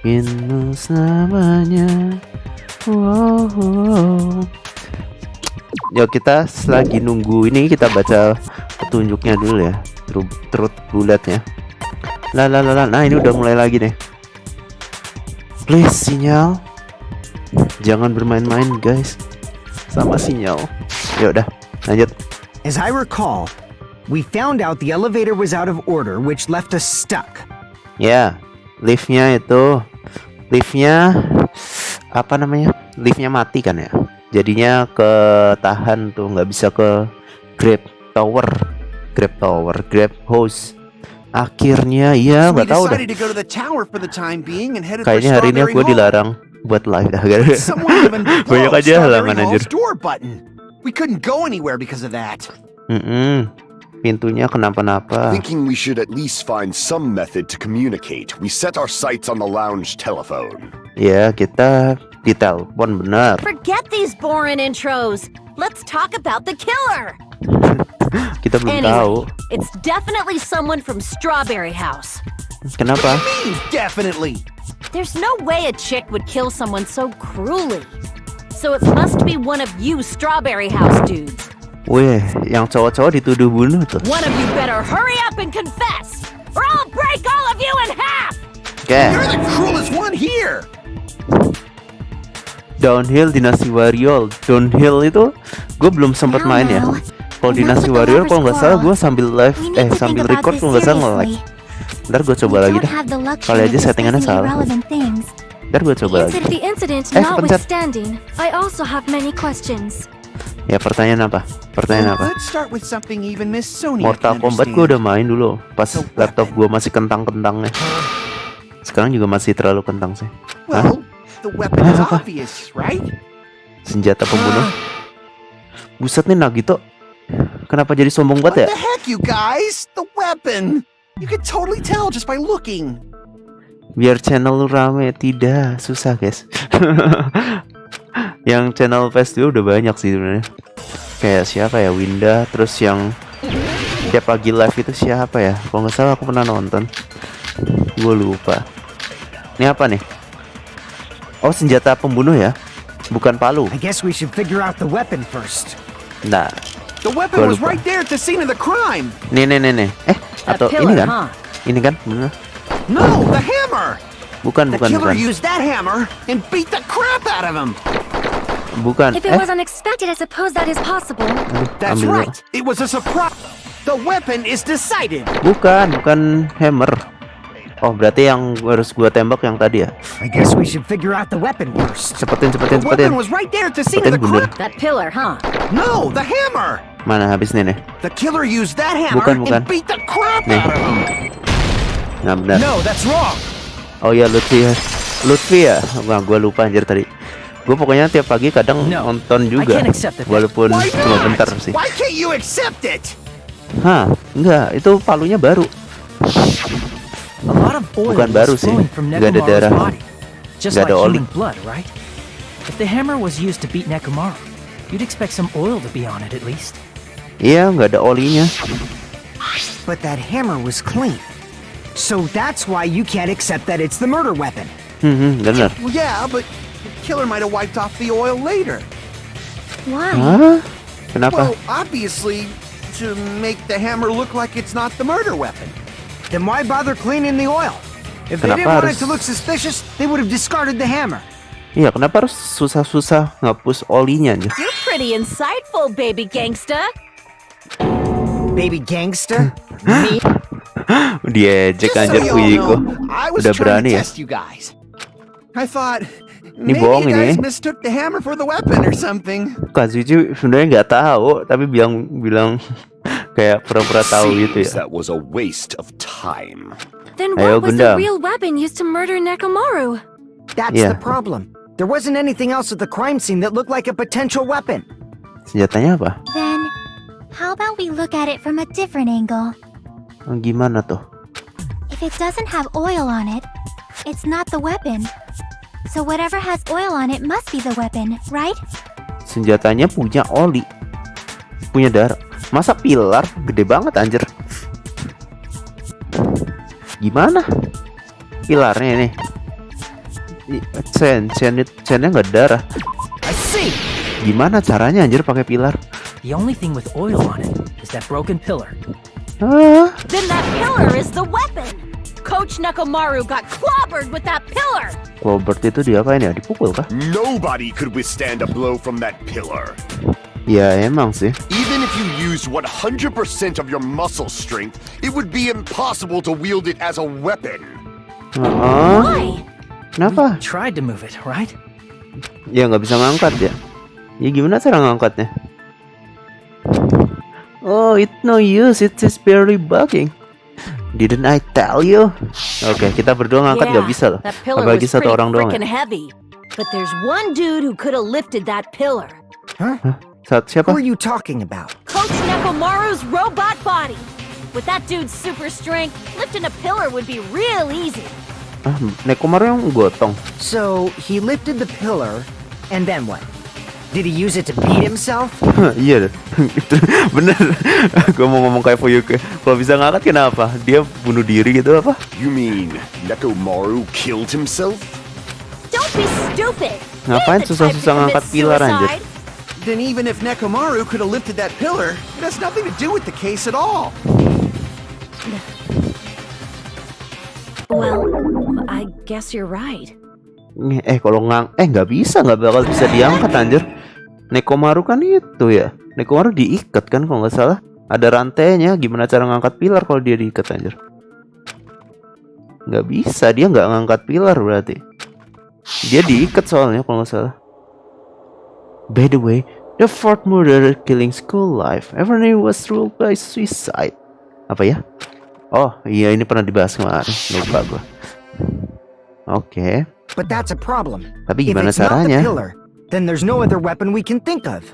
Ingin selamanya. Wow. Yuk kita selagi nunggu ini kita baca petunjuknya dulu ya. Truth bulletnya. Lah. Nah ini udah mulai lagi nih. Please sinyal. Jangan bermain-main guys sama sinyal. Ya udah, lanjut. As I recall, we found out the elevator was out of order, which left us stuck. Ya, liftnya apa namanya? Liftnya mati kan ya. Jadinya ketahan tuh, nggak bisa ke grab house. Akhirnya ya nggak tahu dah. Kayaknya hari ini gue dilarang buat live dah. Banyak aja halangan anjir. Pintunya kenapa-napa. Thinking we should at least find some method to communicate, we set our sights on the lounge telephone. Ya, kita ditelepon benar. Forget these boring intros. Let's talk about the killer. Kita belum tahu. It's definitely someone from Strawberry House. Kenapa? Definitely. There's no way a chick would kill someone so cruelly. So it must be one of you Strawberry House dudes. Weh, yang cowok-cowok dituduh bunuh tuh. One of you better hurry up and confess, or I'll break all of you in half. Okay. You're the cruelest one here. Downhill Dinasti Warrior. Downhill itu gue belum sempat main ya. Kalau Dinasti Warrior kalau nggak salah gue sambil live sambil record kalau nggak salah nge-like. Ntar gue coba lagi dah. Kali aja settingannya salah. Ntar gue coba lagi. Pencet. Ya pertanyaan apa? Let's start with something even Miss Sonia Mortal can Kombat gue understand. udah main dulu pas laptop gue masih kentang-kentangnya. Sekarang juga masih terlalu kentang sih. Hah? Well, the weapon is obvious, right? Senjata pembunuh. Buset nih Nagito. Kenapa jadi sombong banget ya? What the heck, you guys? The weapon! You can totally tell just by looking. Biar channel lu rame. Tidak, susah guys. Yang channel PS2 udah banyak sih sebenarnya. Kayak siapa ya, Winda. Terus yang tiap pagi live itu siapa ya? Kalau nggak salah aku pernah nonton. Gue lupa. Ini apa nih? Oh, senjata pembunuh ya? Bukan palu. I guess we should figure out the weapon first. Nah, The weapon was right there at the scene of the crime. nih. Atau ini kan? Ini kan? Bener. No, the hammer. Bukan. The killer used that hammer and beat the crap out of him. Bukan. If it was unexpected, I suppose that is possible. That's Ambil right. It was a surprise. The weapon is decided. Bukan hammer. Oh, berarti yang harus gua tembak yang tadi ya? I guess we should figure out the weapon first. Cepetin. The weapon was right there at the scene of the crime. That pillar, huh? No, the hammer. Mana habis nih? The killer used that hammer Bukan. and beat the crap Nih. out of him. Nah, benar. No, that's wrong. Oh ya, Lutfi ya? Wah, gua lupa anjir tadi. Gue pokoknya tiap pagi kadang nonton juga, walaupun cuma bentar sih. Why can't you accept it? Hah, enggak, itu palunya baru. Bukan baru sih, nggak ada darah, nggak ada oli. If the hammer was used to beat Nekomaru, you'd expect some oil to be on it at least. Iya, nggak ada olinya. But that hammer was clean. So that's why you can't accept that it's the murder weapon. Benar. Well, yeah, but the killer might have wiped off the oil later. Why? Hah? Kenapa? Well, obviously, to make the hammer look like it's not the murder weapon. Then why bother cleaning the oil? If they didn't want it to look suspicious, they would have discarded the hammer. Iya, kenapa harus susah-susah ngapus olinya aja? You're pretty insightful, baby gangsta. Baby gangster? Me? Diejek anjir Fuyiko. Udah berani ya? I thought Ini maybe bohong you guys ini. mistook the hammer for the weapon or something. Kazuchi sebenarnya nggak tahu, tapi bilang kayak pura-pura tahu gitu ya. That was a waste of time. Then Ayo, what was the Gundam. real weapon used to murder Nekomaru? That's Yeah. the problem. There wasn't anything else at the crime scene that looked like a potential weapon. Senjatanya apa? Then, how about we look at it from a different angle? Gimana tuh? If it doesn't have oil on it, it's not the weapon. So whatever has oil on it must be the weapon, right? Senjatanya punya oli, punya darah. Masa pilar gede banget anjir? Gimana? Pilarnya nih. Chainnya nggak darah. I see. Gimana caranya anjir pakai pilar? The only thing with oil on it is that broken pillar. Ah, Then that pillar is the weapon. Coach Nekomaru got clobbered with that pillar. Robert itu diapain ya? Dipukul kah? Nobody could withstand a blow from that pillar. Ya emang sih. Even if you used 100% of your muscle strength, it would be impossible to wield it as a weapon. Why? Kenapa? Tried to move it, right? Ya nggak bisa ngangkat ya. Ya gimana cara ngangkatnya? Oh, it's no use. It's just barely bugging. Didn't I tell you? Oke, kita berdua ngangkat nggak bisa loh. That pillar Apalagi was satu pretty orang doang. freaking heavy. But there's one dude who could have lifted that pillar. Siapa? Who are you talking about? Coach Nekomaru's robot body. With that dude's super strength, lifting a pillar would be real easy. Nekomaru yang gotong. So, he lifted the pillar, and then what? Did he use it to beat himself? Iya deh. Bener. Gue mau ngomong kayak Wkwk. Kalau bisa ngangkat kenapa? Dia bunuh diri gitu apa? You mean Nekomaru killed himself? Don't be stupid. Ngapain He's the type to susah-susah ngangkat commit pilar anjir? suicide. Then even if Nekomaru could have lifted that pillar, it has nothing to do with the case at all. Well, I guess you're right. Kalau nggak bakal bisa diangkat anjir. Nekomaru kan itu ya. Nekomaru diikat kan kalau nggak salah. Ada rantainya. Gimana cara ngangkat pilar kalau dia diikat anjir? Nggak bisa, dia nggak ngangkat pilar berarti. Dia diikat soalnya kalau nggak salah. By the way, the fourth murder killing school life. Everyone was ruled by suicide. Apa ya? Oh iya, ini pernah dibahas kemarin. Lupa gue. Oke. But that's a problem. Tapi If gimana it's not the caranya? pillar, then there's no other weapon we can think of.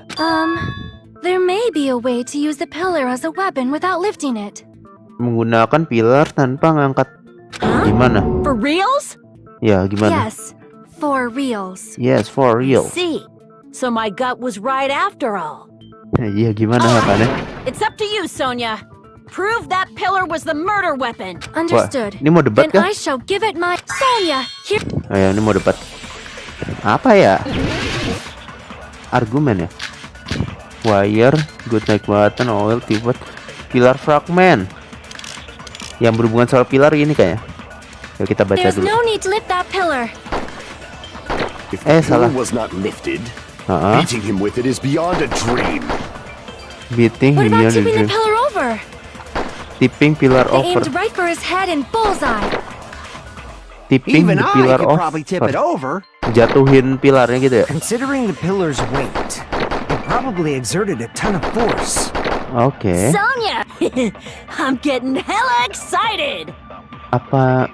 There may be a way to use the pillar as a weapon without lifting it. Menggunakan pilar tanpa ngangkat. Gimana? For reals? Ya gimana? Yes, for reals. Yes, for real. See. So my gut was right after all. Iya gimana makannya? It's up to you, Sonia. Prove that pillar was the murder weapon. Understood. Ini mau debat Then kah? I shall give it my Sonia. Here. Ayo, ini mau debat. Apa ya? Argumen ya? Wire, good night button, oil, pivot, pilar fragment. Yang berhubungan soal pilar ini kayaknya. Yuk kita baca There's dulu. no need to lift that pillar. If the salah. pillar was not lifted, Heeh. beating him with it is beyond a dream. Beating What him about beyond the tipping the dream. pillar over? Tipping pilar They over. aimed right for his head and bullseye. Tipping Even the I pilar could over. probably tip it over. Jatuhin pilarnya gitu ya? Considering the pillar's weight, it probably exerted a ton of force. Oke. Sonia! I'm getting hella excited! Apa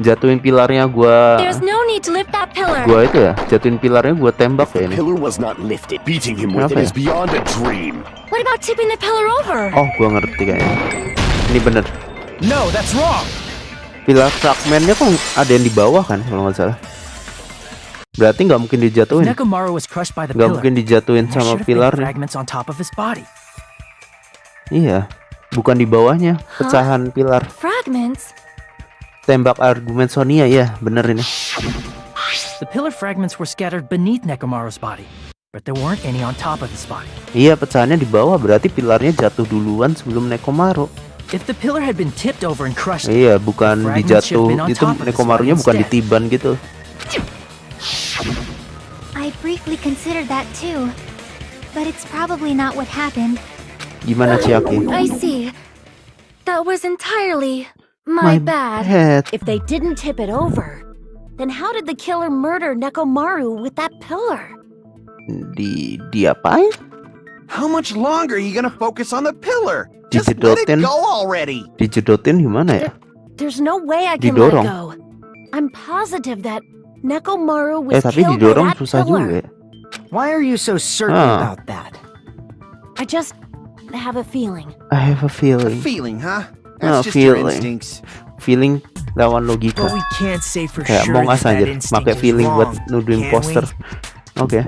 jatuhin pilarnya gua There's no need to lift that pillar. itu ya? Jatuhin pilarnya gua tembak ya ini. Pillar was not lifted. Beating him with Kenapa it ya? is beyond a dream. What about tipping the pillar over? Oh, gua ngerti kayaknya. Ini bener. No, that's wrong. Pilar fragmentnya kok ada yang di bawah kan kalau nggak salah. Berarti nggak mungkin dijatuhin. Nekomaru was crushed by the Nggak pillar. mungkin dijatuhin There sama should have been pilarnya. fragments on top of his body. Iya, bukan di bawahnya. Pecahan pilar. Fragments? Tembak argumen Sonia ya, bener ini. The pillar fragments were scattered beneath Nekomaru's body, but there weren't any on top of his body. Iya, pecahannya di bawah, berarti pilarnya jatuh duluan sebelum Nekomaru. If the pillar had been tipped over and crushed, Iya, bukan the fragments should have dijatuh, been on itu top of his Nekomarunya body bukan instead. ditiban gitu. I briefly considered that too. But it's probably not what happened. Gimana Chiaki? I see. That was entirely my bad. Head. If they didn't tip it over, then how did the killer murder Nekomaru with that pillar? Diapain? How much longer are you gonna focus on the pillar? Just let it Dijedotin. go already. Dijedotin gimana ya? There's no way I can Didorong. let go. I'm positive that Nekomaru was Tapi killed by didorong that susah pillar. juga ya. Why are you so certain about that? I just have a feeling. I have a feeling. Feeling, huh? Oh, That's just your feeling. instincts. Feeling lawan logika. But we can't say for Kayak sure Among that Us that aja, instinct pakai is feeling buat wrong, nuduhin can poster. we? Oke.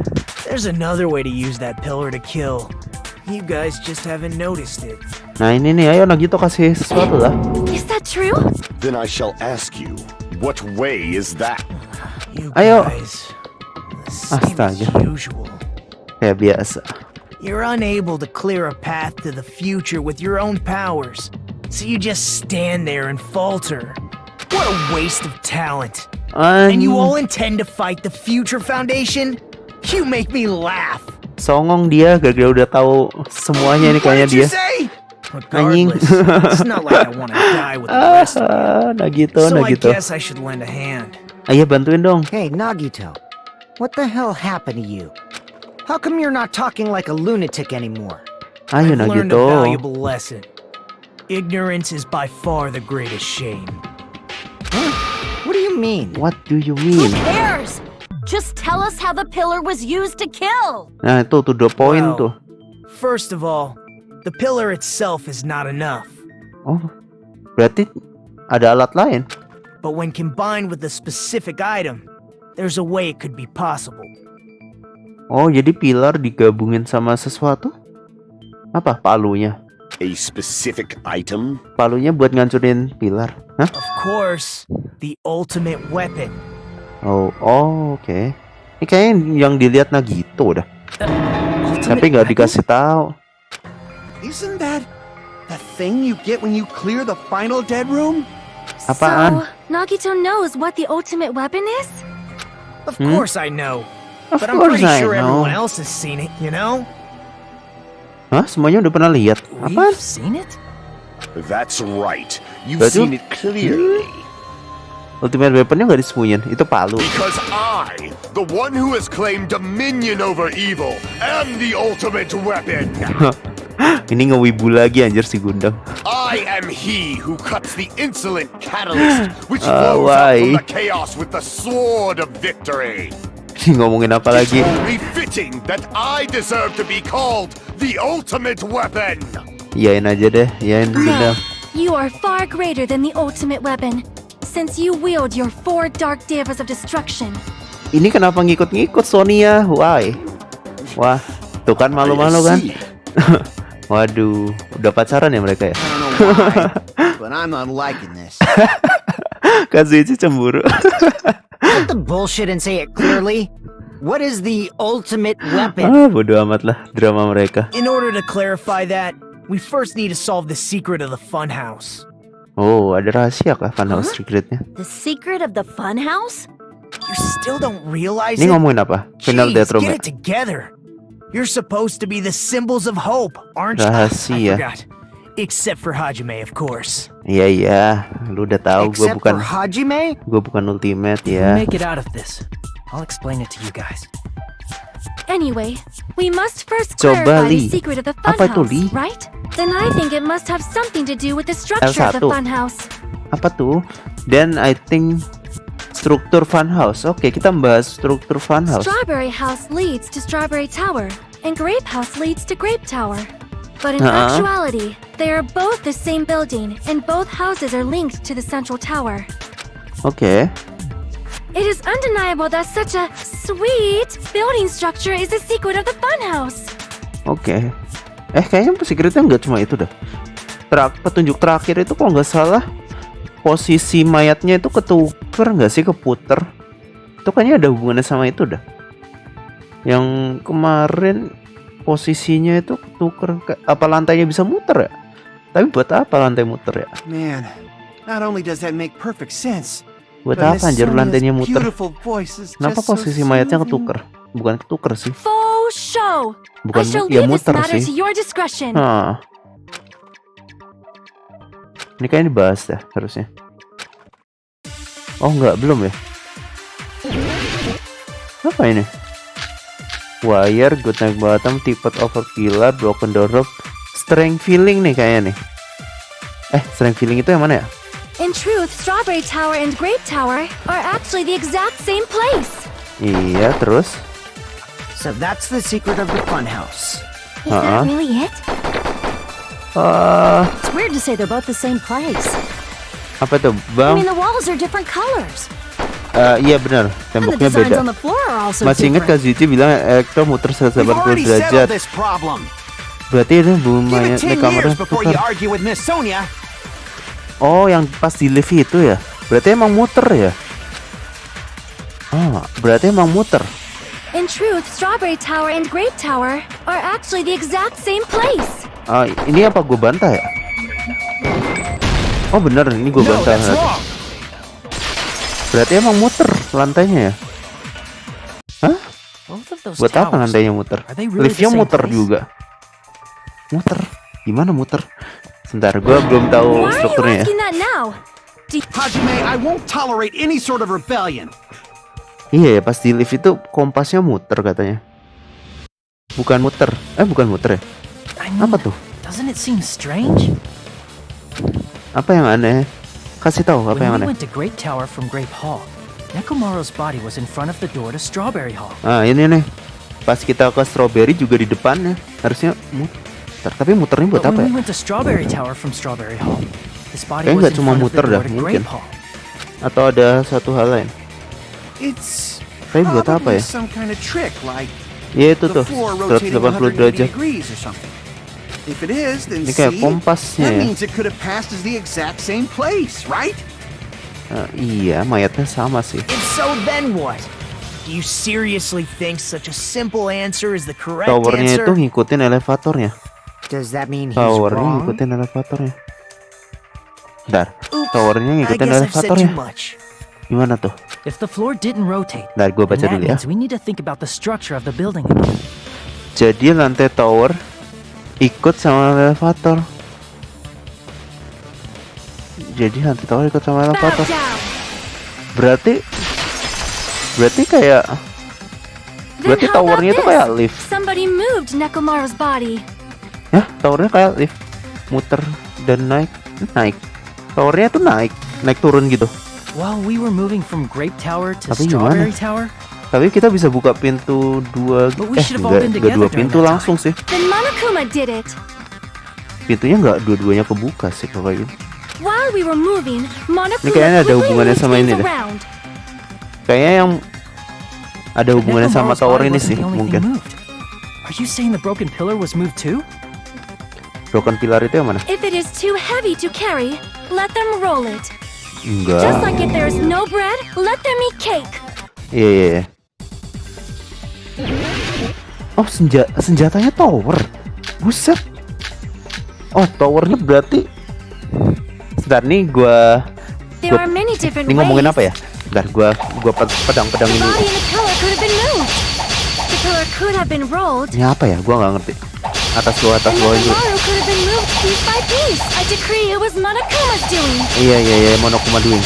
There's another way to use that pillar to kill. You guys just haven't noticed it. Nah ini nih, ayo Nagito kasih sesuatu lah. Is that true? Then I shall ask you, what way is that? You Ayo. guys, the same as Astaga. usual. Kayak biasa. You're unable to clear a path to the future with your own powers, so you just stand there and falter. What a waste of talent. And you all intend to fight the Future Foundation? You make me laugh. Songong dia, gara-gara udah tahu semuanya ini What kayaknya did you dia. say? Anjing. Regardless, it's not like I want to die with the rest of you. Nagito, So I Nagito. guess I should lend a hand. Ayo bantuin dong. Hey, Nagito. What the hell happened to you? How come you're not talking like a lunatic anymore? Ayo I've learned a Nagito. valuable lesson. Ignorance is by far the greatest shame. What do you mean? What do you Who mean? cares? Just tell us how the pillar was used to kill. Nah itu tuh the point tuh. First of all, the pillar itself is not enough. Oh, berarti ada alat lain. But when combined with a specific item, there's a way it could be possible. Oh, jadi pilar digabungin sama sesuatu? Apa? Palunya? A specific item? Palunya buat ngancurin pilar? Hah? Of course, the ultimate weapon. Oh, oke. Ini kayaknya yang dilihat Nagito dah. Tapi nggak dikasih tahu. Isn't that the thing you get when you clear the final dead room? Apaan? So, Nagito knows what the ultimate weapon is? Of course I know. Of But I'm course pretty I sure know. everyone else has seen it, you know? Hah? Semuanya udah pernah lihat? Apaan? We've seen it? That's right. You've Berarti- seen it clearly. Ultimate weaponnya nggak disembunyiin. Itu palu. Because I, the one who has claimed dominion over evil, am the ultimate weapon. Ini ngewibu lagi anjir si Gundam. I am he who cuts the insolent catalyst, which Ah, flows out from why? the chaos with the sword of victory. Ngomongin apa It's lagi? only fitting that I deserve to be called the ultimate weapon. Iyain aja deh, iyain Gundam. You are far greater than the ultimate weapon, since you wield your 4 dark devas of destruction. Ini kenapa ngikut-ngikut Sonia? Why? Wah, tuh kan malu-malu kan? Waduh, udah pacaran ya mereka ya? I don't know why, but I'm not liking this. Kazuichi cemburu. Cut the bullshit and say it clearly. What is the ultimate weapon? Ah, bodo amat lah drama mereka. In order to clarify that, we first need to solve the secret of the funhouse. Oh, ada rahasia kah funhouse secretnya? The secret of the funhouse? You still don't realize Ini it? ngomongin apa? Final Jeez, Death Room get ya? it together. You're supposed to be the symbols of hope, aren't you? Rahasia. I forgot. Except for Hajime, of course. Iya iya, lu udah tahu gue Except bukan for Hajime? ultimate ya. Make it out of this. I'll explain it to you guys. Anyway, we must first Coba, clarify Li. the secret of the Apa itu, Li? funhouse, right? Then I think it must have something to do with the structure of the L1. funhouse. Apa tuh? Then I think struktur funhouse. Oke, kita membahas struktur funhouse. Strawberry House leads to Strawberry Tower, and Grape House leads to Grape Tower. But in Uh-uh. actuality, they are both the same building, and both houses are linked to the central tower. Oke. It is undeniable that such a sweet building structure is the secret of the funhouse. Oke. Kayaknya secretnya nggak cuma itu dah. Petunjuk terakhir itu kalau nggak salah posisi mayatnya itu ketuker nggak sih, keputer? Itu kayaknya ada hubungannya sama itu dah. Yang kemarin posisinya itu ketuker, apa lantainya bisa muter ya? Tapi buat apa lantai muter ya? Man, not only does that make perfect sense, Buat but apa Miss anjir Sonia's lantainya muter? beautiful voice is Kenapa just so posisi mayatnya soothing. ketuker? Bukan ketuker sih. Faux show. Bukan I shall ya leave this muter matter sih. to your discretion. Hah. Ini kayaknya dibahas dah harusnya. Oh enggak, belum ya? Apa ini? Wire, good night bottom, tipped over pillar, broken door rope, strength feeling nih kayaknya nih. Strength feeling itu yang mana ya? In truth, Strawberry Tower and Grape Tower are actually the exact same place. Iya, terus? So that's the secret of the funhouse. Is that really it? It's weird to say they're both the same place. Apa tuh, I Bang? mean, the walls are different colors. Iya benar, And the temboknya designs beda. on the floor are also Masih ingat different. Kazuichi bilang elektro muter We've 180 already settled derajat. this problem. Berarti ini bumanya Give it 10 kamar years before you putar. argue with Miss Sonia. Oh, yang pas di lift itu ya? Berarti emang muter ya? Oh, berarti emang muter. In truth, Strawberry Tower and Grape Tower are actually the exact same place. Ah, ini apa gue bantah ya? Oh bener, ini gue No, bantah. that's wrong. Berarti emang muter lantainya ya? Hah? Both of those Buat apa towers, lantainya muter? are they really the Liftnya same muter place? juga. Muter? Gimana muter? Sebentar, gue belum tahu Why are you strukturnya ya. asking that now? Hajime, I won't tolerate any sort of rebellion. Iya ya, pas di lift itu kompasnya muter katanya. Bukan muter. Bukan muter ya? I mean, Apa tuh? doesn't it seem strange? Apa yang aneh? Kasih tahu apa When yang we aneh. went to Grape Tower from Grape Hall, Nekomaru's body was in front of the door to Strawberry Hall. Ah ini nih. Pas kita ke Strawberry juga di depannya. Harusnya muter. Tapi muternya buat But apa when ya? we went to Strawberry Tower from Strawberry Hall, his body Kayaknya was nggak in cuma front of the muter door dah, to mungkin. Grape Hall. Atau ada satu hal lain? It's Tapi buat apa probably ya? some kind of trick, like Ya itu the tuh, floor rotating 180 180 derajat. degrees or something. If it is, then Ini kayak see, kompasnya that ya. means it could have passed as the exact same place, right? Iya, mayatnya sama sih. If so, then what? Do you seriously think such a simple answer is the correct Towernya itu answer? ngikutin elevatornya. Does that mean he's Towernya wrong? ngikutin elevatornya. Bentar, Oops, towernya I ngikutin guess I've said elevatornya. too much. Gimana tuh? If the floor didn't rotate, Bentar, gue then baca that dulu ya. means we need to think about the structure of the building again. Jadi lantai tower ikut sama elevator. Jadi lantai tower ikut sama Bow elevator. down. Berarti kayak Then berarti how about towernya itu this? kayak lift. Somebody moved Nekomaru's body. Ya, towernya kayak lift. Muter dan naik. Towernya tuh naik turun gitu. While we were moving from Grape Tower to Tapi Strawberry gimana? Tower, Tapi kita bisa buka pintu dua, But we should have all been enggak together dua during pintu that langsung sih. Then Monokuma did it. Pintunya nggak dua-duanya kebuka sih kalau kayak gitu. While we were moving, Monokuma kayaknya ada quickly hubungannya moved sama ini things deh. around. Kayaknya yang ada but hubungannya sama Nekomaru's tower body ini wasn't sih the only mungkin. thing moved. Are you saying the broken pillar was moved too? Broken pilar itu yang mana? If it is too heavy to carry, let them roll it. Just Enggak. like if there is no bread, let them eat cake. Iya. Oh, senjatanya tower. Buset. Oh, towernya berarti. Sebentar nih gua There are many different ini ways. ngomongin apa ya? Bentar gua pedang-pedang The ini. body in the pillar could have been moved. The pillar could have been rolled. Ini apa ya? Gua nggak ngerti. Atas And bawah juga. Nekomaru could have been moved piece by piece. I decree it was Monokuma's doing. Iya, Monokuma doing.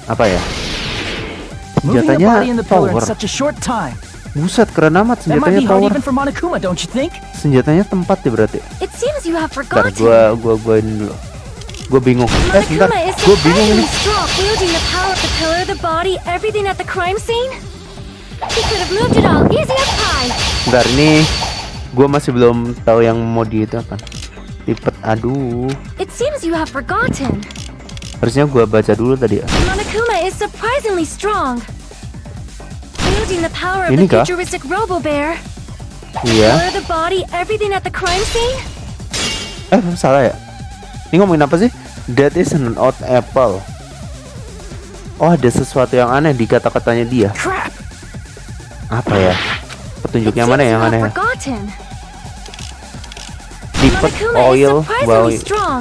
Apa ya? Moving the Senjatanya body in the pillar in tower. such a short time. Buset, keren amat That might senjatanya be hard tower. even for Monokuma, don't you think? Senjatanya tempat ya berarti. It seems you have Bentar, forgotten. gua ini dulu. Gua bingung. Sebentar. Monokuma is Gua bingung ini. surprisingly strong, wielding the power of the pillar, the body, everything at the crime scene. He could have moved it all, easy as pie. Bentar, ini gua masih belum tahu yang mau di itu apa. Tipet, aduh. It seems you have forgotten. Harusnya gua baca dulu tadi ya. Monokuma is surprisingly strong, wielding the power of Ini the kah? futuristic Robo-Bear. Iya. Pillar, the body, everything at the crime scene. Salah ya? Ini ngomongin apa sih? That is an odd apple. Oh, ada sesuatu yang aneh di kata-katanya dia. Crap! Apa ya? It Petunjuknya seems mana you yang have aneh? forgotten. Tipet, Monokuma is oil, surprisingly bau. strong,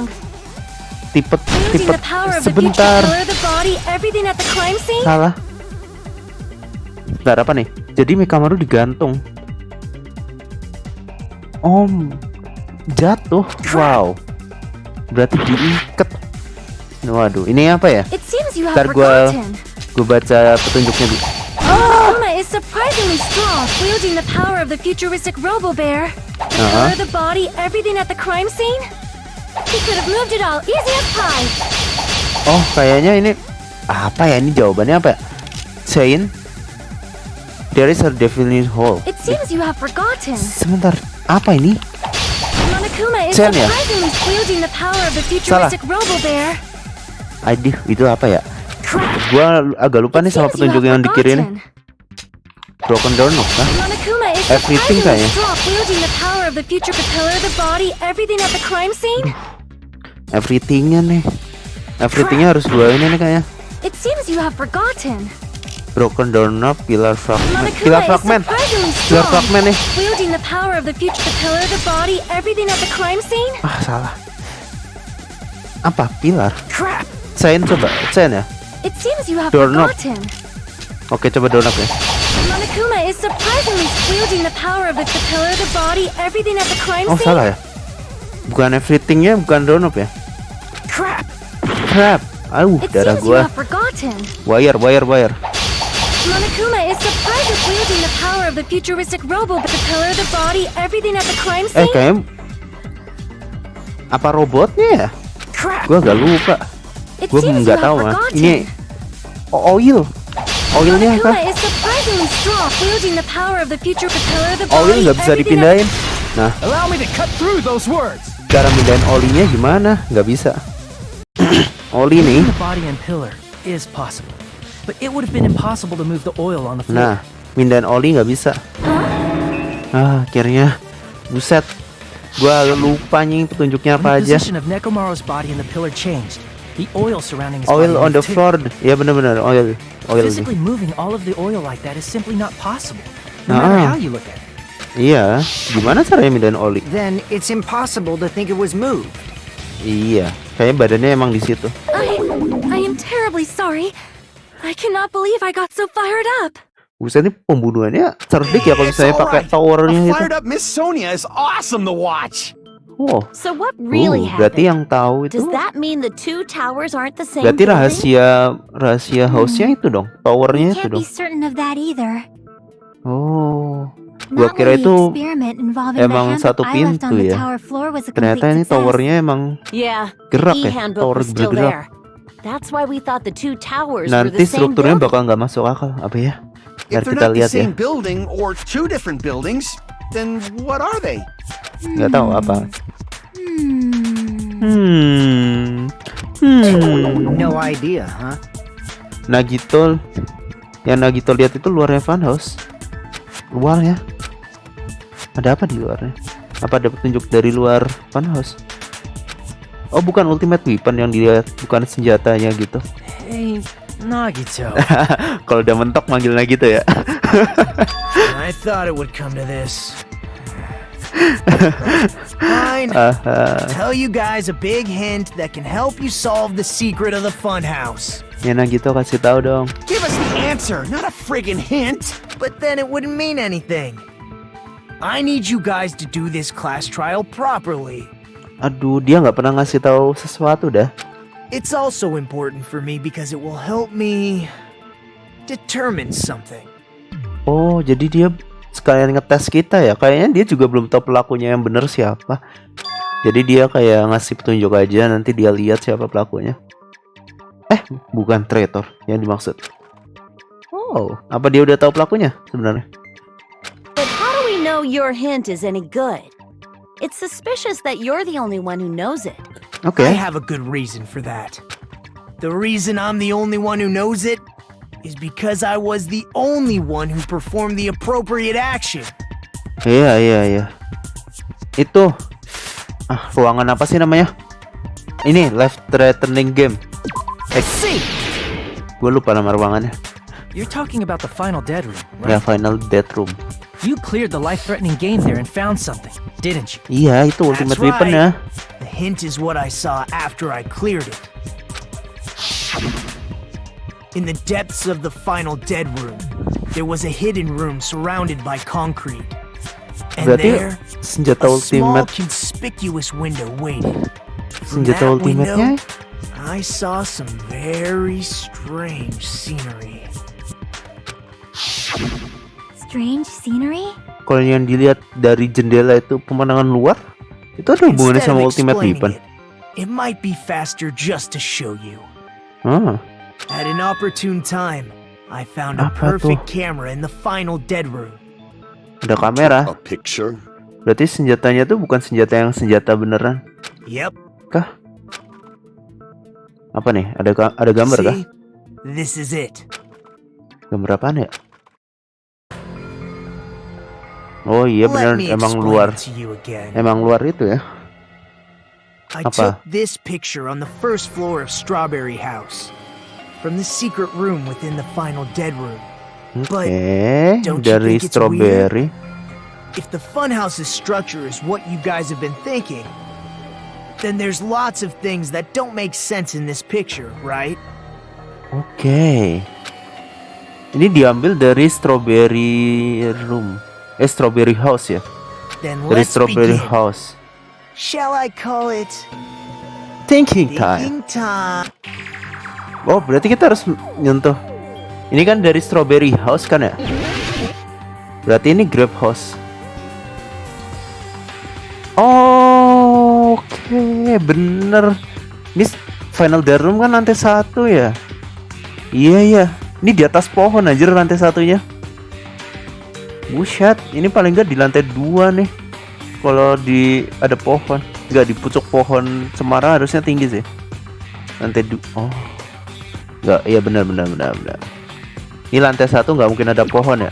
Tipet. wielding the power of the future Sebentar. pillar, the body, everything at the crime scene. Salah. Bentar, apa nih? Jadi Mikamaru digantung. Jatuh. Wow. Berarti diikat. Waduh, ini apa ya? It seems you have Ntar gua forgotten. baca petunjuknya dulu. Monokuma is surprisingly strong, wielding the power of the futuristic Robo-Bear. The pillar, the body, everything at the crime scene. He could have moved it all, easy as pie. Oh, kayaknya ini apa ya? Ini jawabannya apa ya? Chain. There is a definite hole. It seems you have forgotten. Sebentar, apa ini? Monokuma is Chain ya? surprisingly wielding the power of the futuristic Robo-Bear. Aduh, itu apa ya? Crap. Gua agak lupa nih sama It seems you petunjuk have yang di kiri ini. forgotten. Broken doorknob kah? Monokuma is Everything surprisingly kayaknya. strong, wielding the power of the future propeller, the body, everything at the crime scene. Everythingnya nih. Everythingnya harus dua ini nih kayaknya. It seems you have forgotten. Broken doorknob, pilar fragment. Monokuma Pilar is fragment. surprisingly Pilar strong, fragment nih. wielding the power of the future propeller, the body, everything at the crime scene. Ah, salah. Apa? Pilar? Crap! Chain coba. Chain ya? It seems you have Doorknob. forgotten. Oke, coba doorknob ya. Monokuma is surprisingly wielding the power of the propeller, the body, everything at the crime Oh, scene. salah ya? Bukan everythingnya, bukan doorknob ya? Crap! Crap. It Darah seems you gua. have forgotten. Wire. Monokuma is surprisingly wielding the power of the futuristic robo propeller, the body, everything at the crime scene. Kayaknya apa robotnya ya? Crap! Gua agak lupa. It Gua seems you nggak have tahu ya. forgotten. Ini oilnya Monokuma kah? is surprisingly strong, wielding the power of the future propeller, the Oil body, nggak bisa everything at dipindahin. Nah, Allow me to cut through those words. cara pindahin olinya gimana? Nggak bisa. Oli nih. The body and pillar is possible, but it would have been impossible to move the oil on the floor. Nah, pindahin oli nggak bisa. Akhirnya, buset. Gua lupa nih petunjuknya When apa the aja. position of Nekomaru's body and the pillar changed, the oil surrounding his Oil body on the moved too. floor. Ya benar-benar oil. Physically Nih. moving all of the oil like that is simply not possible, no matter how you look at it. Iya, gimana caranya pindahin oli? Then it's impossible to think it was moved. Iya, kayaknya badannya emang di situ. I am terribly sorry. I cannot believe I got so fired up. Buset, ini pembunuhannya cerdik ya kalau misalnya pakai towernya A itu. fired up Miss Sonia is awesome to watch. Oh, So what really berarti happened? yang tahu itu Does that mean the two towers aren't the same berarti building? rahasia house-nya itu dong, towernya itu Can't dong. be certain of that either. Oh, gua Not kira when the itu experiment involving emang the hand satu that I left pintu on the ya. tower floor was a Ternyata complete ini success. towernya emang Yeah, gerak the ya, e-handbook tower was still bergerak. there. That's why we thought the two towers were Nanti the same strukturnya building. bakal nggak masuk akal, apa ya? Biar If they're kita not the lihat ya. same building or two different buildings, then what are they? Nggak tahu apa. No idea, huh? Nagito, yang Nagito lihat itu luarnya funhouse. Luarnya ada apa di luarnya? Apa ada petunjuk dari luar funhouse? Oh, bukan ultimate weapon yang dilihat, bukan senjatanya gitu. Hey, Nagito. Kalau udah mentok manggil Nagito ya. I thought it would come to this. Fine. Tell you guys a big hint that can help you solve the secret of the funhouse. Ya Nagito kasih tahu dong. Give us the answer, not a friggin' hint. But then it wouldn't mean anything. I need you guys to do this class trial properly. Aduh, dia nggak pernah ngasih tahu sesuatu dah. It's also important for me because it will help me determine something. Oh, jadi dia sekalian ngetes kita ya. Kayaknya dia juga belum tahu pelakunya yang bener siapa. Jadi dia kayak ngasih petunjuk aja, nanti dia lihat siapa pelakunya. Bukan traitor yang dimaksud. Oh, apa dia udah tahu pelakunya sebenarnya? But how do we know your hint is any good? It's suspicious that you're the only one who knows it. Oke. I have a good reason for that. The reason I'm the only one who knows it is because I was the only one who performed the appropriate action. Iya. Itu ruangan apa sih namanya? Ini life threatening game. See, Gue lupa nama ruangannya. You're talking about the final dead room, Ya, right? final death room. You cleared the life-threatening game there and found something, didn't you? Iya, itu ultimate That's weapon right. ya. The hint is what I saw after I cleared it. In the depths of the final dead room, there was a hidden room surrounded by concrete. And Berarti there, senjata a small ultimate, conspicuous window waited. From senjata that ultimate-nya. window, I saw some very strange scenery. Strange scenery? Kalau yang dilihat dari jendela itu pemandangan luar, itu ada hubungannya Instead sama of ultimate explaining weapon. it might be faster just to show you. At an opportune time, I found a Apa perfect tuh? camera in the final dead room. Ada kamera. A picture? Berarti senjatanya tuh bukan senjata beneran. Yep. Kah? Apa nih? Ada gambar kah? See? This is it. Gambar apaan ya? Oh iya benar, Let me emang explain luar. it to you again. Emang luar itu ya. I Apa? took this picture on the first floor of Strawberry House, from the secret room within the final dead room. Oke, don't you dari think it's strawberry. If the funhouse's structure is what you guys have been thinking, then there's lots of things that don't make sense in this picture, right? Oke. Ini diambil dari strawberry room. Strawberry house ya. Then Dari let's strawberry begin. house. Shall I call it Thinking time. thinking time? Oh, berarti kita harus nyentuh. Ini kan dari strawberry house kan ya? Berarti ini grape house. Oh, oke, bener. Ini final dead room kan lantai 1 ya? Iya ya. Ini di atas pohon aja lantai 1-nya. Buset, ini paling nggak di lantai 2 nih. Kalau di ada pohon, nggak di pucuk pohon cemara harusnya tinggi sih. Lantai 2. Oh, nggak, iya benar. Ini lantai 1 nggak mungkin ada pohon ya?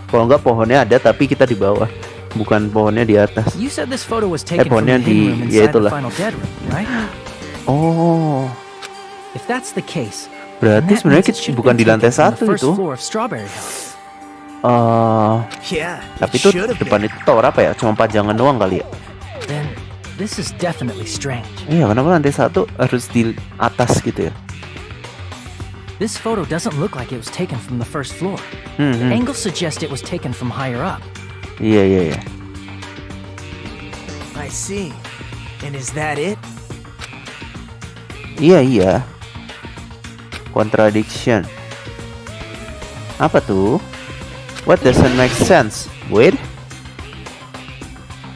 Kalau nggak pohonnya ada tapi kita di bawah, bukan pohonnya di atas. You said this photo was taken from pohonnya the hidden room di, ya inside the itulah. final dead room, right? Oh, If that's the case, berarti then that sebenarnya means it kita should bukan have di been lantai taken from the 1 first itu. floor of Strawberry House. Yeah, Tapi it itu should have depan been. itu tower apa ya? Cuma pajangan doang kali ya? Then this is definitely strange. Iya, kenapa lantai 1 harus di atas gitu ya? This photo doesn't look like it was taken from the first floor. Hmm. Angles suggest it was taken from higher up. Iya. I see. And is that it? Iya. Contradiction. Apa tuh? What doesn't make sense? Wait.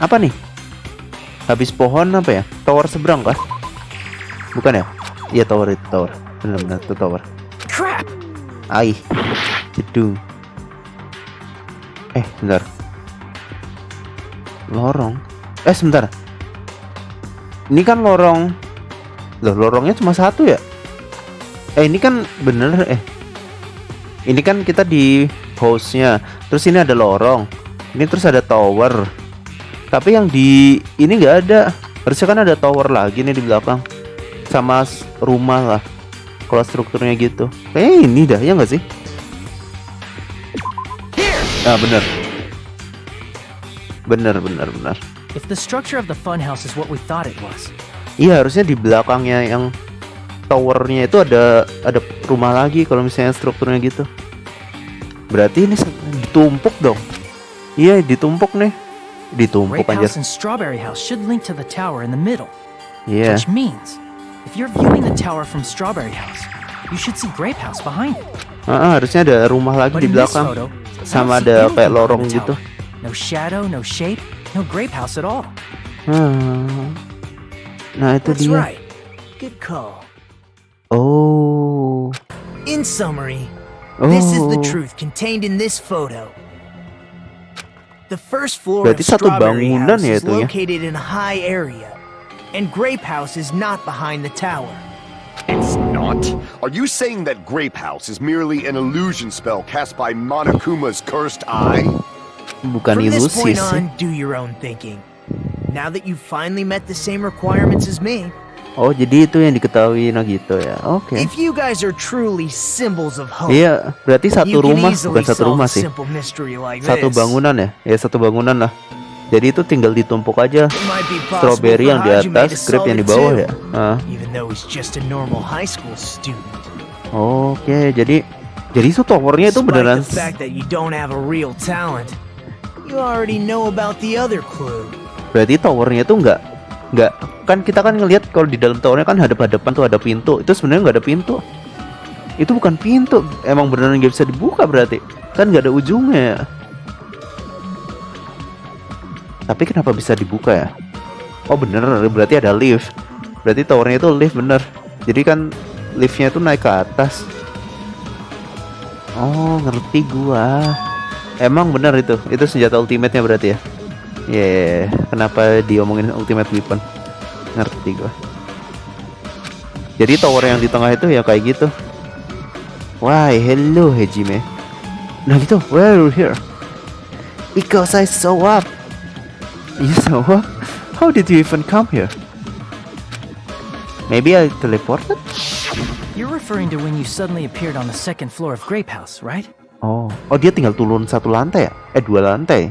Apa nih? Habis pohon apa ya? Tower seberang kah? Bukan ya? Iya tower itu tower. Benar itu tower. Crap! Ai. Gedung. Bentar. Lorong. Sebentar. Ini kan lorong. Loh, lorongnya cuma 1 ya? Ini kan bener. Ini kan kita di house-nya. Terus ini ada lorong. Ini terus ada tower. Tapi yang di ini nggak ada. Harusnya kan ada tower lagi nih di belakang. Sama rumah lah. Kalau strukturnya gitu. Kayaknya ini dah, ya nggak sih? Ah, bener. If the structure of the funhouse is what we thought it was, Iya, harusnya di belakangnya yang towernya itu ada rumah lagi kalau misalnya strukturnya gitu. Berarti ini ditumpuk dong. Iya, ditumpuk nih. Ditumpuk Grape aja. House and Strawberry House should link to the tower in the middle. Iya. Which means, if you're viewing the tower from Strawberry House, you should see Grape House behind it. Harusnya ada rumah lagi But di in this belakang. photo, I Sama don't see ada anything kayak behind lorong the gitu. tower. No shadow, no shape, no Grape House at all. Nah, itu That's dia. right. Good call. Oh. In summary, this is the Oh. truth contained in this photo. The first floor Berarti of satu Strawberry bangunan House ya is itu ya? located in a high area, and Grape House is not behind the tower. It's not? Are you saying that Grape House is merely an illusion spell cast by Monokuma's cursed eye? Bukan From this ilusi point sih. on, do your own thinking. Now that you've finally met the same requirements as me, Oh, jadi itu yang diketahui gitu ya. Oke. if you guys are truly symbols of hope, Iya, berarti satu you can rumah, easily bukan satu solve rumah a sih. simple mystery like Satu this. bangunan ya? Ya, satu bangunan lah. Jadi itu tinggal ditumpuk aja. It might be possible Strawberry for yang di Hajime atas, to grape yang di solve bawah it ya. too, even though he's just a normal high school student. Oke, jadi itu towernya itu Despite beneran. the fact that you don't have a real talent, you already know about the other clue. Berarti towernya itu nggak kan kita kan ngelihat kalau di dalam towernya kan hadap-hadapan tuh ada pintu. Itu sebenarnya nggak ada pintu. Itu bukan pintu. Emang beneran nggak bisa dibuka berarti. Kan nggak ada ujungnya ya. Tapi kenapa bisa dibuka ya? Oh bener, berarti ada lift. Berarti towernya itu lift bener. Jadi kan liftnya itu naik ke atas. Oh ngerti gua. Emang bener itu senjata ultimate-nya berarti ya. Kenapa diomongin ultimate weapon? Ngerti gua. Jadi tower yang di tengah itu ya kayak gitu. Why, hello Hajime. Nah gitu, we're here. Because I saw up. You saw up? How did you even come here? Maybe I teleported? You're referring to when you suddenly appeared on the second floor of Grape House, right? Oh, dia tinggal turun satu lantai ya? 2 lantai.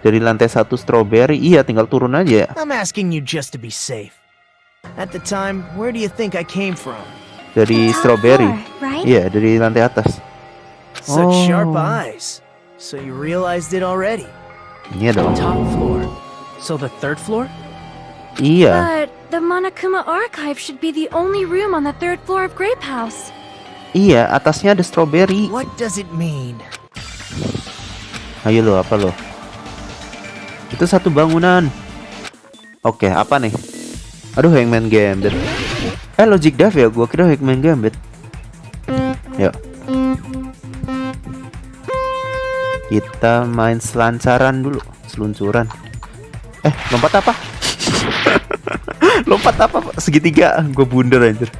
Dari lantai 1 strawberry, iya tinggal turun aja. I'm asking you just to be safe. At the time, where do you think I came from? Dari The top strawberry. floor, right? Iya, dari lantai atas. Such sharp eyes. So you realized it already? Iya dong. Top floor. So the third floor? Iya. But the Monokuma archive should be the only room on the third floor of Grape House. Iya, atasnya ada strawberry. What does it mean? Ayo lo, apa lo? Itu satu bangunan. Oke, apa nih? Aduh, Hangman Gambit. Logic Dive ya? Gua kira Hangman Gambit. Yuk. Kita main selancaran dulu. Seluncuran. Lompat apa? Lompat apa? Segitiga. Gue bundar anjir.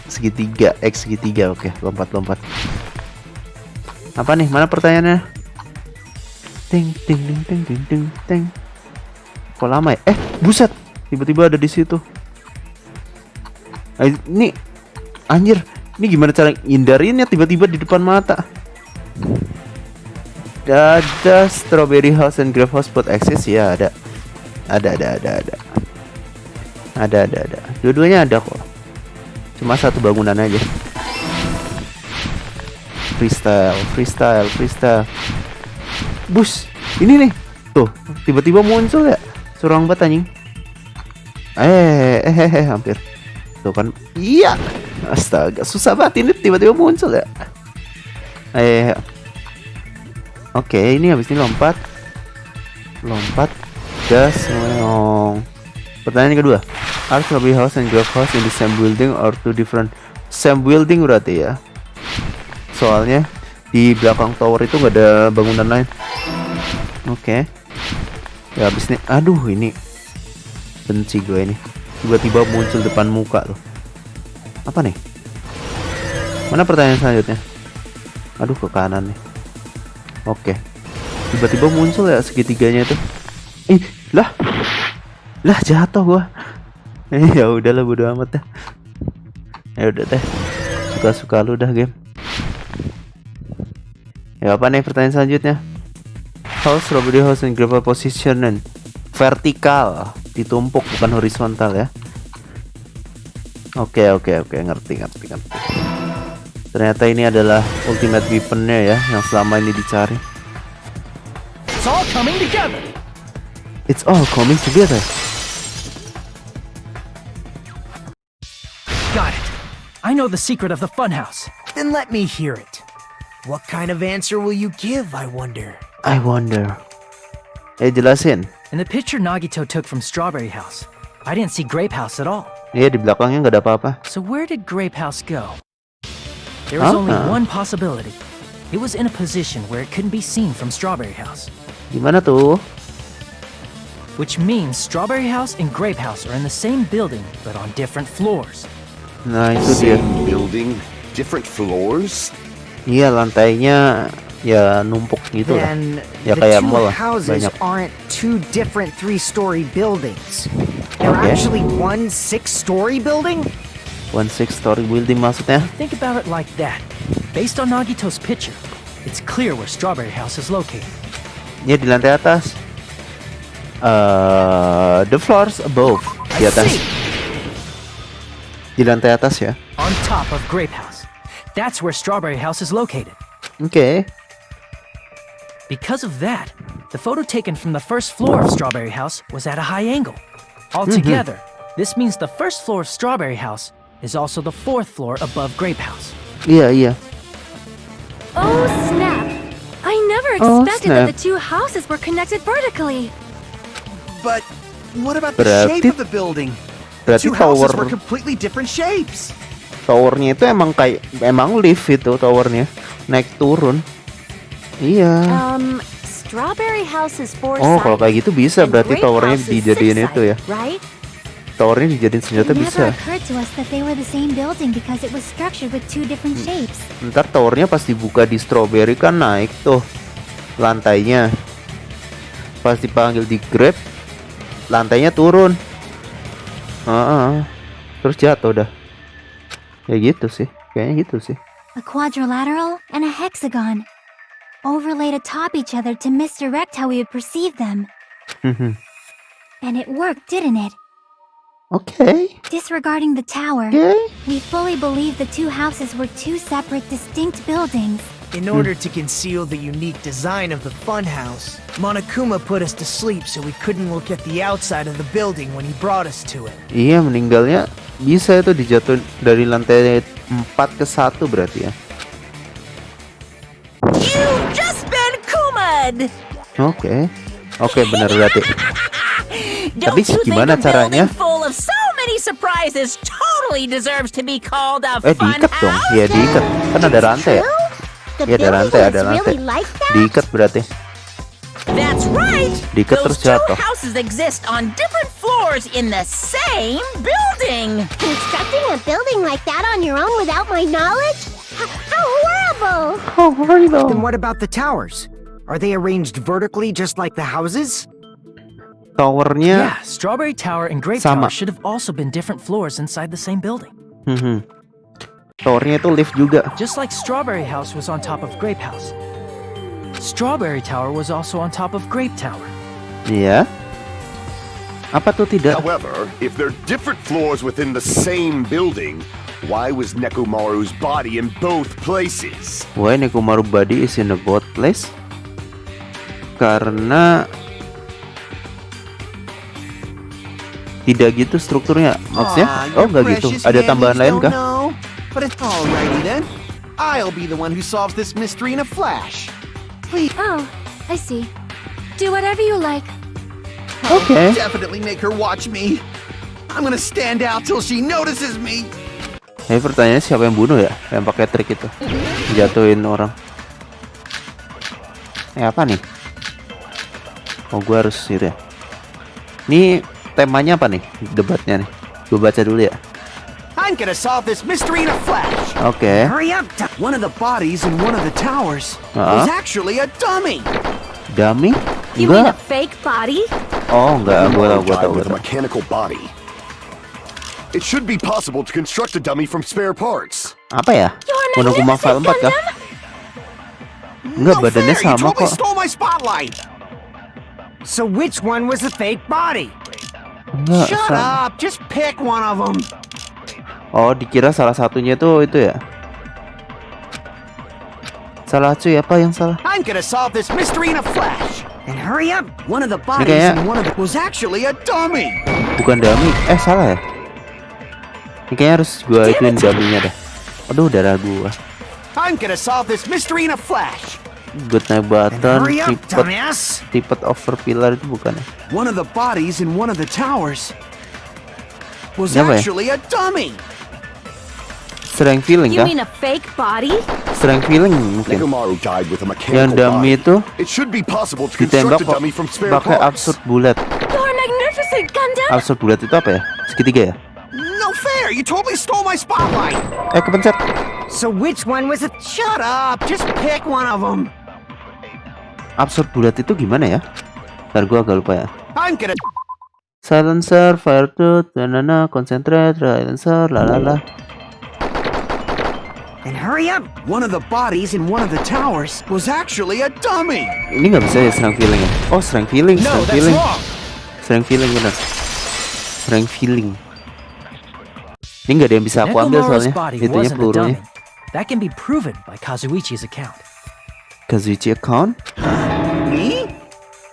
Segitiga. Oke, lompat. Apa nih? Mana pertanyaannya? Ting. Kok lama ya? Buset. Tiba-tiba ada di situ. Ini anjir. Ini gimana cara hindarinnya tiba-tiba di depan mata? Ada Strawberry House and Grape House buat akses ya, ada. Dua-duanya ada kok. Cuma satu bangunan aja. Freestyle. Bus, ini nih. Tuh, tiba-tiba muncul ya. Surang banget anjing. Hampir. Tuh kan. Iya. Astaga, susah banget ini tiba-tiba muncul ya. Oke, ini habis ini lompat, gas, ngomong. Pertanyaan kedua, are Strawberry House and Grape House in the same building or two different? Same building berarti ya. Soalnya di belakang tower itu nggak ada bangunan lain. Oke. Ya habis ini, aduh ini benci gue ini. Tiba-tiba muncul depan muka loh. Apa nih? Mana pertanyaan selanjutnya? Aduh, ke kanan nih. Oke. Tiba-tiba muncul ya segitiganya itu. Lah jatuh gua. Ya udahlah, bodo amat dah. Ya udah deh. Suka-suka lu dah game. Ya apa nih pertanyaan selanjutnya? How Strawberry House and Grape position vertikal, ditumpuk bukan horizontal ya. Oke, ngerti. Ternyata ini adalah ultimate weaponnya ya, yang selama ini dicari. It's all coming together. Got it. I know the secret of the funhouse. Then let me hear it. What kind of answer will you give, I wonder? Jelasin. In the picture Nagito took from Strawberry House, I didn't see Grape House at all. Iya, di belakangnya nggak ada apa-apa. So where did Grape House go? There was only one possibility. It was in a position where it couldn't be seen from Strawberry House. Gimana tuh? Which means Strawberry House and Grape House are in the same building, but on different floors. Nah, itu dia. Same building, different floors? Iya, lantainya ya numpuk gitu lah. Then Ya the kayak two mall lah, houses banyak. aren't two different 3-story buildings. They're Okay. actually one 6-story building? 1 6-story building maksudnya? Think about it like that. Based on Nagito's picture, it's clear where Strawberry House is located. Ya di lantai atas. The floors above. Di atas. Di lantai atas ya. On top of Grape House. That's where Strawberry House is located. Oke. Because of that, the photo taken from the first floor of Strawberry House was at a high angle. Altogether, this means the first floor of Strawberry House is also the fourth floor above Grape House. Iya. Oh, snap! I never Oh, expected that snap. the two houses were connected vertically. But what about the Berarti- shape of the building? Berarti Two houses were tower completely different shapes. towernya itu emang lift itu towernya, naik turun. Iya. Strawberry House is four Oh, kalau kayak gitu bisa and berarti Grape towernya House is dijadiin itu ya. six-sided, right? Towernya dijadiin It senjata never bisa. occurred to us that they were the same building because it was structured with two different shapes. Ntar towernya pas dibuka di Strawberry kan naik tuh. lantainya. Pas dipanggil di grab, lantainya turun. Terus jatuh dah. Ya gitu sih, kayaknya gitu sih. A quadrilateral and a hexagon, overlaid atop each other to misdirect how we would perceive them. And it worked, didn't it? Okay. Disregarding the tower, Okay. we fully believed the two houses were two separate, distinct buildings. In order to conceal the unique design of the funhouse, Monokuma put us to sleep so we couldn't look at the outside of the building when he brought us to it. Iya, meninggalnya bisa itu dijatuhin dari lantai 4 ke 1 berarti ya. You've just been Kuma'd! Oke, benar berarti. Don't Tapi you think gimana a caranya? building full of so many surprises totally deserves to be called a fun Diikat dong. house? Iya, diikat. Kan ada rantai ya. The Iya, ada rantai, ada building was rantai. really like that? Diikat berarti. That's right! Diikat Those terus two jatuh. houses exist on different floors in the same building! Constructing a building like that on your own without my knowledge? How horrible! Then what about the towers? Are they arranged vertically just like the houses? Towernya Yeah, Strawberry Tower and Grape Sama. Tower should have also been different floors inside the same building. Towernya itu lift juga. Just like Strawberry House was on top of Grape House. Strawberry Tower was also on top of Grape Tower. Iya. Apa tuh tidak? However, if they're different floors within the same building, why was Nekomaru's body in both places? Why Nekomaru body is in the both place? Karena tidak gitu strukturnya. Maksudnya? Oh, nggak gitu. Ada tambahan lain kah? But it's alrighty then. I'll be the one who solves this mystery in a flash. Please. Oh, I see. Do whatever you like. Oke. Definitely make her watch me. I'm gonna stand out till she notices me. Pertanyaannya siapa yang bunuh ya? Yang pakai trik itu. Jatuhin orang. Apa nih? Oh, gua harus itu ya. Ini temanya apa nih? Debatnya nih. Gue baca dulu ya. I'm gonna solve this mystery in a flash. Oke. Hurry up! One of the bodies in one of the towers was actually a dummy. Dummy? You mean a Enggak. fake body? Oh, enggak. Gue Nekomaru died tahu. with a mechanical body. It should be possible to construct a dummy from spare parts. Apa ya? Monokuma File 4 kah? Enggak, No badannya fair, you sama totally kok. stole my spotlight. So which one was the fake body? Enggak, Shut sama. up, just pick one of them. Oh, dikira salah satunya itu ya. Salah cuy, apa yang salah? I'm gonna solve this mystery in a flash. And hurry up! One of the Ini bodies kayak in one of the was actually a dummy. bukan dummy. Salah ya? Ini kayaknya harus gua ituin dummy-nya dah. Aduh, darah gua. I'm gonna solve this mystery in a flash. Good night And button, hurry up, tripod, dumbass! tripod over pillar itu bukan ya? One of the bodies in one of the towers was Ini apa ya? actually a dummy. Strength feeling You kah? mean a fake body? Strength feeling mungkin. Nekomaru died with a Yang mechanical dummy body. itu It should be possible to ditembak construct a kok dummy from spare pakai parts. absurd bulat. You're magnificent, Gundam! Absurd bulat itu apa ya? Segitiga ya? No fair, you totally stole my spotlight. Kepencet. So which one was it? Shut up, just pick one of them. Absurd bulat itu gimana ya? Ntar gua agak lupa ya. I'm gonna Silencer, fire tooth, concentrate, silencer, lalala. And hurry up! One of the bodies in one of the towers was actually a dummy. Ini nggak bisa ya strength feeling ya? Oh, strength feeling, No, strength that's feeling. wrong. Strength feeling bener. Strength feeling. Ini nggak ada yang bisa aku ambil Nekomaru's soalnya. body Itunya wasn't a pelurunya. dummy. That can be proven by Kazuichi's account. Kazuichi account? Me?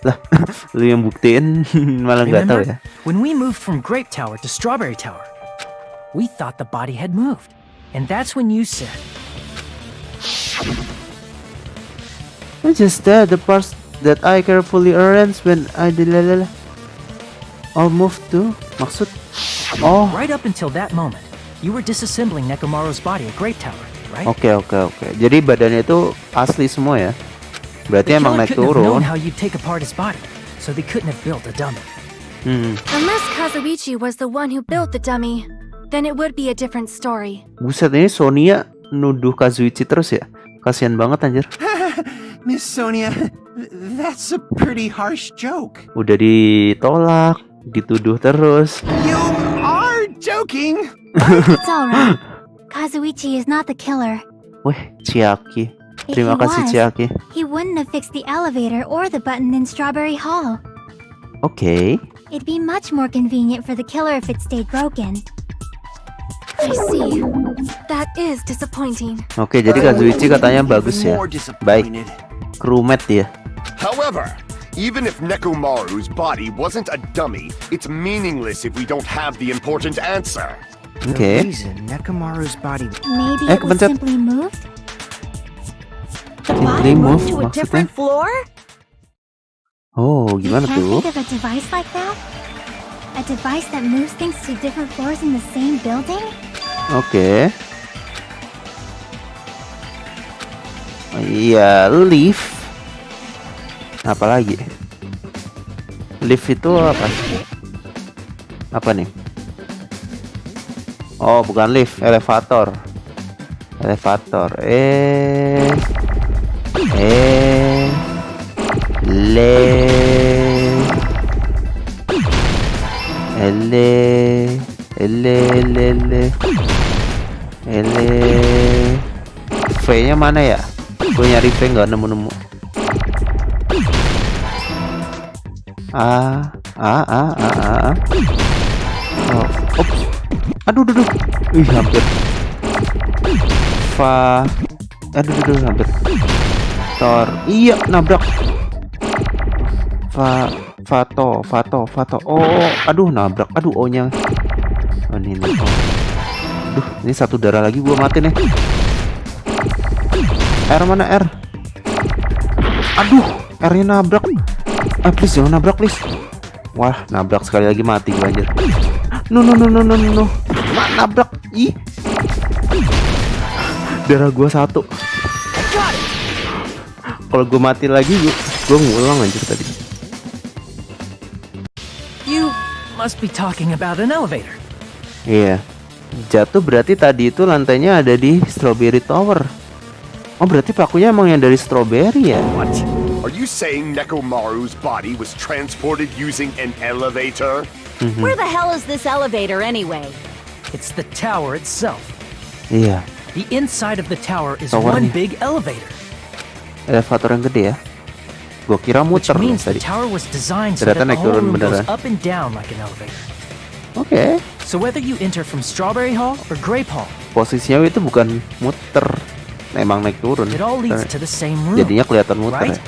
Lah, lu yang buktiin malah nggak tahu ya. Remember, when we moved from Grape Tower to Strawberry Tower, we thought the body had moved. And that's when you said, It's just that the parts that I carefully arranged when I did all moved to maksud. Oh, right up until that moment, you were disassembling Nekomaru's body at Grape Tower, right? oke. Jadi badannya itu asli semua ya. Berarti The emang killer naik couldn't have turun. known how you'd take apart his body, so they couldn't have built a dummy. Unless Kazuichi was the one who built the dummy, then it would be a different story. Buset, ini Sonia nuduh Kazuichi terus ya. Kasian banget anjir. Miss Sonia, that's a pretty harsh joke. Udah ditolak, dituduh terus. You are joking. It's alright. Kazuichi is not the killer. Wih, Chiaki. If Terima he kasih, was, Chiaki. he wouldn't have fixed the elevator or the button in Strawberry Hall. Oke. It'd be much more convenient for the killer if it stayed broken. I see. That is disappointing. Oke, jadi Kazuichi katanya bagus ya. Baik. Crewmate dia. However, even if Nekomaru's body wasn't a dummy, it's meaningless if we don't have the important answer. Oke. The reason Nekomaru's body... Maybe it was kepencet. simply moved? The Simply body move, moved to a maksudnya? different floor? Oh, You gimana can't tuh? think of a device like that? A device that moves things to different floors in the same building? Oke. Oh, iya, lift. Apa lagi? Lift itu apa? Apa nih? Oh, bukan lift, elevator. Elevator. V-nya mana ya? Gue nyari V nggak nemu-nemu. Oh, ops. Aduh. Ih, hampir. Aduh, hampir. Tor. Iya, nabrak. Fato. Oh, aduh, nabrak. Aduh, O-nya. Oh, ini. Oh. Aduh, ini satu darah lagi gua mati nih. R mana R? Aduh, R-nya nabrak. Please jangan nabrak, please. Wah, nabrak sekali lagi mati gua anjir. No. Nabrak. Ih. Darah gua satu. Kalau gua mati lagi gua ngulang anjir tadi. You must be talking about an elevator. Iya. Jatuh berarti tadi itu lantainya ada di Strawberry Tower. Oh, berarti pelakunya emang yang dari Strawberry ya? What? Are you saying Nekomaru's body was transported using an elevator? Where the hell is this elevator anyway? It's the tower itself. Iya. The inside of the tower is Tower one nih. big elevator, Elevator yang gede ya. Gua kira which muter means the tadi. tower was designed so that Ternyata the naik whole turun room goes beneran. up and down like an elevator. Oke. So whether you enter from Strawberry Hall or Grape Hall, Posisinya itu bukan muter. Emang naik turun. it all leads to the same room. Jadinya kelihatan muter right? ya.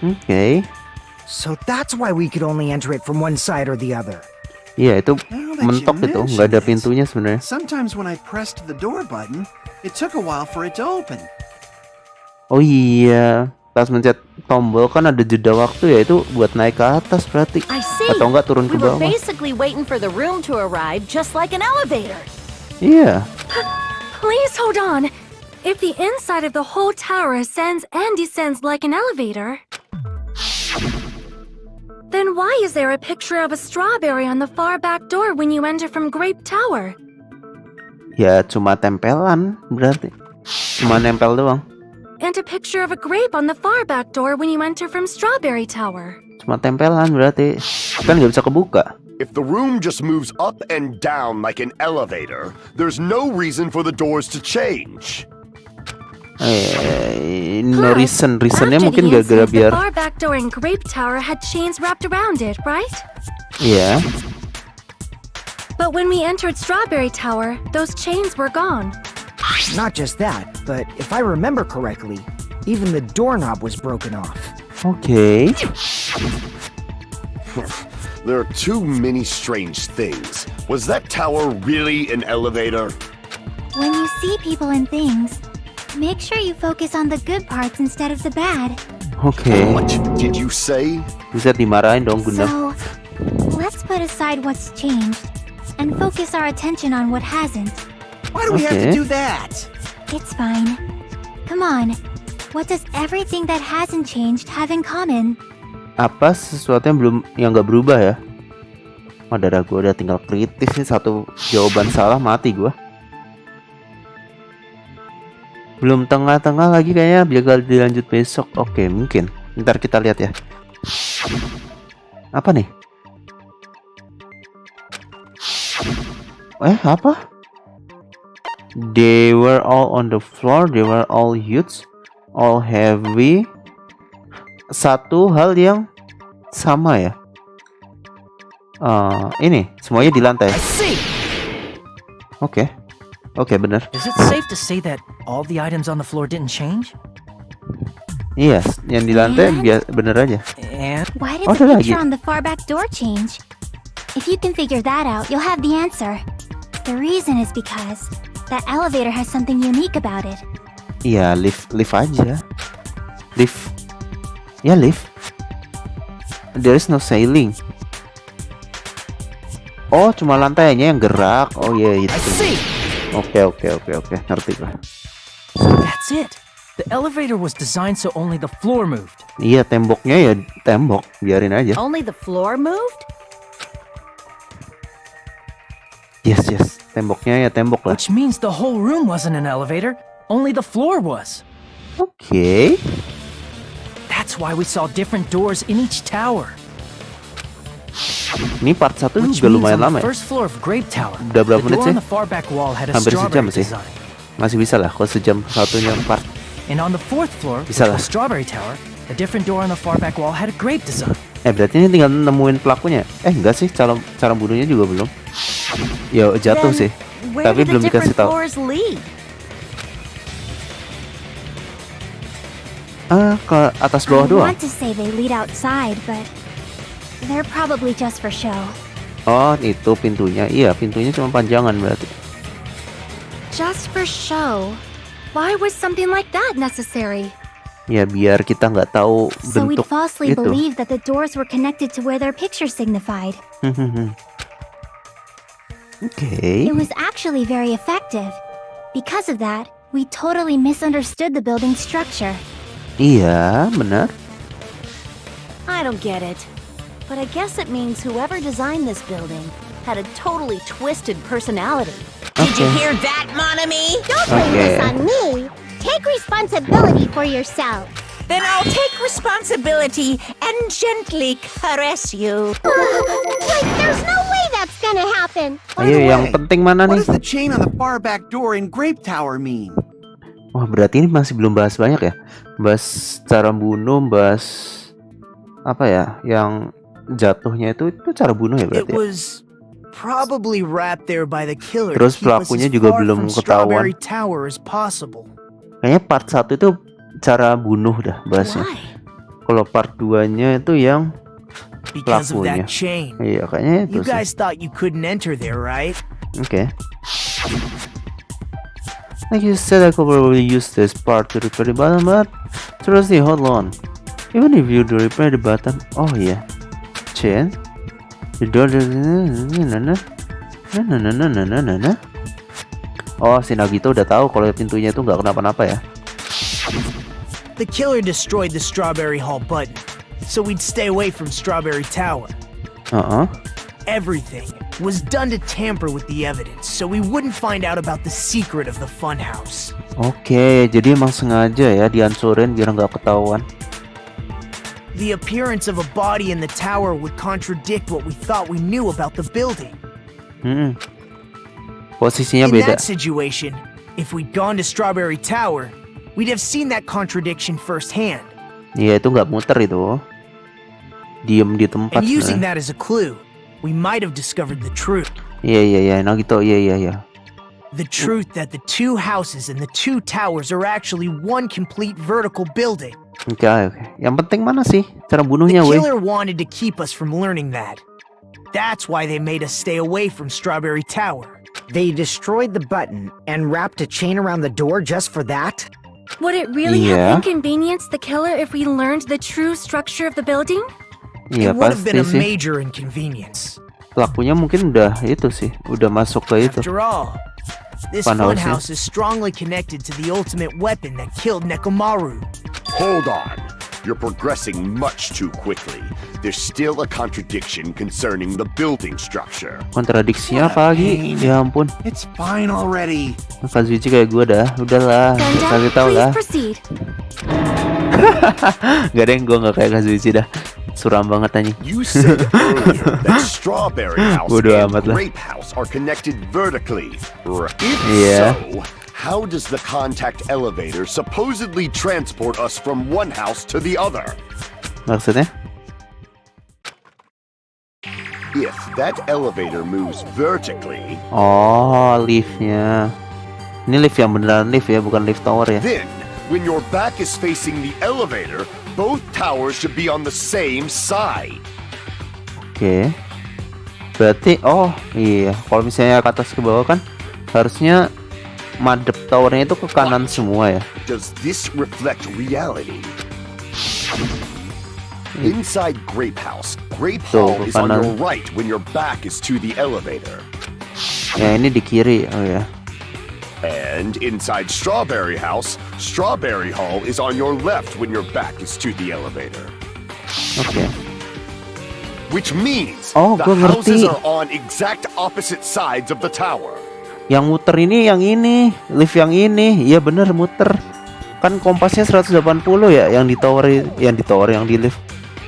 Oke. So that's why we could only enter it from one side or the other. Iya, itu Now that you mentok itu, mention nggak ada it, pintunya sebenarnya. Sometimes when I pressed the door button, it took a while for it to open. Oh iya, pas mencet tombol kan ada jeda waktu ya, itu buat naik ke atas berarti. I see. Atau enggak turun We ke were bawah. basically waiting for the room to arrive just like an elevator. Iya. Please hold on. If the inside of the whole tower ascends and descends like an elevator, then why is there a picture of a strawberry on the far back door when you enter from Grape Tower? Ya cuma tempelan berarti. Cuma nempel doang. And a picture of a grape on the far back door when you enter from Strawberry Tower. Cuma tempelan berarti. Kan nggak bisa kebuka. If the room just moves up and down like an elevator, there's no reason for the doors to change. No Plus, reason. Reasonnya after mungkin the gara-gara incident, biar. the far back door in Grape Tower had chains wrapped around it, right? Iya. But when we entered Strawberry Tower, those chains were gone. Not just that, but if I remember correctly, even the doorknob was broken off. Oke. There are too many strange things. Was that tower really an elevator? When you see people and things, make sure you focus on the good parts instead of the bad. Oke. What did you say? Bisa dimarahin dong Gundam. So, let's put aside what's changed and focus our attention on what hasn't. Why do we have to Okay. do that? It's fine. Come on. What does everything that hasn't changed have in common? Apa sesuatu yang nggak berubah ya? Oh, darah gue udah tinggal kritis nih, satu jawaban salah mati gue. Belum tengah-tengah lagi kayaknya, bakal dilanjut besok. Oke, mungkin. Ntar kita lihat ya. Apa nih? Apa? They were all on the floor. They were all huge, all heavy. Satu hal yang sama ya. Ini semuanya di lantai. Oke, benar. Is it safe to say that all the items on the floor didn't change? Iya, yang di lantai bener aja. And Why did Oh, the ada picture lagi. on the far back door change? If you can figure that out, you'll have the answer. The reason is because that elevator has something unique about it. Iya, lift aja. Lift. Ya, lift. There is no ceiling. Oh, cuma lantainya yang gerak. Oh iya, itu. Oke. Ngerti lah. that's it. The elevator was designed so only the floor moved. Iya, temboknya ya tembok. Biarin aja. Only the floor moved? Yes. Temboknya ya tembok lah. Which means the whole room wasn't an elevator, only the floor was. Oke. That's why we saw different doors in each tower. Ini part 1 Which juga means lumayan on lama the ya. first floor of Grape Tower, Udah berapa the menit door sih? on the far back wall had a Hampir sejam strawberry sih. design. Masih bisa lah kalau sejam satunya part. And on the fourth floor, Bisa lah. the Strawberry Tower, a different door on the far back wall had a grape design. Berarti ini tinggal nemuin pelakunya. Enggak sih, cara bunuhnya juga belum. Ya jatuh Then sih. Where Tapi did belum the dikasih different tahu. floors lead? Ke atas bawah I doang. want to say they lead outside, but they're probably just for show. Oh, itu pintunya. Iya, pintunya cuma panjangan berarti. Just for show. Why was something like that necessary? Ya biar kita nggak tahu So we'd bentuk falsely itu. believe that the doors were connected to where their picture signified. Oke. It was actually very effective. Because of that, we totally misunderstood the building's structure. Iya, benar. I don't get it. But I guess it means whoever designed this building had a totally twisted personality. Did you hear that, mon ami? Don't blame Okay. this on me. Take responsibility for yourself. Then I'll take responsibility and gently caress you. Like, there's no way that's gonna happen. By Ayo, the yang way, penting mana What nih? does the chain on the far back door in Grape Tower mean? Wah, berarti ini masih belum bahas banyak ya. Bahas cara bunuh, bahas apa ya? Yang jatuhnya itu cara bunuh ya It berarti. Ya? was probably wrapped there by the killer Terus to keep us pelakunya as juga far belum from ketahuan. Strawberry Tower as possible. Kayaknya part 1 itu cara bunuh dah bahasnya. Why? Kalau part 2-nya itu yang Because of pelakunya. that chain. Iya, kayaknya itu You sih. guys thought you couldn't enter there, right? Oke. Like you said, I could probably use this part to repair the button, but seriously, hold on. Even if you do repair the button, oh yeah, chain, the door. Oh, si Nagito udah tahu kalau pintunya itu nggak kenapa-napa ya. The killer destroyed the Strawberry Hall button, so we'd stay away from Strawberry Tower. Everything was done to tamper with the evidence, so we wouldn't find out about the secret of the funhouse. Oke, jadi emang sengaja ya dihancurin biar nggak ketahuan. The appearance of a body in the tower would contradict what we thought we knew about the building. Posisinya In beda. that situation, if we'd gone to Strawberry Tower, we'd have seen that contradiction firsthand. Iya, itu nggak muter itu. Diem di tempat. And using sebenarnya. that as a clue, we might have discovered the truth. Iya, Nagito, iya. The truth that the two houses and the two towers are actually one complete vertical building. Oke. Yang penting mana sih cara The bunuhnya, weh? killer wanted to keep us from learning that. That's why they made us stay away from Strawberry Tower. They destroyed the button and wrapped a chain around the door just for that? Would it really Yeah. have inconvenienced the killer if we learned the true structure of the building? Iya It would have been pasti a sih. major inconvenience. Pelakunya mungkin udah itu sih, udah masuk ke itu. After all, this Funhouse, funhouse is strongly connected to the ultimate weapon that killed Nekomaru. Hold on. You're progressing much too quickly. there's still a contradiction concerning the building structure. Kontradiksi apa lagi? Ya ampun. It's fine already. Kazuichi kayak gue dah. Udahlah, kasih tau Please lah. proceed. Gak ada yang gue gak kayak Kazuichi dah. Suram banget anjing. You said earlier that Strawberry House Bodo and amat lah. Grape House are connected vertically. If Yeah. so, how does the contact elevator supposedly transport us from one house to the other? Maksudnya? If that elevator moves vertically, Oh, liftnya. Ini lift yang beneran lift ya, bukan lift tower ya. then when your back is facing the elevator, both towers should be on the same side. Oke. Berarti, oh iya, kalau misalnya ke atas ke bawah kan harusnya madep towernya itu ke kanan semua ya. Does this reflect reality? Inside Grape House, Grape Hall Tuh, ke is on kanan. your right when your back is to the elevator. Ya ini di kiri, oh ya. And inside Strawberry House, Strawberry Hall is on your left when your back is to the elevator. Oke. Which means Oh, the gua houses ngerti. are on exact opposite sides of the tower. Yang muter ini yang ini, lift yang ini. Iya bener muter. Kan kompasnya 180 ya, yang di tower yang di lift.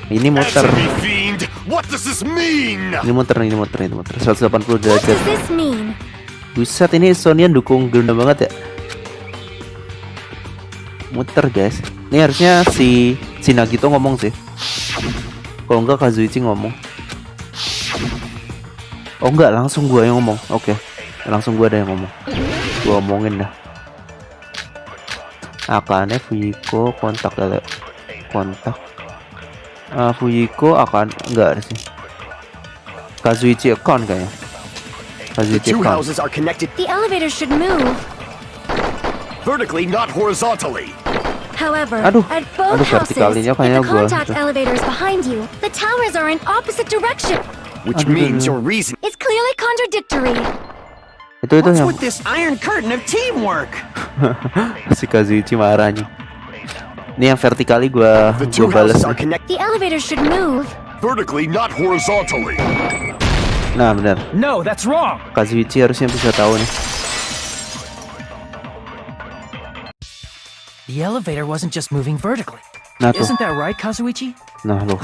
Ini muter. Answer me, fiend! What does this mean? Ini muter 180 What derajat. does this mean? Buset, ini Sonian dukung ganda banget ya. Muter guys. Ini harusnya si Nagito ngomong sih. Kalau enggak Kazuichi ngomong. Oh enggak, langsung gua yang ngomong. Oke. Langsung gua ada yang ngomong. Gua omongin dah. Akane Fuyiko kontak. Fuyiko akan enggak ada sih. Kazuichi account kayaknya. The Kazuichi two account. houses are connected The elevator should move. vertically, not horizontally. However, Aduh, at both houses, if vertikalnya kayaknya the gua. contact elevator is behind you, the towers are in opposite direction. Which means your reason. It's clearly contradictory. Itu What's yang with this iron curtain of teamwork? si Kazuichi marah nih. Ini yang vertikali gua The two balas. houses are connected The elevator should move. vertically, not horizontally. Nah, benar. No, that's wrong. Kazuichi harusnya bisa tahu nih. The elevator wasn't just moving vertically. Nah tuh. Isn't that right, Kazuichi? Nah lo.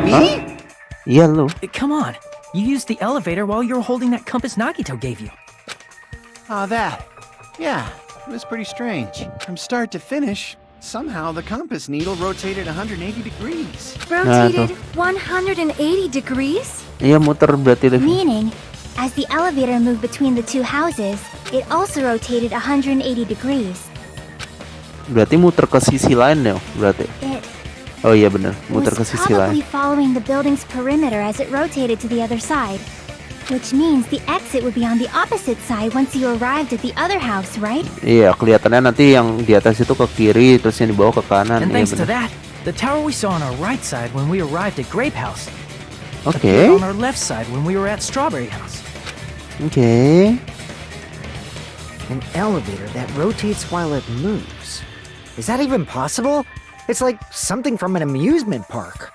Me? Iya lo. Come on. You used the elevator while you were holding that compass Nagito gave you. Ah, that. Yeah, it was pretty strange. From start to finish, somehow the compass needle rotated 180 degrees. Rotated 180 degrees? Iya muter berarti lift. Meaning, as the elevator moved between the two houses, it also rotated 180 degrees. Berarti muter ke sisi lain ya berarti. It Oh iya benar, was muter ke sisi probably lain. following the building's perimeter as it rotated to the other side. Which means the exit would be on the opposite side once you arrived at the other house, right? Iya, kelihatannya nanti yang di atas itu ke kiri, terus yang di bawah ke kanan. And Iya thanks to benar. that, the tower we saw on our right side when we arrived at Grape House Oke. appeared on our left side when we were at Strawberry House. Oke. An elevator that rotates while it moves. Is that even possible? It's like something from an amusement park.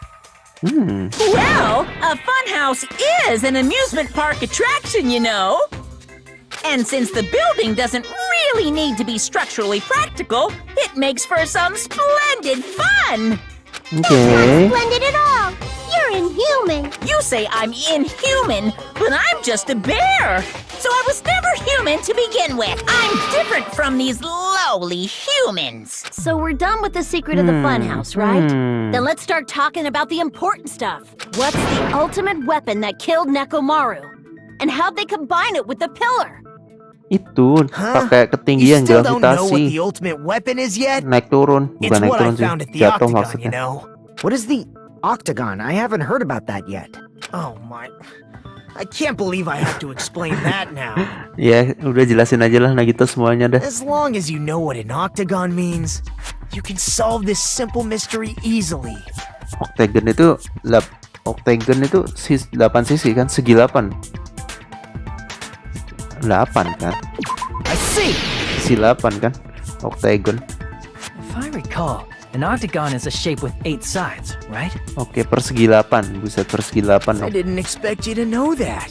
Well, a funhouse is an amusement park attraction, you know. And since the building doesn't really need to be structurally practical, it makes for some splendid fun. Oke. Splendid at all. You're inhuman. You say I'm inhuman, but I'm just a bear. So I was never human to begin with. I'm different from these lowly humans. So we're done with the secret of the funhouse, right? Then let's start talking about the important stuff. What's the ultimate weapon that killed Nekomaru? And how'd they combine it with the pillar? Itu pakai You ketinggian still don't know what gravitasi. the ultimate weapon is yet? Naik turun, It's bukan naik what I turun sih. found at the Jatuh Octagon, maksudnya. you know. What is the octagon? I haven't heard about that yet. Oh my... I can't believe I have to explain that now. Ya, udah jelasin aja lah Nagito semuanya dah. As long as you know what an octagon means, you can solve this simple mystery easily. Octagon itu 8 sisi kan, segi 8. 8 kan? I see! Sisi 8 kan? Octagon. If I recall, An octagon is a shape with 8 sides, right? Oke, persegi 8. Buset, persegi 8. I didn't expect you to know that.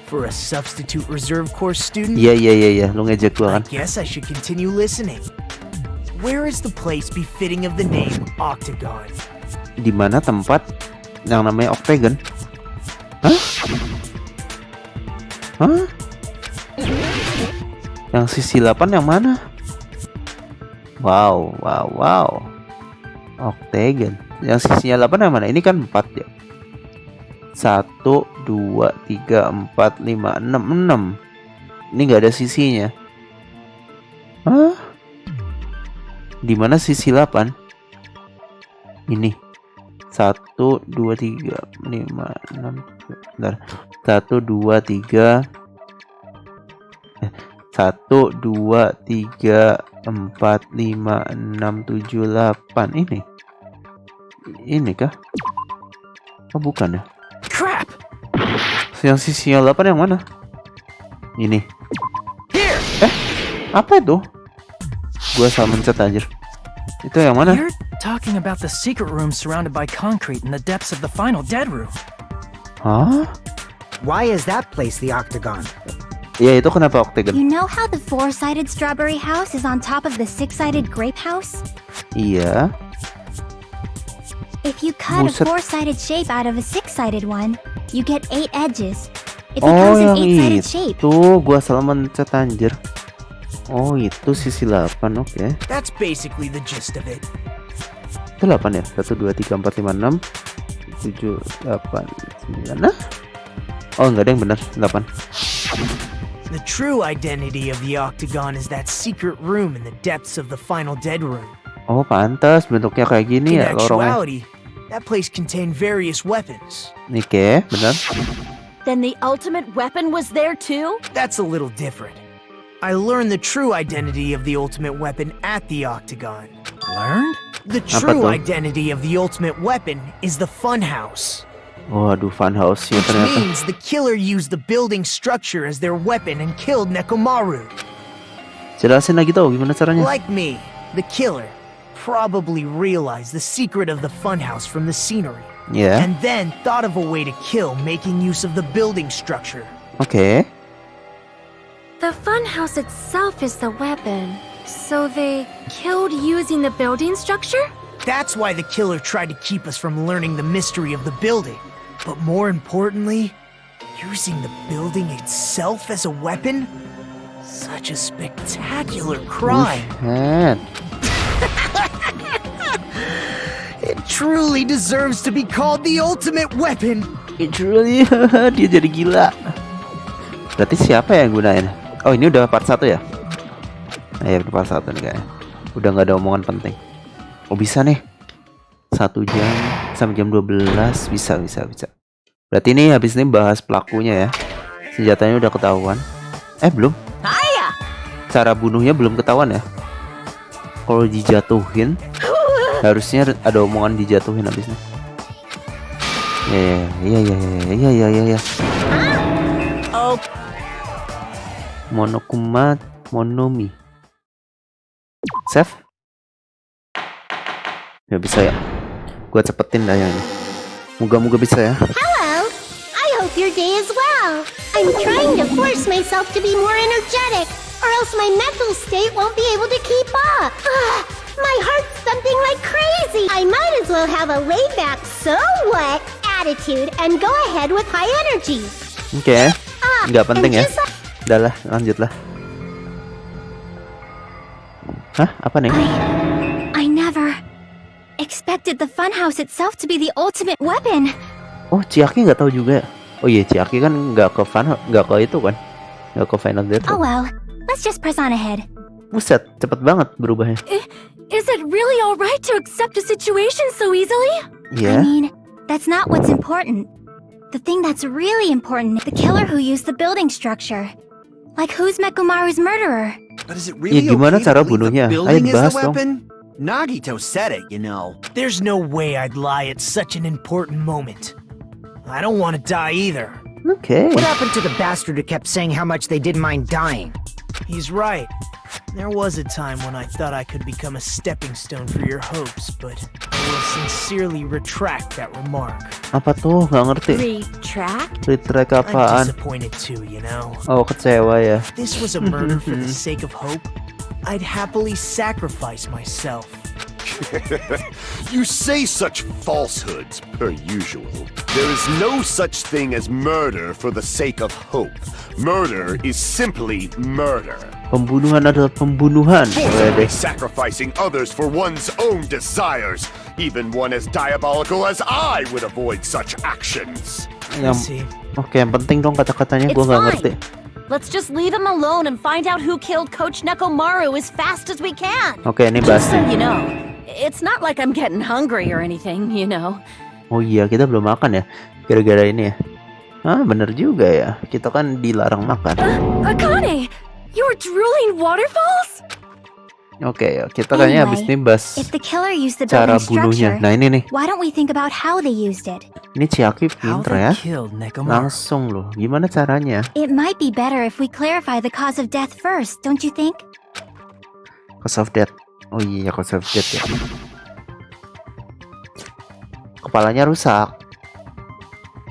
For a substitute reserve course student, Iya. Lu ngejek gua I kan. guess I should continue listening. Where is the place befitting of the name Octagon? Di mana tempat yang namanya octagon? Hah? Hah? Yang sisi 8 yang mana? Wow. Octagon. Yang sisinya 8 yang mana? Ini kan 4 ya. 1, 2, 3, 4, 5, 6. Ini nggak ada sisinya. Hah? Di mana sisi 8? Ini. 1, 2, 3, 5, 6. Bentar. 1, 2, 3. 1, 2, 3, 4, 5, 6, 7, 8. Ini kah? Oh, bukan ya? Crap! Yang sisinya 8 yang mana? Ini. Apa itu? Gua salah mencet anjir. Itu yang mana? You're talking about the secret room surrounded by concrete in the depths of the final dead room. Hah? Why is that place the octagon? Ya itu kenapa octagon? You know how the 4-sided strawberry house is on top of the 6-sided grape house? Iya. If you cut Buset. a 4-sided shape out of a 6-sided one, you get 8 edges. It Oh, becomes an yang 8-sided shape. itu. Gua salah mencet anjir. Oh, itu sisi 8, oke. That's basically the gist of it. Itu 8 ya? 1, 2, 3, 4, 5, 6 7, 8, 9. Nah? Oh, enggak ada yang benar. 8. The true identity of the octagon is that secret room in the depths of the final dead room. Oh, pantas bentuknya kayak gini In ya lorongnya. actuality, that place contained various weapons. Oke, benar. Then the ultimate weapon was there too? That's a little different. I learned the true identity of the ultimate weapon at the octagon. Learned? The Apa true tuh? identity of the ultimate weapon is the funhouse. Waduh, funhouse ya Which ternyata. means the killer used the building structure as their weapon and killed Nekomaru. Jelasin lagi tau gimana caranya. Like me, the killer probably realized the secret of the funhouse from the scenery. Ya. And then thought of a way to kill making use of the building structure. Oke. The funhouse itself is the weapon. So they killed using the building structure? That's why the killer tried to keep us from learning the mystery of the building. But more importantly, using the building itself as a weapon? Such a spectacular crime. Buset. It truly deserves to be called the ultimate weapon. Literally, dia jadi gila. Berarti siapa yang gunain? Oh, ini udah part 1 ya? Nah, ya part 1 nih kayaknya. Udah nggak ada omongan penting. Oh, bisa nih. 1 jam sampai jam 12 bisa. Berarti ini habis ini bahas pelakunya ya. Senjatanya udah ketahuan. Belum. Hiya! Cara bunuhnya belum ketahuan ya. Kalau dijatuhin harusnya ada omongan dijatuhin habisnya. Ya. Oh, Monokuma monomi. Save. Ya bisa ya. Gua cepetin dah yang ini. Moga-moga bisa ya. Hello. I hope your day is well. I'm trying to force myself to be more energetic, or else my mental state won't be able to keep up. My heart's thumping like crazy. I might as well have a laid-back, so what attitude and go ahead with high energy. Oke. Nggak penting and ya. just like- Udah lah, lanjut lah. Hah? Apa nih? I never expected the funhouse itself to be the ultimate weapon. Oh, Chiaki nggak tahu juga. Oh iya, Chiaki kan nggak ke itu kan? Nggak ke final death. Oh well, let's just press on ahead. Buset, cepet banget berubahnya. Is it really alright to accept a situation so easily? I Iya. mean, that's not what's important. The thing that's really important is the killer who used the building structure. Like, who's Mekomaru's murderer? But is it really gimana okay cara to believe bunuhnya? the Ayo building is bahas the dong. weapon? Nagito said it, you know. There's no way I'd lie at such an important moment. I don't want to die either. Oke. What happened to the bastard who kept saying how much they didn't mind dying? He's right. There was a time when I thought I could become a stepping stone for your hopes, but I will sincerely retract that remark. Apa tuh? Gak ngerti. Retract? Retract I'm apaan? disappointed too, you know. Oh, kecewa ya. If this was a murder for the sake of hope, I'd happily sacrifice myself. You say such falsehoods, per usual. There is no such thing as murder for the sake of hope. Murder is simply murder. Pembunuhan adalah pembunuhan. Forcibly sacrificing others for one's own desires. Even one as diabolical as I would avoid such actions. Oke, yang penting dong kata-katanya gue nggak ngerti. Let's just leave him alone and find out who killed Coach Nekomaru as fast as we can. Oke, ini Just so basi. you know, it's not like I'm getting hungry or anything, you know. Oh iya, kita belum makan ya, gara-gara ini ya. Ah, bener juga ya. Kita kan dilarang makan. Akane, you're drooling waterfalls? Oke, ya. Kita kayaknya habis ini bahas If the killer used the cara building bunuhnya. structure, Nah, ini nih. why don't we think about how they used it? Ini Chiaki How pinter they ya. killed Nekomaru. Langsung loh. Gimana caranya? It might be better if we clarify the cause of death first, don't you think? Cause of death. Oh iya, cause of death ya. Kepalanya rusak.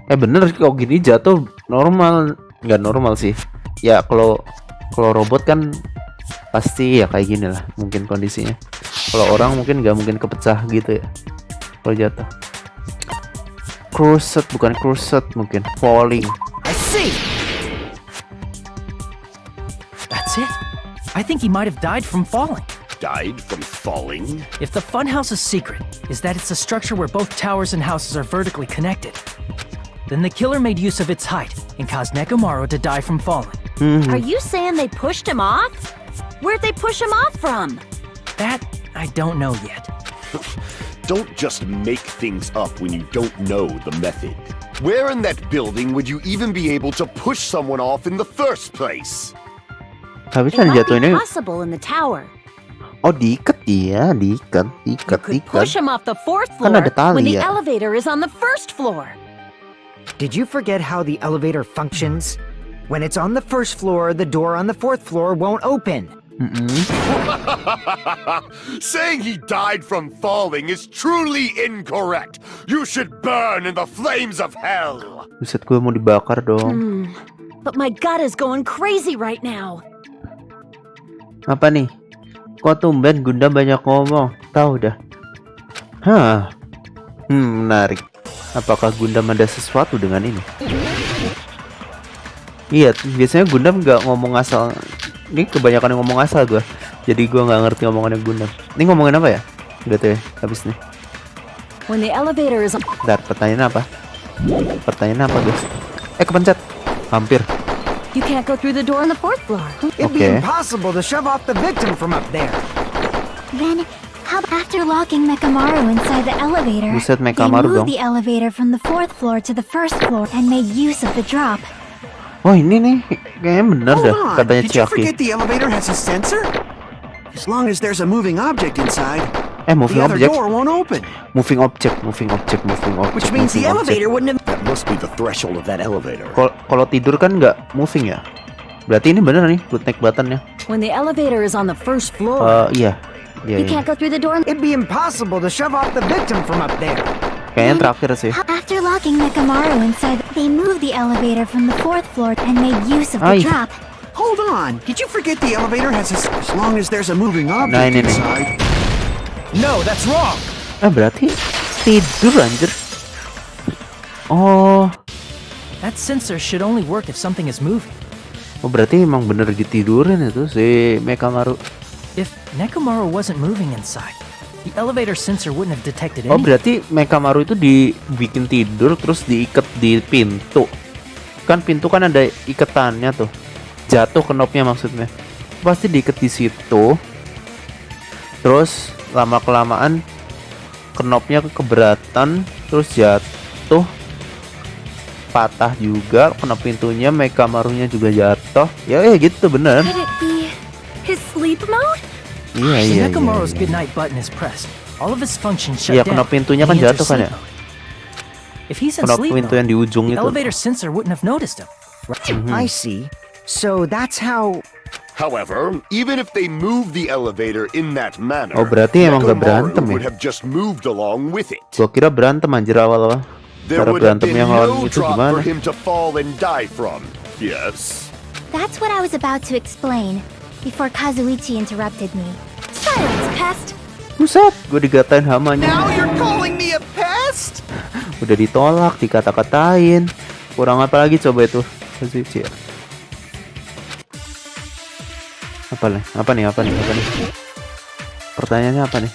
Bener kalau gini jatuh normal. Nggak normal sih. Ya kalau robot kan pasti ya kayak gini lah mungkin kondisinya. Kalau orang mungkin nggak mungkin kepecah gitu ya kalau jatuh. Crushed, bukan crushed, mungkin falling. I see. That's it. I think he might have died from falling. Died from falling? If the funhouse's secret is that it's a structure where both towers and houses are vertically connected, then the killer made use of its height and caused Nekomaru to die from falling. Are you saying they pushed him off? Where'd they push him off from? That I don't know yet. Don't just make things up when you don't know the method. Where in that building would you even be able to push someone off in the first place? Tapi It kan might be jatuhnya. possible in the tower. Oh, diikat dia, diikat. You could push him off the fourth Kan floor ada tali when the ya. elevator is on the first floor. Did you forget how the elevator functions? When it's on the first floor, the door on the fourth floor won't open. Saying he died from falling is truly incorrect. You should burn in the flames of hell. Buset, gue mau dibakar dong. But my gut is going crazy right now. Apa nih? Kok tumben Gunda banyak ngomong? Tahu dah. Hah. Menarik. Apakah Gundam ada sesuatu dengan ini? Iya, biasanya Gundam nggak ngomong asal. Ini kebanyakan yang ngomong asal gue. Jadi gue nggak ngerti omongannya Gundam. Ini ngomongin apa ya? Udah tuh ya, habis nih. When the elevator is on... Bentar, pertanyaan apa? Pertanyaan apa guys? Kepencet. Hampir. You can't go through the door on the fourth floor. It'd be impossible to shove off the victim from up there. Then, how after locking Mekamaru inside the elevator, Buset, they Mekamaru dong. moved the elevator from the fourth floor to the first floor and made use of the drop. Oh ini nih, kayaknya bener dah Hold on, katanya did you Chiaki. forget the elevator has a sensor? As long as there's a moving object inside, Moving the other object, door won't open. moving object, moving object, moving object. Which means the moving object. elevator wouldn't have... That must be the threshold of that elevator. Kalau tidur kan nggak moving ya? Berarti ini bener nih bootleg buttonnya. When the elevator is on the first floor, Iya. you can't go through the door. It'd be impossible to shove off the victim from up there. Kayaknya terakhir sih. After locking Mekamaru inside, they moved the elevator from the fourth floor and made use of the drop. Hold on, did you forget the elevator has a... As long as there's a moving object ini nih. inside... No, that's wrong. Berarti tidur anjir. Oh. That sensor should only work if something is moving. Oh berarti emang bener ditidurin itu si Mekamaru. If Nekomaru wasn't moving inside, the elevator sensor wouldn't have detected Oh anything. berarti Mekamaru itu dibikin tidur terus diikat di pintu. Kan pintu kan ada iketannya tuh. Jatuh knopnya maksudnya. Pasti diikat di situ. Terus lama kelamaan knopnya keberatan terus jatuh. Patah juga kena pintunya, Mekamarunya juga jatuh. Ya gitu bener. Could it be his sleep mode? Iya. Nekomaru's goodnight button is pressed. All of his functions shut Iya, down. knop pintunya and kan he enters jatuh kan ya. sleep mode. If he's in Knop sleep pintu yang di mode, ujung the itu. elevator sensor wouldn't have noticed him. I see. So that's how... However, even if they move the elevator in that manner, Oh, berarti emang gak Nekomaru berantem ya? would have just moved along with it. Gua kira berantem anjir awal-awal. There Cara would have berantem been yang lawan no itu drop gimana? for him to fall and die from. Yes. That's what I was about to explain before Kazuichi interrupted me. Silence, pest! Buset, gue digatain hamanya. Now you're calling me a pest? Udah ditolak, dikata-katain. Kurang apa lagi coba itu? Kazuichi ya. Apa nih? Pertanyaannya apa nih?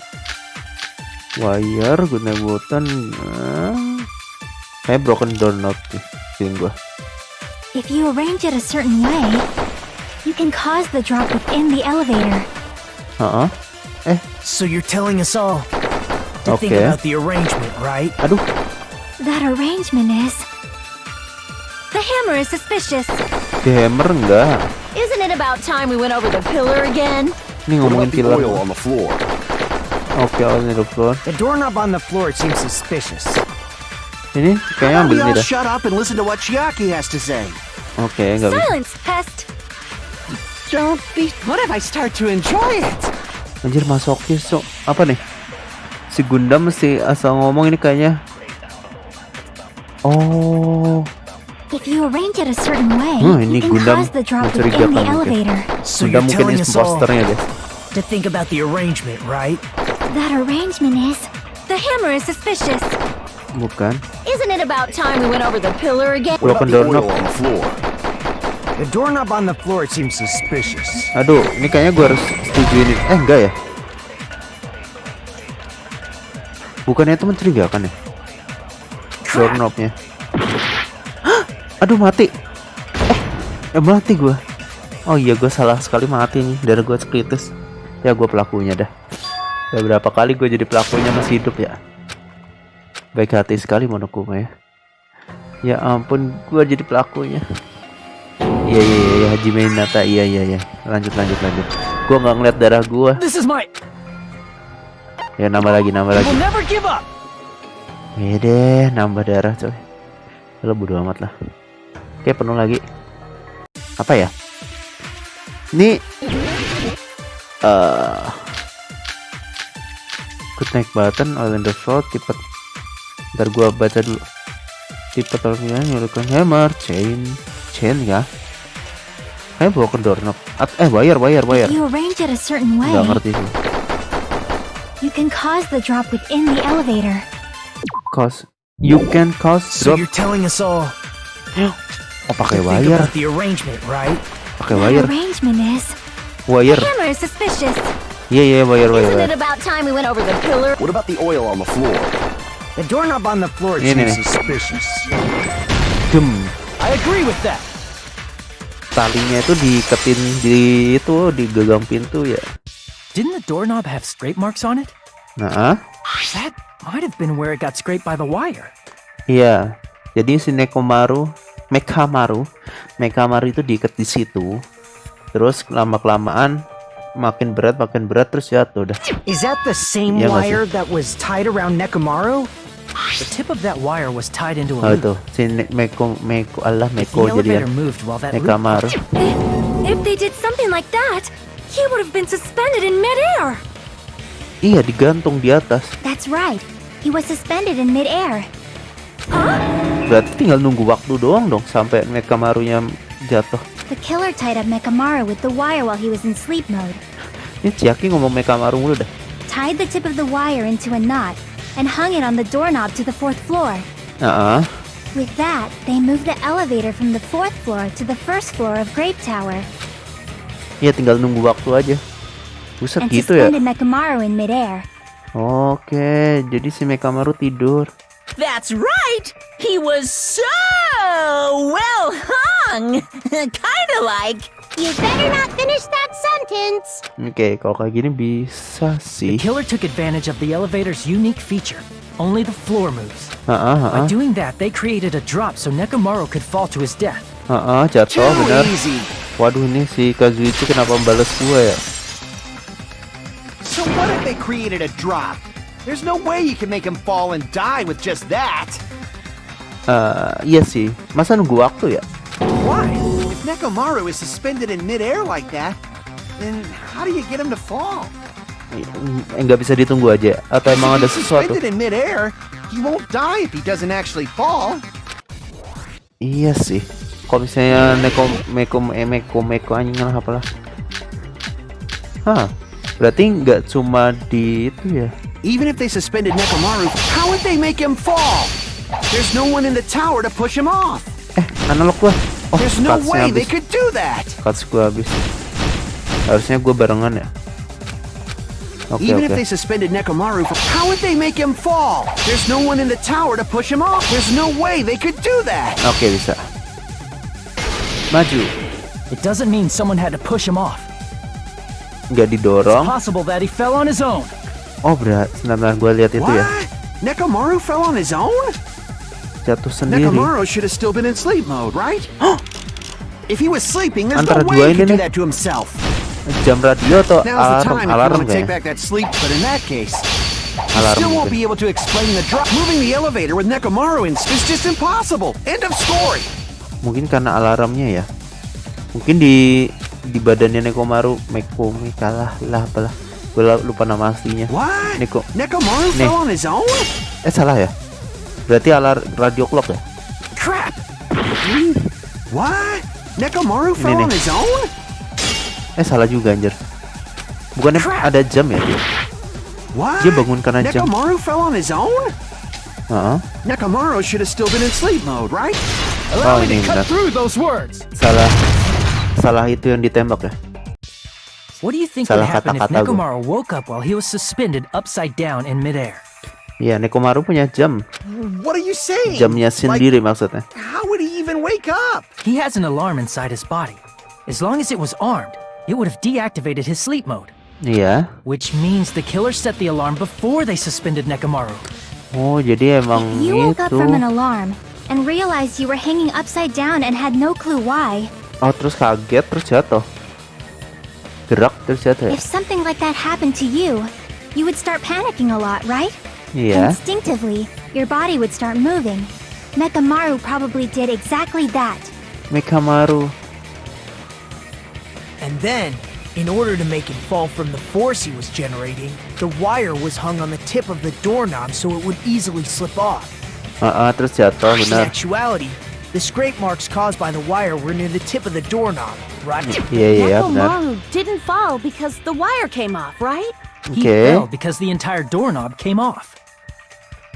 Wire, guna button. Kayak broken doorknob nih, feeling gua. If you arrange it a certain way, you can cause the drop within the elevator. So you're telling us all to think Okay. about the arrangement, right? Aduh, That arrangement is... The hammer is suspicious. di hammer enggak. Isn't it about time we went over the pillar again? Ini What ngomongin about the killer. oil on the floor? Oke, oil on the floor. The doorknob on the floor seems suspicious. Ini kayaknya How ambil about ini we all dah. shut up and listen to what Chiaki has to say? Oke, enggak bisa. Silence, pest! Don't be... What if I start to enjoy it? Anjir, masokis, so. Apa nih? Si Gundam mesti asal ngomong ini kayaknya. Oh, If you arrange it a certain way, ini you can Gundam cause the drop mencurigakan within the mungkin. elevator. So Gundam you're mungkin telling us all imposternya deh. to think about the arrangement, right? That arrangement is... The hammer is suspicious. Bukan. Isn't it about time we went over the pillar again? What about Broken the doorknob. oil on the floor? The doorknob on the floor seems suspicious. Aduh, ini kayaknya gue harus setuju ini. Enggak ya? Bukannya itu mencurigakan ya? Doorknobnya. Aduh, mati. Mati gue. Oh iya, gue salah sekali mati nih. Darah gue sekritis. Ya, gue pelakunya dah. Udah berapa kali gue jadi pelakunya masih hidup ya. Baik hati sekali Monokuma ya. Ya ampun, gue jadi pelakunya. Iya, Hajime Hinata. Iya. Lanjut. Gue nggak ngeliat darah gue. This is my... Ya, nambah lagi. We'll never give up! Iya deh, nambah darah coy. Lo bodo amat lah. Oke, penuh lagi. Apa ya? Ini good night button, all in the floor, tipe. Ntar gua baca dulu. Tipe terminal nyuruhkan hammer, chain ya. Kayak broken doorknob. Wire. If you arrange it a certain way, Nggak ngerti sih. you can cause the drop within the elevator. You can cause So drop. you're telling us all Oh, pakai to think wire. about the arrangement, right? Pakai That wire. arrangement is... Wire. Hammer is suspicious. Iya, wire. Isn't it about time we went over the pillar? What about the oil on the floor? The doorknob on the floor Ini seems nih. suspicious. I agree with that. Talinya itu diiketin di gagang pintu ya. Didn't the doorknob have scrape marks on it? Nah, That might have been where it got scraped by the wire. iya. Jadi si Mekamaru itu diikat di situ. Terus lama-kelamaan makin berat terus jatuh dah. Is that the same Yeah, Masih. wire that was tied around Nekomaru? The tip of that wire was tied into Oh a itu loop. si Meko If the jadi elevator moved while that loop... Mekamaru. If they did something like that, he would have been suspended in midair. Iya, digantung di atas. That's right. He was suspended in midair. Berarti tinggal nunggu waktu doang dong sampai Mekamarunya jatuh. The killer tied up Mekamaru with the wire while he was in sleep mode. Ini Chiaki ngomong Mekamaru mulu dah. Tied the tip of the wire into a knot and hung it on the doorknob to the 4th floor. With that, they moved the elevator from the 4th floor to the 1st floor of Grape Tower Iya, tinggal nunggu waktu aja. Buset and gitu ya. suspended Mekamaru in midair. Oke, jadi si Mekamaru tidur. That's right! He was so well hung! Kinda like... You better not finish that sentence. Oke, kalau kayak gini bisa The sih. killer took advantage of the elevator's unique feature. Only the floor moves. By doing that, they created a drop so Nekomaru could fall to his death. Jatuh Too benar. easy. Waduh, ini si Kazuichi kenapa membalas gua ya? So what if they created a drop? There's no way you can make him fall and die with just that. Iya sih. Masa nunggu waktu ya? Why? If Nekomaru is suspended in midair like that, then how do you get him to fall? Nggak bisa ditunggu aja. Atau emang ada If he's sesuatu? suspended in midair, he won't die if he doesn't actually fall. Iya sih. Kalau misalnya meko anjing lah apalah. Hah, berarti nggak cuma di itu ya. Even if they suspended Nekomaru, how would they make him fall? There's no one in the tower to push him off. Analog gua. Oh, There's no cutsnya way they habis. could do that. Cuts gua habis. Harusnya gua barengan ya. Oke, Even if oke. they suspended Nekomaru, how would they make him fall? There's no one in the tower to push him off. There's no way they could do that. Oke, bisa. Maju. It doesn't mean someone had to push him off. Nggak didorong. Possible that he fell on his own. Oh, berat. Sebentar gua lihat itu ya. What? Nekomaru fell on his own? Jatuh sendiri. Nekomaru should have still been in sleep mode, right? If he was sleeping, there's Antara no dua way he ini could do nih. that to himself. Jam radio atau Now's the time if you alarm want to take kayaknya. back that sleep, but in that case, you Alarm still won't mungkin. be able to explain the drop. Moving the elevator with Nekomaru in is just impossible. End of story. Mungkin karena alarmnya ya. Mungkin di badannya Nekomaru kalah lah apalah. Gue lupa nama aslinya. What? Neko. Nekomaru Nih. fell on his own? Salah ya. Berarti radio clock ya. Crap. What? Nekomaru Ini fell nih. on his own? Salah juga anjir. Bukannya ada jam ya dia? What? Dia bangun karena jam. Nekomaru fell on his own? Heeh. Nekomaru should have still been in sleep mode, right? Oh, ini benar. Through those words. Salah itu yang ditembak ya. What do you think Salah would happen if kata-kata gua. Nekomaru woke up while he was suspended upside down in midair? Iya, Nekomaru punya jam. What are you saying? Jamnya sendiri maksudnya. How would he even wake up? He has an alarm inside his body. As long as it was armed, it would have deactivated his sleep mode. Iya. Which means the killer set the alarm before they suspended Nekomaru. Oh, jadi emang You woke up itu. from an alarm and realized you were hanging upside down and had no clue why. Oh, terus kaget terus jatuh. Gerak terus jatuh ya. If something like that happened to you, you would start panicking a lot, right? Iya. Instinctively, your body would start moving. Nekomaru probably did exactly that. Nekomaru. And then, in order to make him fall from the force he was generating, the wire was hung on the tip of the doorknob so it would easily slip off. Terus jatuh In benar. actuality, the scrape marks caused by the wire were near the tip of the doorknob, right? Iya benar. Nekomaru didn't fall because the wire came off, right? He Oke. fell because the entire doorknob came off.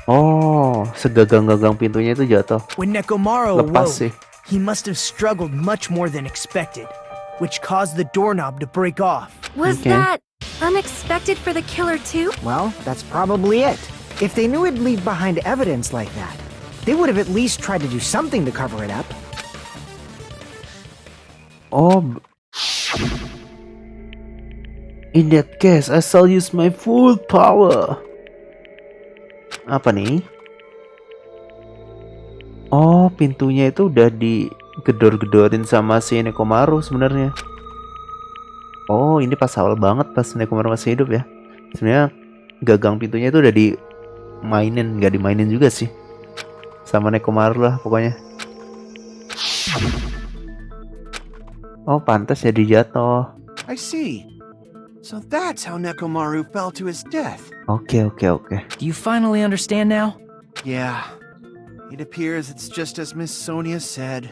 Oh, segagang-gagang pintunya itu jatuh. When Nekomaru Lepas awoke, sih. he must have struggled much more than expected, which caused the doorknob to break off. Was Okay. that unexpected for the killer too? Well, that's probably it. If they knew it'd leave behind evidence like that, they would have at least tried to do something to cover it up. Oh. In that case, I shall use my full power. Apa nih? Oh, pintunya itu udah digedor-gedorin sama si Nekomaru sebenarnya. Oh, ini pas awal banget pas Nekomaru masih hidup ya. Sebenarnya gagang pintunya itu udah dimainin, nggak dimainin juga sih. Sama Nekomaru lah pokoknya. Oh, pantas jadi jatuh. I see. So that's how Nekomaru fell to his death. Oke. Do you finally understand now? Yeah. It appears it's just as Miss Sonia said.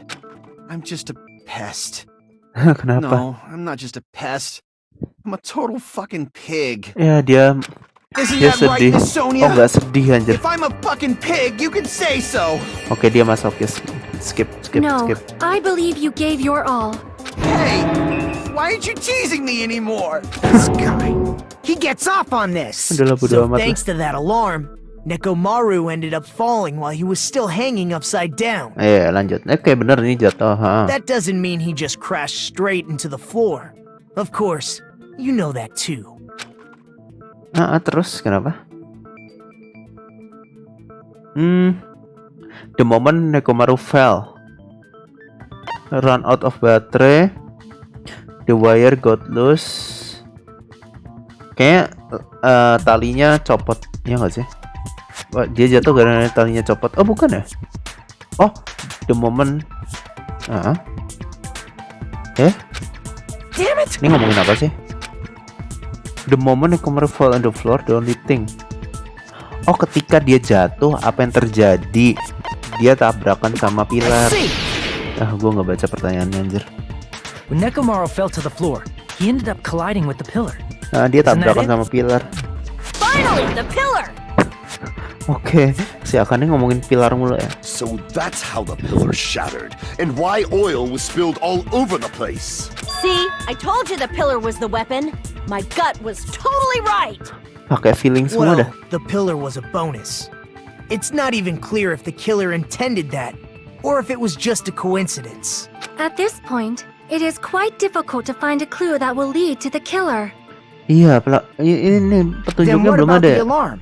I'm just a pest. Kenapa? No, I'm not just a pest. I'm a total fucking pig. Ya dia Isn't dia that right, sedih. Miss Sonia? Oh, nggak sedih anjir. If I'm a fucking pig, you can say so. Oke, dia masokis. Skip. No, I believe you gave your all. Hey, why aren't you teasing me anymore? This guy. He gets off on this. Udahlah bodo So amat lah. thanks to that alarm, Nekomaru ended up falling while he was still hanging upside down. Lanjut. Oke, bener ini jatuh. That doesn't mean he just crashed straight into the floor. Of course, you know that too. Terus kenapa? The moment Nekomaru fell, run out of battery, the wire got loose. Kayak talinya copot, ya nggak sih? Wah, dia jatuh karena talinya copot. Oh, bukan ya? Oh, the moment. Damn it! Ini ngomongin apa sih? The moment Nekomaru fall on the floor, the only thing. Oh, ketika dia jatuh, apa yang terjadi? Dia tabrakan sama pilar. Gue nggak baca pertanyaannya anjir. When Nekomaru fell to the floor, he ended up colliding with the pillar. Nah, dia tabrakan sama pilar. Finally, the pillar! Oke, si Akane ngomongin pilar mulu ya. So that's how the pillar shattered, and why oil was spilled all over the place. See, I told you the pillar was the weapon. My gut was totally right. Pakai feeling semua dah. Well, the pillar was a bonus. It's not even clear if the killer intended that, or if it was just a coincidence. At this point, it is quite difficult to find a clue that will lead to the killer. Iya, ini Then petunjuknya what belum about ada. the alarm?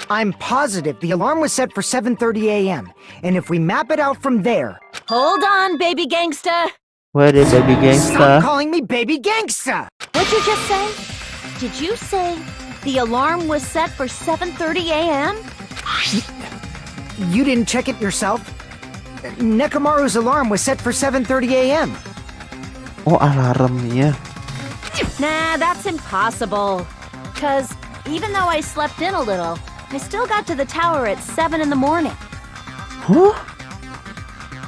I'm positive the alarm was set for 7:30 a.m. And if we map it out from there... Hold on, baby gangsta. Where is baby gangsta? Stop calling me baby gangsta! What'd you just say? Did you say the alarm was set for 7:30 a.m.? You didn't check it yourself? Nekomaru's alarm was set for 7:30 a.m. Oh, alarmnya. Nah, that's impossible. Cause even though I slept in a little, I still got to the tower at 7 in the morning. Huh?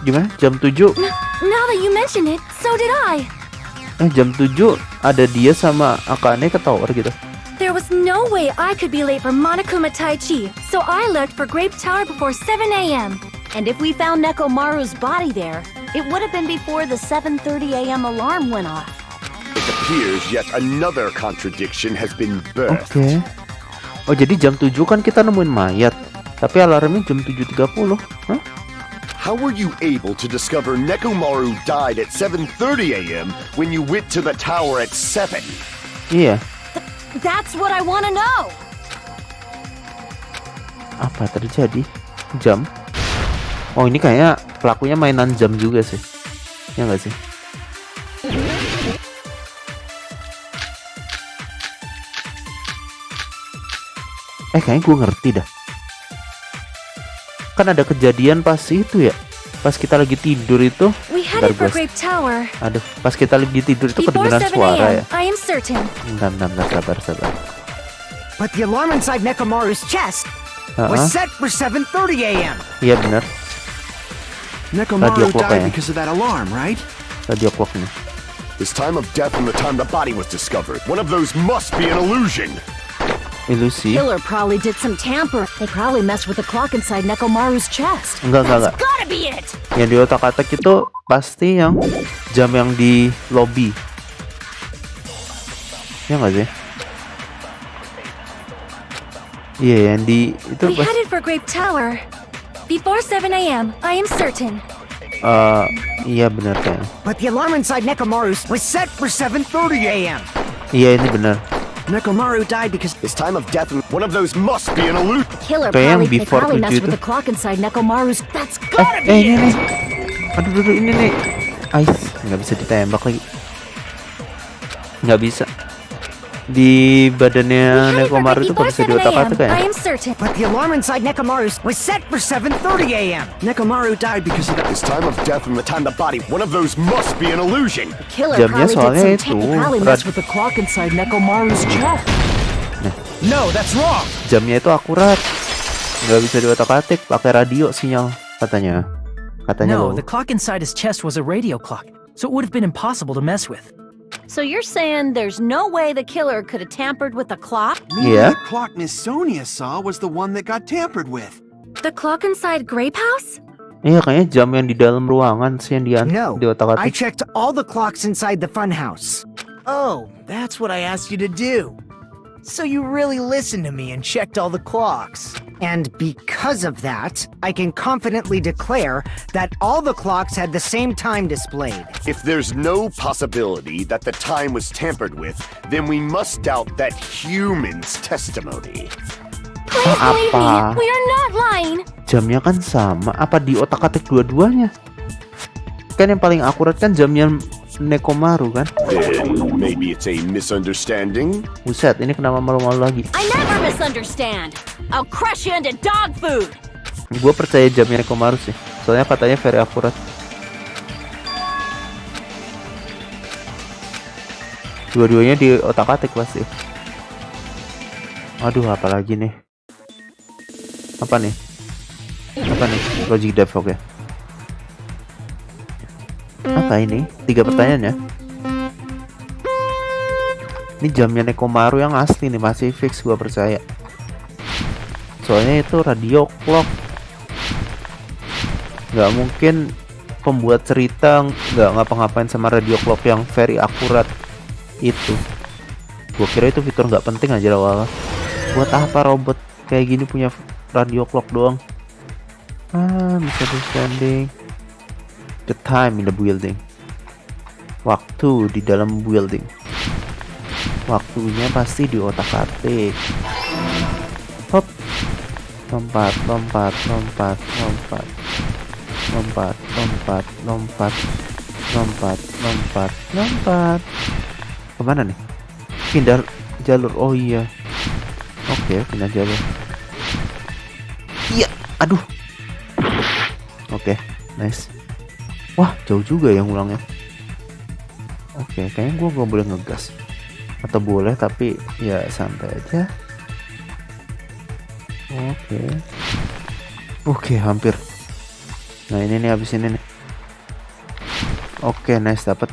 Gimana? Jam 7? Now that you mention it, so did I. Jam 7 ada dia sama Akane ke tower gitu. There was no way I could be late for Monokuma Tai Chi, so I left for Grape Tower before 7 a.m. And if we found Nekomaru's body there, it would have been before the 7:30 a.m. alarm went off. It appears yet another contradiction has been birthed. Oke. Oh, jadi jam 7 kan kita nemuin mayat, tapi alarmnya jam 7.30. Hah? How were you able to discover Nekomaru died at 7:30 a.m. when you went to the tower at 7? Iya. That's what I want to know. Apa terjadi? Jam? Oh, ini kayaknya pelakunya mainan jam juga sih. Ya nggak sih? Kayaknya gue ngerti dah. Kan ada kejadian pas itu ya. Pas kita lagi tidur itu. We headed for Grape Tower. Aduh, pas kita lagi tidur itu Before kedengeran 7 suara ya. a.m., I am certain. Bentar, sabar. But the alarm inside Nekomaru's chest was set for 7:30 a.m. Iya benar. Nekomaru Wkwk died ya. because of that alarm, right? Radio clock nih. This time of death and the time the body was discovered. One of those must be an illusion. Ilusi. Killer probably did some tamper. They probably messed with the clock inside Nekomaru's chest. Enggak. Gotta be it. Yang di otak-atik itu pasti yang jam yang di lobby. Ya nggak sih? Iya, yang di itu We headed for Grape Tower. Before 7 a.m., I am certain. Iya benar kayaknya. But the alarm inside Nekomaru's was set for 7:30 a.m. Iya, ini benar. Nekomaru died because This time of death and one of those must be an illusion. Killer Kayak yang probably, they before probably 7 messed with itu. the clock inside Nekomaru's. That's gotta be Ini it. nih. Aduh, ini nih. Ice, nggak bisa ditembak lagi. Nggak bisa. Di badannya Nekomaru itu kok bisa di otak-atik I ya? am certain. But the alarm inside Nekomaru's was set for 7:30 a.m. Nekomaru died because of that. This time of death and the time the body. One of those must be an illusion. Killer Jamnya probably soalnya did some itu, tamper. Probably Rad. messed with the clock inside Nekomaru's chest. No, that's wrong. Jamnya itu akurat. Nggak bisa di otak-atik, pakai radio sinyal katanya. Katanya No, loh. the clock inside his chest was a radio clock, so it would have been impossible to mess with. So you're saying there's no way the killer could have tampered with the clock? Iya. The clock Miss Sonia saw was the one that got tampered with. The clock inside Grape House? Iya, kayaknya jam yang di dalam ruangan sih yang No, di I otak-atik. checked all the clocks inside the funhouse. Oh, that's what I asked you to do. So you really listened to me and checked all the clocks. And because of that, I can confidently declare that all the clocks had the same time displayed. If there's no possibility that the time was tampered with, then we must doubt that human's testimony. Please believe me, Apa? we are not lying. Jamnya kan sama, apa di otak-atik dua-duanya? Kan yang paling akurat kan jamnya Nekomaru kan? Then maybe it's a misunderstanding? Buset, ini kenapa malu-malu lagi? I never misunderstand. I'll crush you into dog food. Gue percaya jamnya Nekomaru sih, soalnya katanya very akurat. Dua-duanya di otak-atik pasti. Aduh, apa lagi nih? Apa nih? Logic Dev, oke. Apa ini? 3 pertanyaan ya. Ini jamnya Nekomaru yang asli nih, masih fix, gua percaya. Soalnya itu radio clock. Nggak mungkin pembuat cerita nggak ngapa-ngapain sama radio clock yang very akurat itu. Gua kira itu fitur nggak penting aja awal. Buat apa robot kayak gini punya radio clock doang? Bisa standing. The time in the building. Waktu di dalam building. Waktunya pasti di otak-atik. Hop. Lompat. Kemana nih? Pindah jalur. Oh iya. Oke, pindah jalur. Iya, aduh. Oke, nice. Wah, jauh juga yang ulangnya. Oke, kayaknya gue gak boleh ngegas. Atau boleh, tapi ya santai aja. Oke, hampir. Nah, ini nih, habis ini nih. Oke, nice, dapat.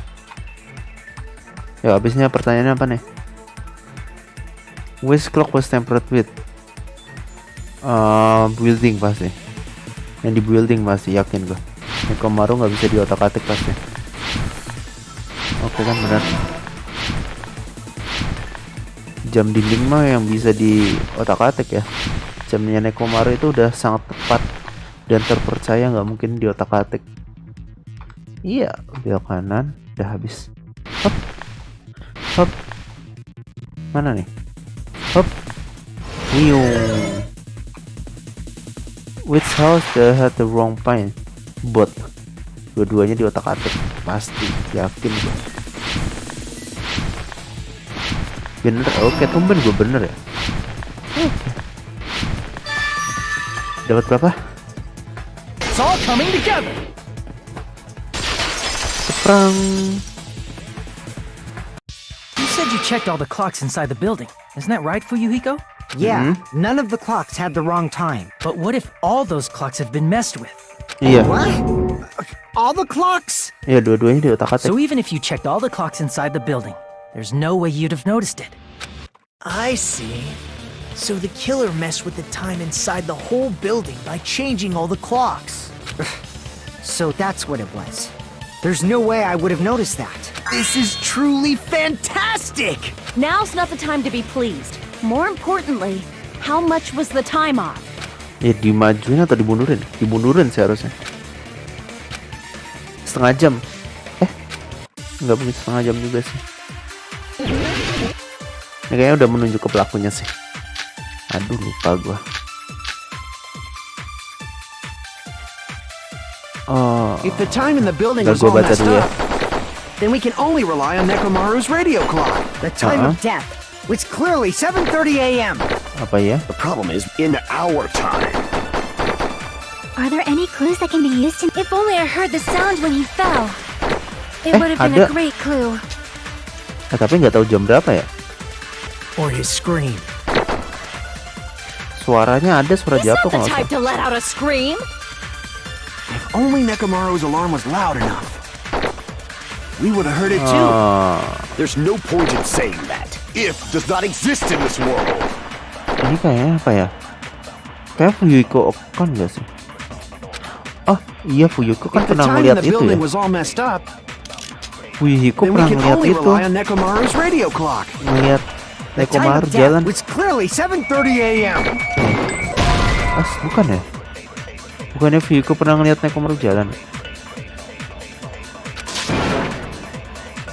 Ya, habisnya pertanyaannya apa nih? Which clock was tempered with? Building pasti. Yang di building pasti, yakin gue. Nekomaru nggak bisa di otak-atik pasti. Oke kan, benar. Jam dinding mah yang bisa di otak-atik ya. Jamnya Nekomaru itu udah sangat tepat dan terpercaya, nggak mungkin di otak-atik. Iya, belok kanan, udah habis. Hop. Mana nih? Hop. Which house that had the wrong pine? Buat. Dua-duanya di otak-atik, pasti, yakin gue. Bener, oke, tumben gue bener ya. Dapat berapa? It's all coming together. Seprang. You said you checked all the clocks inside the building. Isn't that right, Fuyuhiko? Yeah, none of the clocks had the wrong time. But what if all those clocks have been messed with? Iya. What? All the clocks? Iya, dua-duanya di otak-atik. So even if you checked all the clocks inside the building, there's no way you'd have noticed it. I see. So the killer messed with the time inside the whole building by changing all the clocks. So that's what it was. There's no way I would have noticed that. This is truly fantastic! Now's not the time to be pleased. More importantly, how much was the time off? Ya, dimajuin atau dimundurin? Dimundurin seharusnya. Setengah jam. Nggak mungkin setengah jam juga sih. Ini kayaknya udah menunjuk ke pelakunya sih. Aduh, lupa gua. If the time in the building was all messed up, then we can only rely on Nekomaru's radio clock. The time of death was clearly 7:30 a.m. Apa ya? The problem is in our time. Are there any clues that can be used in... If only I heard the sound when he fell. It would have been a ada. great clue. Tapi nggak tahu jam berapa ya. Or his scream. Suaranya ada, suara Is that jatuh the kalau nggak type salah. to let out a scream? If only Nekomaru's alarm was loud enough, we would have heard it too. There's no point in saying that. If does not exist in this world. Ini kayaknya apa ya? Kayak Fuyuhiko kan nggak sih? Oh iya, Fuyuhiko kan If the pernah time in ngeliat the itu ya. building was all messed up, Fuyuhiko then we pernah can ngeliat only itu. rely on Nekomaru's radio clock. Ngeliat The time Nekomaru of death jalan. was clearly 7:30 a.m. Bukan ya? Bukannya Fuyuhiko pernah ngeliat Nekomaru jalan?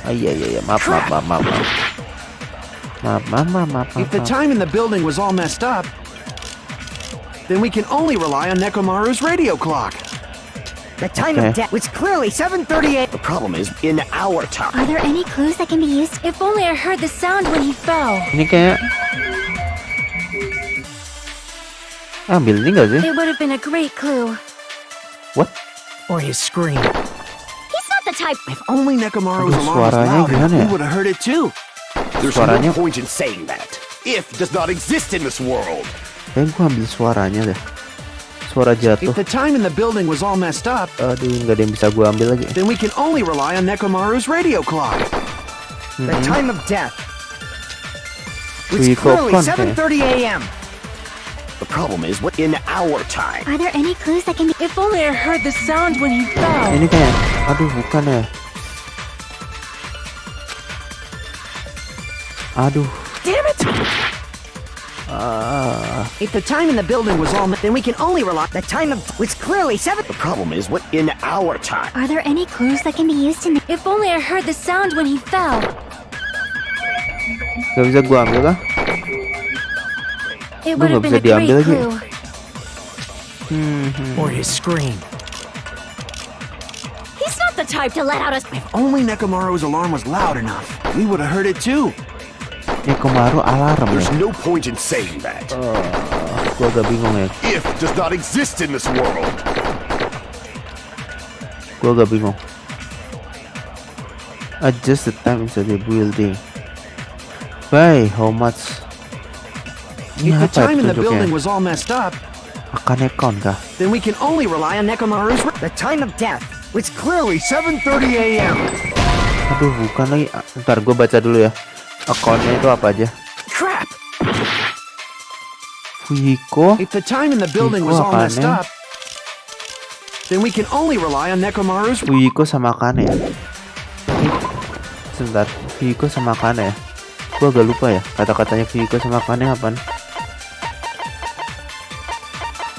Iya, maaf. If the time in the building was all messed up, then we can only rely on Nekomaru's radio clock. The time of death was clearly 7:30 a.m. The problem is in our time. Are there any clues that can be used? If only I heard the sound when he fell. Ini kayak ambil ini nggak sih? It would have been a great clue. What? Or his scream. He's not the type. If only Nekomaru's Aduh, alarm was suaranya loud gimana enough, ya? we would have heard it too. There's Suaranya- no point in saying that. If does not exist in this world. Kayaknya gua ambil suaranya deh. Suara jatuh. If the time in the building was all messed up, Aduh, nggak ada yang bisa gua ambil lagi. then we can only rely on Nekomaru's radio clock. The time of death. Wih, It's clearly kokon, 7:30 a.m. The problem is what in our time. Are there any clues that can be... If only I heard the sound when he fell. Ini kayak, aduh bukan ya. Aduh. Damn it! If the time in the building was all, then we can only rely. The time of was clearly 7. The problem is what in our time. Are there any clues that can be used in... If only I heard the sound when he fell. Gak bisa gua ambil kah? It would have nggak been a bisa diambil great lagi. clue. Or his scream. He's not the type to let out a... If only Nekomaru's alarm was loud enough, we would have heard it too. Nekomaru alarm There's ya. no point in saying that. Gua agak bingung ya. If does not exist in this world. Gua agak bingung. Adjust the time inside the building. By how much? Ini If the apa ya time in the building petunjuknya? was all messed up, Akan account kah? then we can only rely on Nekomaru's... The time of death was clearly 7:30 a.m. Aduh bukan lagi. Ntar gua baca dulu ya. Akunnya itu apa aja? Crap! Fuiko. If the time in the building was all messed up, then we can only rely on Nekomaru's... Fuiko sama Kane ya. Sebentar. Fuiko sama Kane ya. Gua agak lupa ya. Kata-katanya Fuiko sama Kane apaan?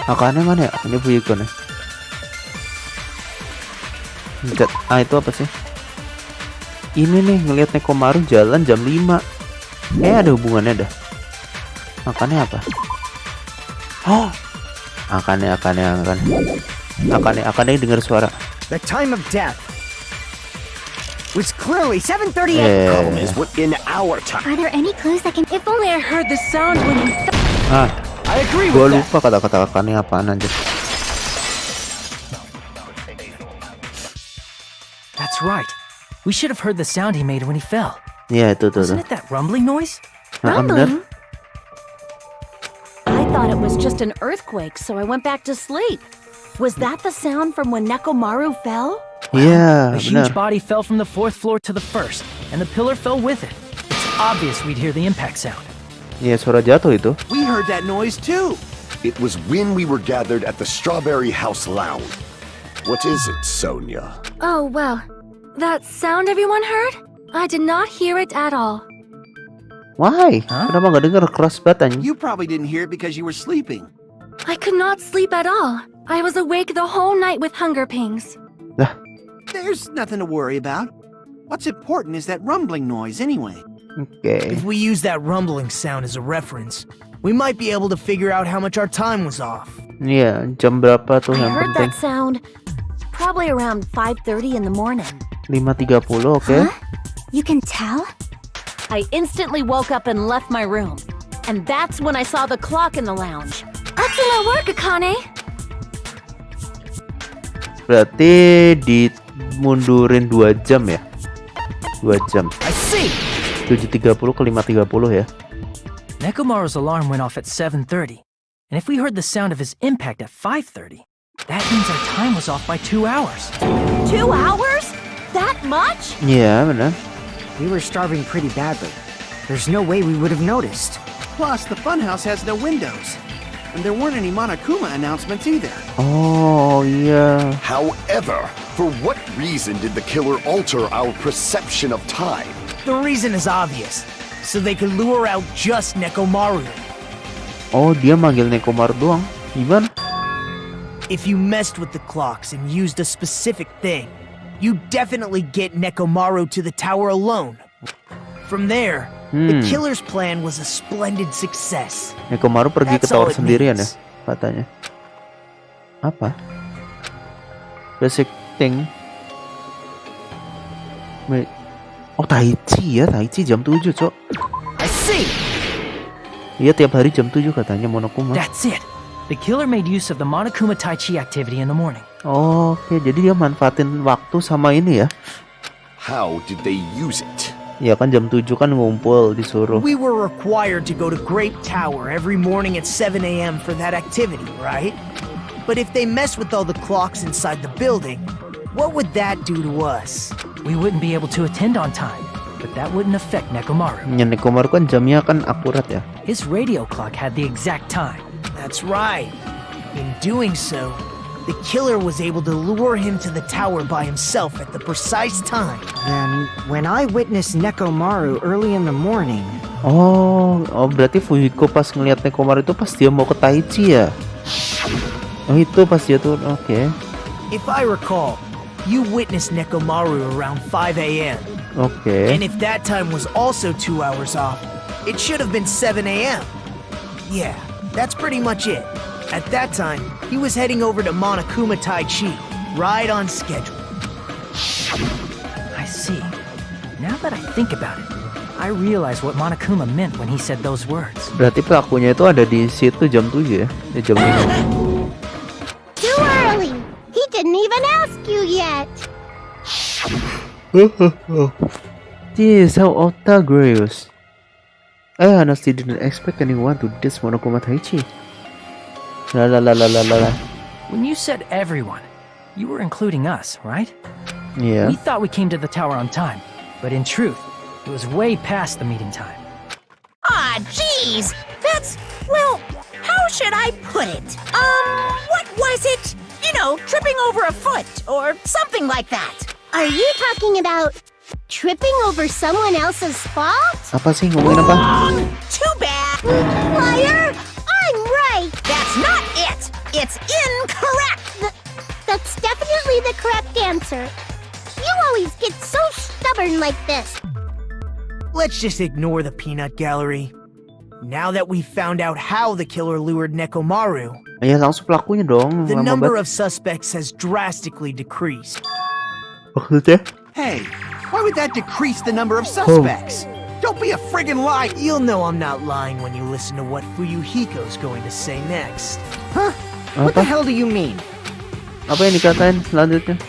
Akane mana ya? Ini Fuiko nih. Itu apa sih? Ini nih ngelihat Nekomaru jalan jam 5. Ada hubungannya dah. Makanya apa? Oh, Akane dengar suara. The time of death was clearly 7:30 a.m. The problem is what in our time. Are there any clues that can... If only I heard the sound when he fell. I agree Gua with that. lupa kata-kata Akane apaan anjir. That's right. We should have heard the sound he made when he fell. Iya itu tuh. Wasn't it that rumbling noise? Bener. I thought it was just an earthquake, so I went back to sleep. Was that the sound from when Nekomaru fell? Iya, A huge benar. body fell from the 4th floor to the 1st, and the pillar fell with it. It's obvious we'd hear the impact sound. Iya, suara jatuh itu. We heard that noise too. It was when we were gathered at the Strawberry House Lounge. What is it, Sonia? Oh, well. That sound everyone heard? I did not hear it at all. Why? Kenapa nggak denger keras banget anjing? You probably didn't hear it because you were sleeping. I could not sleep at all. I was awake the whole night with hunger pangs. Lah, There's nothing to worry about. What's important is that rumbling noise anyway. oke. If we use that rumbling sound as a reference, we might be able to figure out how much our time was off. Iya, jam berapa tuh I yang heard penting? that sound probably around 5:30 in the morning. 5.30, oke. Huh? You can tell? I instantly woke up and left my room. And that's when I saw the clock in the lounge. Excellent work, Akane. Berarti dimundurin 2 jam ya? 2 jam. I see! 7.30 ke 5.30 ya? Nekomaru's alarm went off at 7:30, and if we heard the sound of his impact at 5:30, that means our time was off by 2 hours. 2 hours? That much? Iya, benar. We were starving pretty badly. There's no way we would have noticed. Plus, the funhouse has no windows. And there weren't any Monokuma announcements either. Oh, iya. However, for what reason did the killer alter our perception of time? The reason is obvious. So they could lure out just Nekomaru. Oh, dia manggil Nekomaru doang. Gimana? If you messed with the clocks and used a specific thing, you definitely get Nekomaru to the tower alone. From there, the killer's plan was a splendid success. Nekomaru pergi ke That's all tower it sendirian ya, means. katanya. Apa? Basic thing. Oh, Taichi ya, Taichi jam 7, Cok. I see! Iya, tiap hari jam 7 katanya Monokuma. That's it. The killer made use of the Monokuma Tai Chi activity in the morning. Oke, jadi dia manfaatin waktu sama ini ya. How did they use it? Ya kan jam 7 kan ngumpul disuruh. We were required to go to Grape Tower every morning at 7 a.m. for that activity, right? But if they mess with all the clocks inside the building, what would that do to us? We wouldn't be able to attend on time, but that wouldn't affect Nekomaru. Ya, Nekomaru kan jamnya kan akurat ya. His radio clock had the exact time. That's right. In doing so, the killer was able to lure him to the tower by himself at the precise time. Then, when I witnessed Nekomaru early in the morning... Oh, berarti Fujiko pas ngeliat Nekomaru itu pas dia mau ke Taichi ya? Oh itu pas dia tuh, oke. If I recall, you witnessed Nekomaru around 5 a.m. Oke. And if that time was also 2 hours off, it should have been 7 a.m. Yeah, that's pretty much it. At that time, he was heading over to Monokuma Taichi, right on schedule. I see. Now that I think about it, I realize what Monokuma meant when he said those words. Berarti pelakunya itu ada di situ jam 7 ya? Di jam 5. Too early. He didn't even ask you yet. Jeez, how outrageous. I honestly didn't expect anyone to diss Monokuma Taichi. La la la la la la. When you said everyone, you were including us, right? Yeah. We thought we came to the tower on time, but in truth, it was way past the meeting time. Ah, jeez. That's, well, how should I put it? What was it? You know, tripping over a foot or something like that. Are you talking about tripping over someone else's fault? Apa sih ngomongin apa? Too bad. Liar! I'm right! That's not it. It's incorrect. That's definitely the correct answer. You always get so stubborn like this. Let's just ignore the peanut gallery. Now that we've found out how the killer lured Nekomaru, Ya langsung pelakunya dong. the Lama number banget. of suspects has drastically decreased. Maksudnya? Hey, why would that decrease the number of suspects? Don't be a friggin' liar. You'll know I'm not lying when you listen to what Fuyuhiko's going to say next. Huh? What the Apa? hell do you mean? Apa yang dikatain selanjutnya?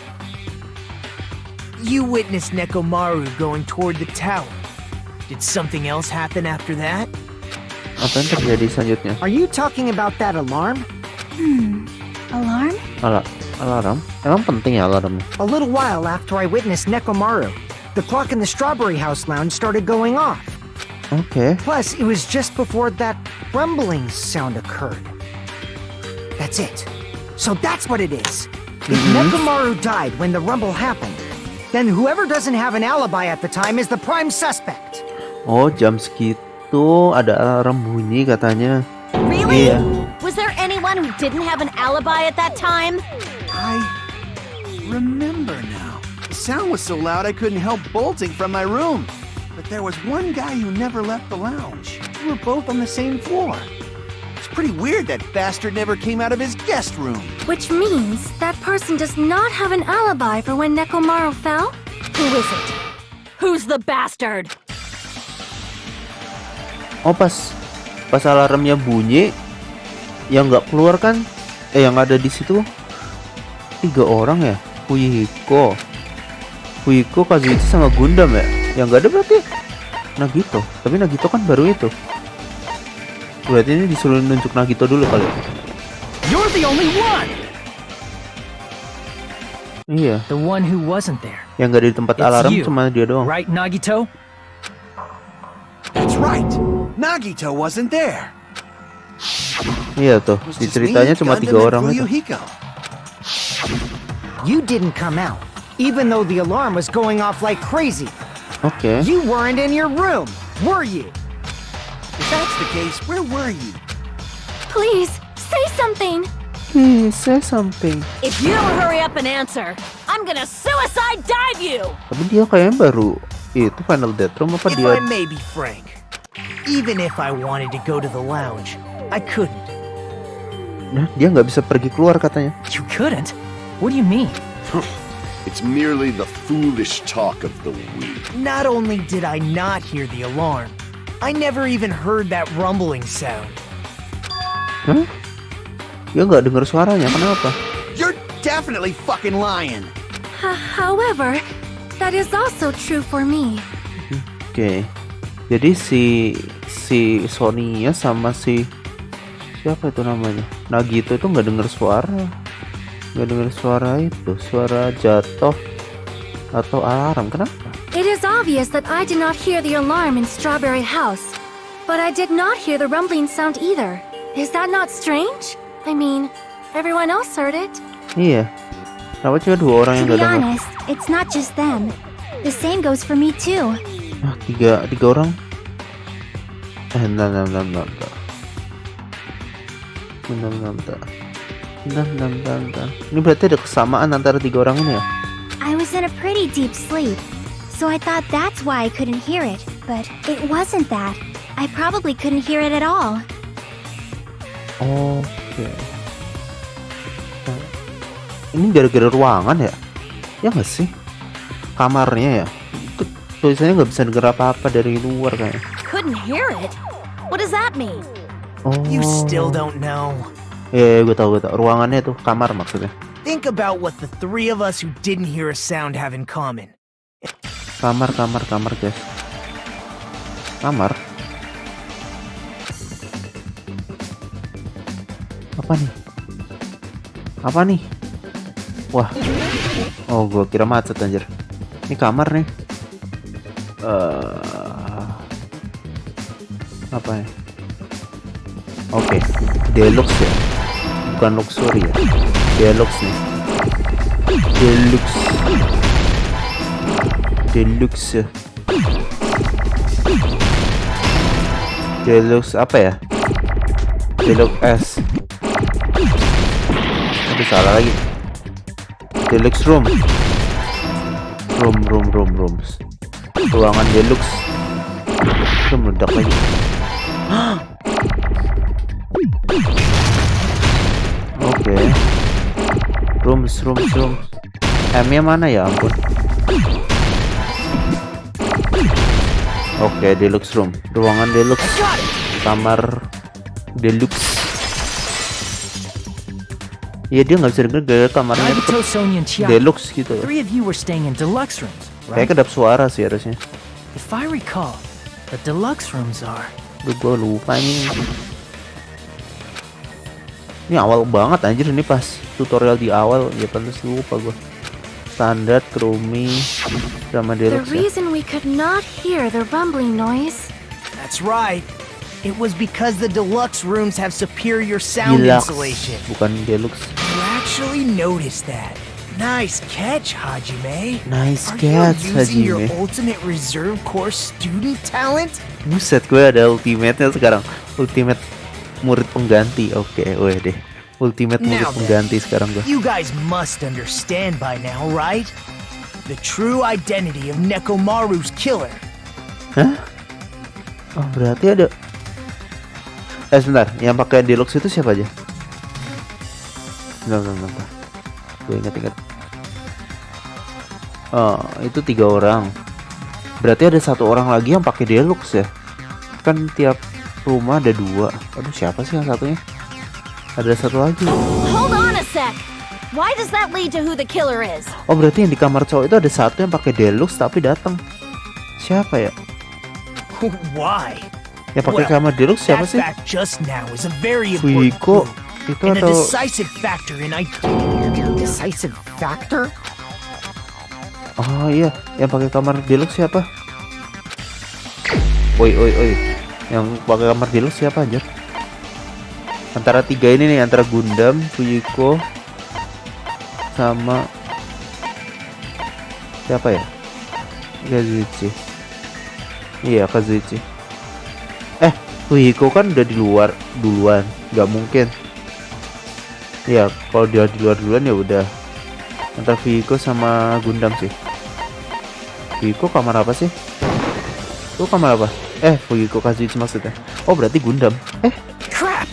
You witnessed Nekomaru going toward the tower. Did something else happen after that? Apa yang terjadi selanjutnya? Are you talking about that alarm? Alarm? Alarm? Emang penting ya alarmnya? A little while after I witnessed Nekomaru, the clock in the Strawberry House lounge started going off. Oke. Plus, it was just before that rumbling sound occurred. That's it. So that's what it is. If Nekomaru died when the rumble happened, then whoever doesn't have an alibi at the time is the prime suspect. Oh, jam segitu ada alarm bunyi katanya. Really? Iya. Was there anyone who didn't have an alibi at that time? I remember now. The sound was so loud I couldn't help bolting from my room. But there was one guy who never left the lounge. We were both on the same floor. It's pretty weird that bastard never came out of his guest room. Which means that person does not have an alibi for when Nekomaru fell? Who is it? Who's the bastard? Oh pas alarmnya bunyi, yang nggak keluar kan? Yang ada di situ 3 orang ya? Fuyiko, Kazuichi sama Gundam ya? Yang nggak ada berarti Nagito. Tapi Nagito kan baru itu. Berarti ini disuruh nunjuk Nagito dulu kali. You're the only one! Iya. The one who wasn't there. Yang nggak di tempat It's alarm you, cuma dia doang. right, Nagito? That's right. Nagito wasn't there. Iya tuh. It was Di just ceritanya me, cuma 3 Gundam, and orang itu. Fuyuhiko. You didn't come out, even though the alarm was going off like crazy. Oke. You weren't in your room, were you? If that's the case, where were you? Please, say something! Say something. If you don't hurry up and answer, I'm gonna suicide dive you! Tapi dia kayaknya baru itu Final Death Room apa If dia? I may be frank, even if I wanted to go to the lounge, I couldn't. Nah, dia nggak bisa pergi keluar katanya. You couldn't? What do you mean? It's merely the foolish talk of the weak. Not only did I not hear the alarm, I never even heard that rumbling sound. Hah? Dia nggak dengar suaranya, kenapa? You're definitely fucking lying. However, that is also true for me. Oke. Jadi si Sonia sama si siapa itu namanya? Nagito itu nggak dengar suara. Nggak dengar suara itu, suara jatuh atau alarm. Kenapa? It is obvious that I did not hear the alarm in Strawberry House, but I did not hear the rumbling sound either. Is that not strange? I mean, everyone else heard it. Iya. Kenapa cuma 2 orang yang To nggak be dengar? honest, it's not just them. The same goes for me too. Ah, tiga orang. Bentar. Ini berarti ada kesamaan antara 3 orang ini ya? I was in a pretty deep sleep, so I thought that's why I couldn't hear it. But it wasn't that. I probably couldn't hear it at all. Oke. Ini gara-gara ruangan ya? Ya nggak sih? Kamarnya ya? Itu tulisannya nggak bisa denger apa-apa dari luar kayaknya. Couldn't hear it? What does that mean? Oh. You still don't know. Iya, gue tahu. Ruangannya tuh kamar maksudnya. Think about what the 3 of us who didn't hear a sound have in common. Kamar guys. Kamar. Apa nih? Wah. Oh, gue kira macet anjir. Ini kamar nih. Apa ya? Oke, deluxe ya. Bukan luxury ya. Deluxe nih. Deluxe ya. Deluxe apa ya? Deluxe S. Aduh, salah lagi. Deluxe room. Rooms. Ruangan deluxe. Itu meledak lagi. Oke. Rooms. M-nya mana ya ampun. Oke, deluxe room. Ruangan deluxe. Kamar deluxe. Iya, dia nggak bisa denger gara kamarnya Nagito, Sonia, and Chiaki. deluxe gitu ya. 3 of you were staying in deluxe rooms, right? Kayak kedap suara sih harusnya. If I recall, the deluxe rooms are... Gue lupa ini. Ini awal banget anjir, ini pas tutorial di awal ya, pantas lupa gue. Standar, Krumi, sama The deluxe ya. reason we could not hear the rumbling noise. That's right. It was because the deluxe rooms have superior sound Deluxe, insulation. bukan deluxe. You actually noticed that. Nice catch, Hajime. Nice Are catch, you using your Hajime. ultimate reserve corps student talent? Buset, gue ada ultimate-nya sekarang. Ultimate murid pengganti. Oke, weh deh. Ultimate murid Now then, pengganti sekarang gue. You guys must understand by now, right? The true identity of Nekomaru's killer. Hah? Oh, berarti ada. Sebentar, yang pakai deluxe itu siapa aja? Bentar. Gue ingat. Oh, itu 3 orang. Berarti ada 1 orang lagi yang pakai deluxe ya? Kan tiap rumah ada 2. Aduh, siapa sih yang satunya? Ada 1 lagi. Hold on a sec. Why does that lead to who the killer is? Oh, berarti yang di kamar cowok itu ada 1 yang pakai deluxe tapi datang. Siapa ya? Why? Yang pakai kamar deluxe siapa That sih? fact just now is a very important Wkwk clue itu and a atau decisive factor in Decisive factor? Oh iya, yang pakai kamar deluxe siapa? Oi. Yang pakai kamar deluxe siapa anjir? Antara 3 ini nih, antara Gundam, Wkwk sama siapa ya? Kazuichi. Iya, Kazuichi. Wkwk kan udah di luar duluan, nggak mungkin. Ya, kalau dia di luar duluan ya udah. Antara Wkwk sama Gundam sih. Wkwk kamar apa sih? Itu kamar apa? Wkwk Kazuichi maksudnya. Oh, berarti Gundam. crap.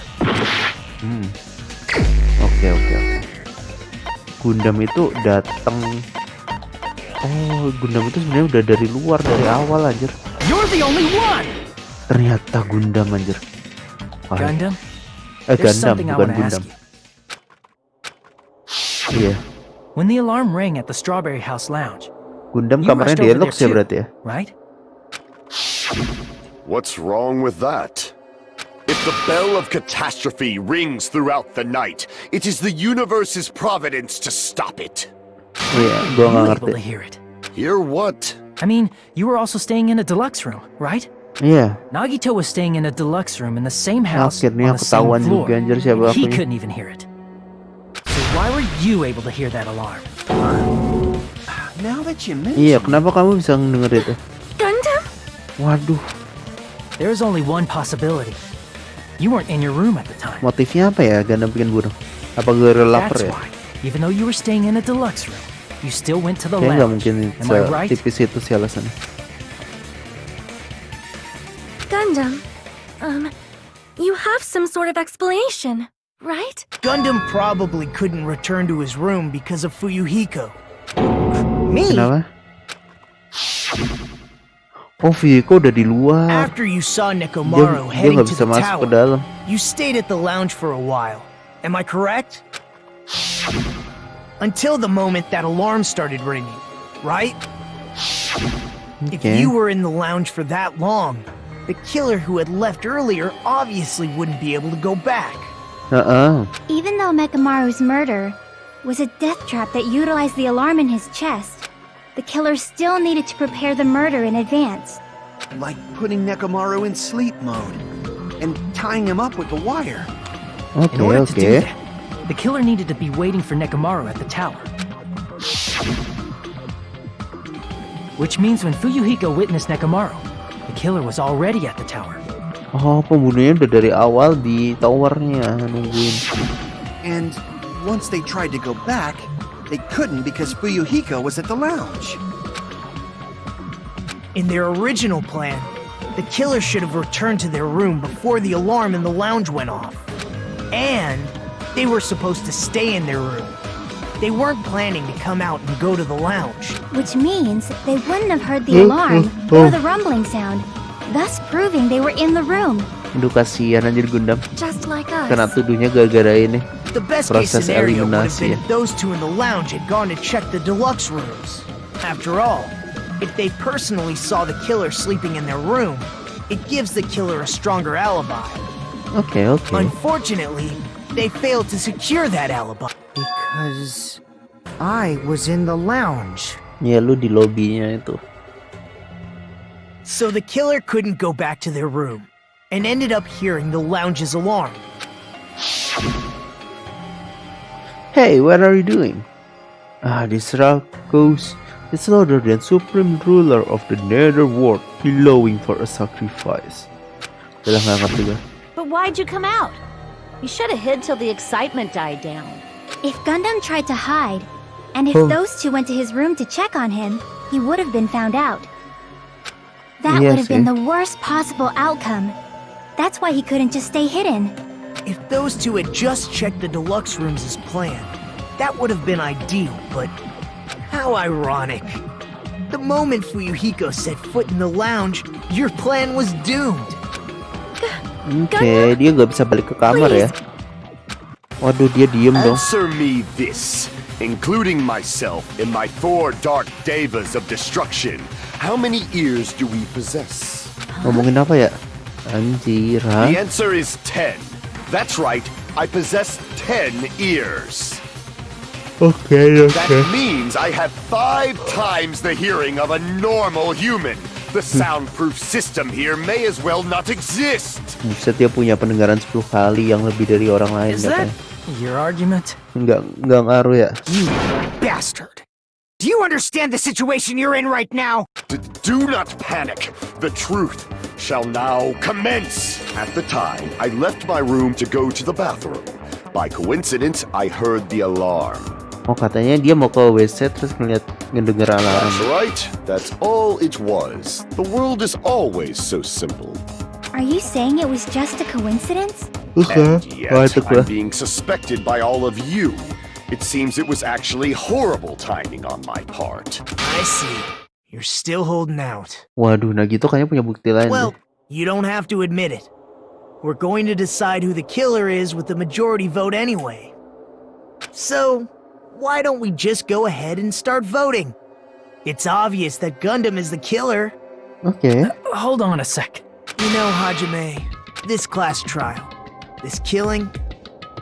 Oke. Gundam itu datang. Oh, Gundam itu sebenarnya udah dari luar dari awal anjir. You're the only one. Ternyata Gundam anjir. Wah. Gundam? Gundam There's something I bukan want to Gundam. ask you. Iya, When the alarm rang at the Strawberry House lounge, Gundam you kamarnya rushed over deluxe ya there berarti ya. too, right? What's wrong with that? If the bell of catastrophe rings throughout the night, it is the universe's providence to stop it. Iya, gua You nggak were able to ngerti. hear it. Hear what? I mean, you were also staying in a deluxe room, right? Iya. Nagito was staying in a deluxe room in the same house Akhirnya on the same ketahuan floor. juga anjir siapa He akunya. couldn't even hear it. So why were you able to hear that alarm? Now that you mention Iya, kenapa kamu bisa denger itu? Gundam? Waduh, There is only one possibility. You weren't in your room at the time. motifnya apa ya Gundam bikin burung? Apa gue lapar That's ya? why, even though you were staying in a deluxe room, you still went to the Kayaknya nggak lounge. mungkin Am I right? tipis itu sih alasannya. Gundam, you have some sort of explanation, right? Gundam probably couldn't return to his room because of Fuyuhiko. Me? Kenapa? Oh, Viko udah di luar. After you saw Dia, Nekomaru dia heading nggak to bisa the masuk ke tower, dalam. you stayed at the lounge for a while. Am I correct? Until the moment that alarm started ringing, right? If Okay. you were in the lounge for that long, the killer who had left earlier obviously wouldn't be able to go back. Even though Mekamaru's murder was a death trap that utilized the alarm in his chest, the killer still needed to prepare the murder in advance. like putting Nekomaru in sleep mode and tying him up with the wire. In order to do Oke. that, the killer needed to be waiting for Nekomaru at the tower. Which means when Fuyuhiko witnessed Nekomaru, the killer was already at the tower. Oh, pembunuhnya udah dari awal di towernya nungguin. And once they tried to go back, they couldn't because Fuyuhiko was at the lounge. In their original plan, the killer should have returned to their room before the alarm in the lounge went off. And they were supposed to stay in their room. They weren't planning to come out and go to the lounge. Which means they wouldn't have heard the alarm or the rumbling sound, thus proving they were in the room. Aduh kasihan anjir Gundam. Just like us. Kena tuduhnya gara-gara ini. The best case Proses scenario would have eliminasi been ya. those two in the lounge had gone to check the deluxe rooms. After all, if they personally saw the killer sleeping in their room, it gives the killer a stronger alibi. Oke. Unfortunately, they failed to secure that alibi. Because I was in the lounge. Ya lu di lobbynya itu. So the killer couldn't go back to their room and ended up hearing the lounge's alarm. Hey, what are you doing? This Rakos is louder than supreme ruler of the netherworld, bellowing for a sacrifice. Udah nggak ngerti gue. But why'd you come out? You should have hid till the excitement died down. If Gundam tried to hide, and if those two went to his room to check on him, he would have been found out. That Iya would have been sih. the worst possible outcome. That's why he couldn't just stay hidden. If those two had just checked the deluxe rooms as planned, that would have been ideal, but how ironic. The moment Fuyuhiko set foot in the lounge, your plan was doomed. Oke, dia nggak bisa balik ke kamar ya. Waduh, dia diem dong. Answer me this, including myself in my 4 dark devas of destruction. How many ears do we possess? Ngomongin apa ya? Anjir, ha? The answer is 10. That's right, I possess 10 ears. Oke. That means I have 5 times the hearing of a normal human. The soundproof system here may as well not exist. Buset, dia punya pendengaran 10 kali yang lebih dari orang lain Is that katanya. your argument? Nggak ngaruh ya. You bastard! Do you understand the situation you're in right now? Do not panic. The truth shall now commence. At the time, I left my room to go to the bathroom. By coincidence, I heard the alarm. Oh, katanya dia mau ke WC terus ngedenger alarm. That's right. That's all it was. The world is always so simple. Are you saying it was just a coincidence? And yet, itu I'm being suspected by all of you. It seems it was actually horrible timing on my part. I see. You're still holding out. Waduh, Nagito kayaknya punya bukti lain. Well, deh. you don't have to admit it. We're going to decide who the killer is with the majority vote anyway. So, why don't we just go ahead and start voting? It's obvious that Gundam is the killer. Oke. Hold on a sec. You know, Hajime, this class trial, this killing,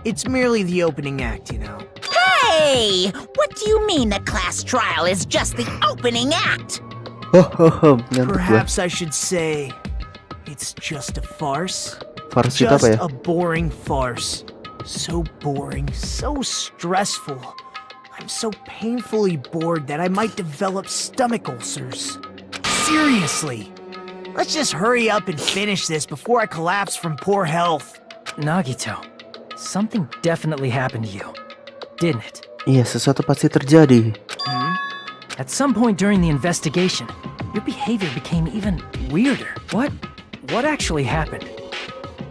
it's merely the opening act, you know. Hey! What do you mean the class trial is just the opening act? Perhaps I should say it's just a farce. Farce itu Just apa ya? a boring farce. So boring, so stressful. I'm so painfully bored that I might develop stomach ulcers. Seriously. Let's just hurry up and finish this before I collapse from poor health. Nagito, something definitely happened to you, didn't it? Iya, sesuatu pasti terjadi. At some point during the investigation, your behavior became even weirder. What actually happened?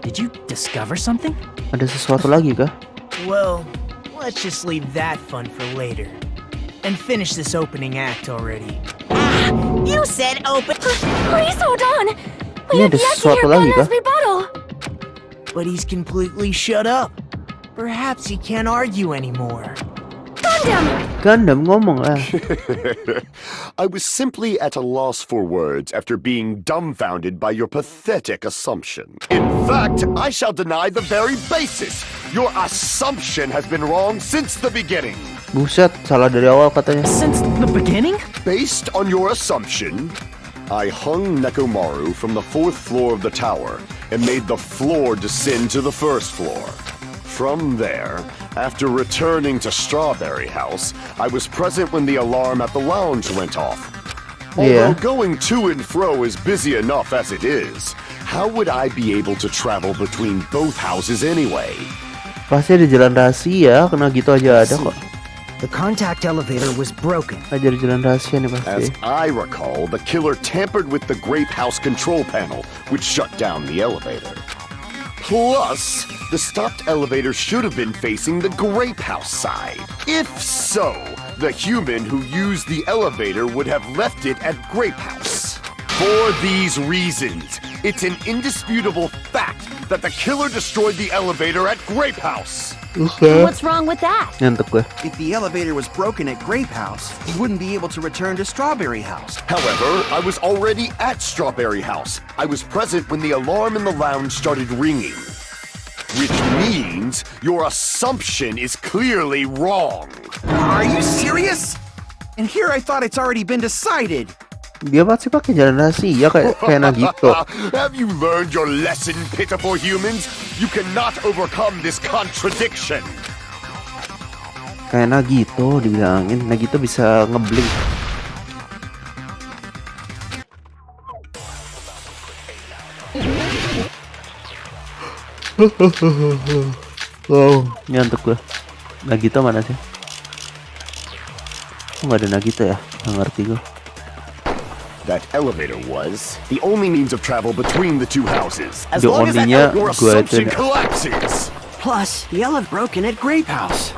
Did you discover something? Ada sesuatu lagi kah? Well, let's just leave that fun for later. And finish this opening act already. You said open. Please hold on. Ini We have ada yet to sesuatu hear lagi kah? Gundam's rebuttal. But he's completely shut up. Perhaps he can't argue anymore. Gundam ngomong lah. I was simply at a loss for words after being dumbfounded by your pathetic assumption. In fact, I shall deny the very basis. Your assumption has been wrong since the beginning. Buset, salah dari awal katanya. Since the beginning? Based on your assumption, I hung Nekomaru from the 4th floor of the tower and made the floor descend to the 1st floor. From there, after returning to Strawberry House, I was present when the alarm at the lounge went off. Although going to and fro is busy enough as it is, how would I be able to travel between both houses anyway? Pasti ada jalan rahasia, kena gitu aja ada kok. The contact elevator was broken. Ada jalan rahasia nih As pasti. I recall, the killer tampered with the Grape House control panel, which shut down the elevator. Plus, the stopped elevator should have been facing the Grape House side. If so, the human who used the elevator would have left it at Grape House. For these reasons, it's an indisputable fact that the killer destroyed the elevator at Grape House. What's wrong with that? Ngantuk gue. If the elevator was broken at Grape House, he wouldn't be able to return to Strawberry House. However, I was already at Strawberry House. I was present when the alarm in the lounge started ringing. Which means your assumption is clearly wrong. Are you serious? And here I thought it's already been decided. Dia pasti pakai jalan rahasia kayak Nagito. Have you learned your lesson, pitiful humans? You cannot overcome this contradiction. Kayak Nagito dibilangin, Nagito bisa ngeblink. Wow, ngantuk gue. Nagito mana sih? Kok nggak ada Nagito ya? Nggak ngerti gue. That elevator was the only means of travel between the two houses. As The long as that only-nya your gua assumption itu- collapses. Plus, the elevator broken at Grape House.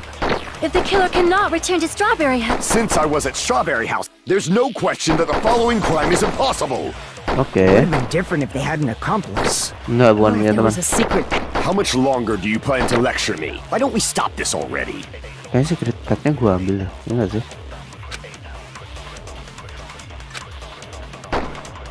If the killer cannot return to Strawberry House, Since I was at Strawberry House, there's no question that the following crime is impossible. Oke. Would have been different if they had an accomplice. Enggak, bukan ya There teman. was a secret. How much longer do you plan to lecture me? Why don't we stop this already? Kayaknya secret card-nya gue ambil ya. Ya nggak sih?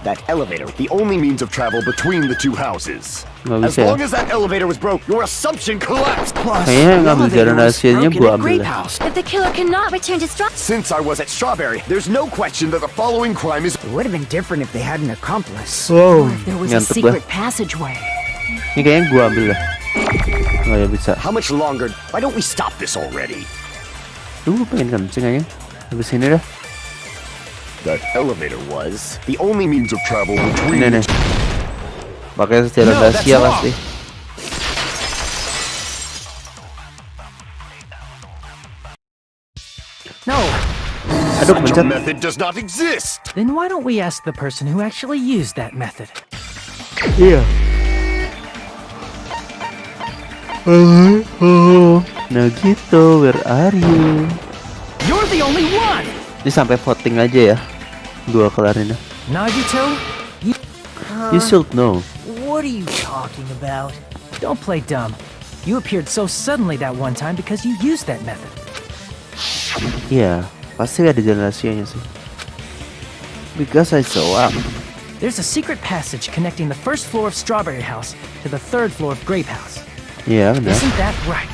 That elevator, the only means of travel between the two houses. Nggak As bisa ya. long as that elevator was broke, your assumption collapsed. Plus, Kayaknya the ngambil elevator jalan was rahasianya broken gua at ambil Grape dah. House. if the killer cannot return to Strawberry, Since I was at Strawberry, there's no question that the following crime is. It would have been different if they had an accomplice. Wow, There was a ngantuk gue. secret passageway. Ini kayaknya gue ambil dah. Nggak ya bisa. How much longer? Why don't we stop this already? Gue pengen kencing aja. Habis ini dah. That elevator was the only means of travel between. Ini nih. Pakai jalan No, that's rahasia wrong. pasti. No. Aduh, Such a pencet. method does not exist. Then why don't we ask the person who actually used that method? Iya. Oh, Nagito, where are you? You're the only one! Ini sampai voting aja ya. Gua kelarin ya. Nagito, You should know. What are you talking about? don't play dumb. You appeared so suddenly that one time because you used that method. Iya, pasti ada jalan rahasianya sih. Because I saw up. There's a secret passage connecting the first floor of Strawberry House to the third floor of Grape House. Iya, benar. Isn't that right?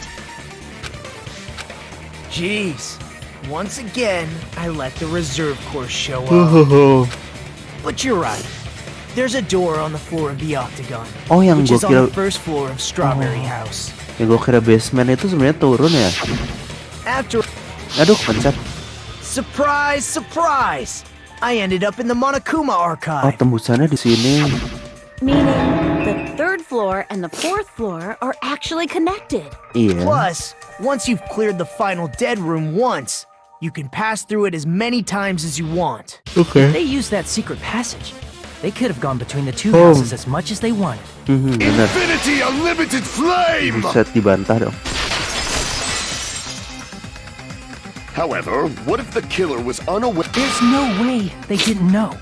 Jeez. Once again, I let the reserve course show up. But you're right. There's a door on the floor of the octagon, Oh, yang which gua is on kira, the first floor of Strawberry House. yang gua kira basement itu sebenarnya turun ya. After Aduh, pencet. surprise, surprise, I ended up in the Monokuma Oh, archive. tembusannya di sini. Meaning, the third floor and the fourth floor are actually connected. Iya. Plus, once you've cleared the final dead room once, you can pass through it as many times as you want. Oke. They used that secret passage. They could have gone between the two Oh. houses as much as they wanted. Benar. Infinity Unlimited Flame! Buset, dibantah dong. However, what if the killer was unaware? There's no way they didn't know.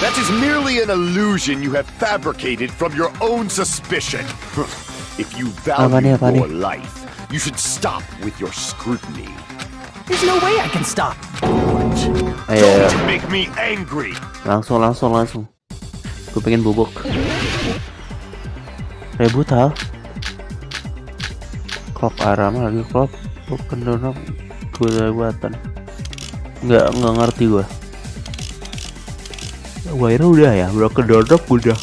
That is merely an illusion you have fabricated from your own suspicion. If you value Apa nih? your life, you should stop with your scrutiny. There's no way I can stop. Ayo, Don't make me angry! langsung. Gue pengen bubuk. Ribut hal. Klop aram lagi klop. Bukan donok. Buatan. Nggak ngerti gue. Waira udah ya, udah kedodok udah.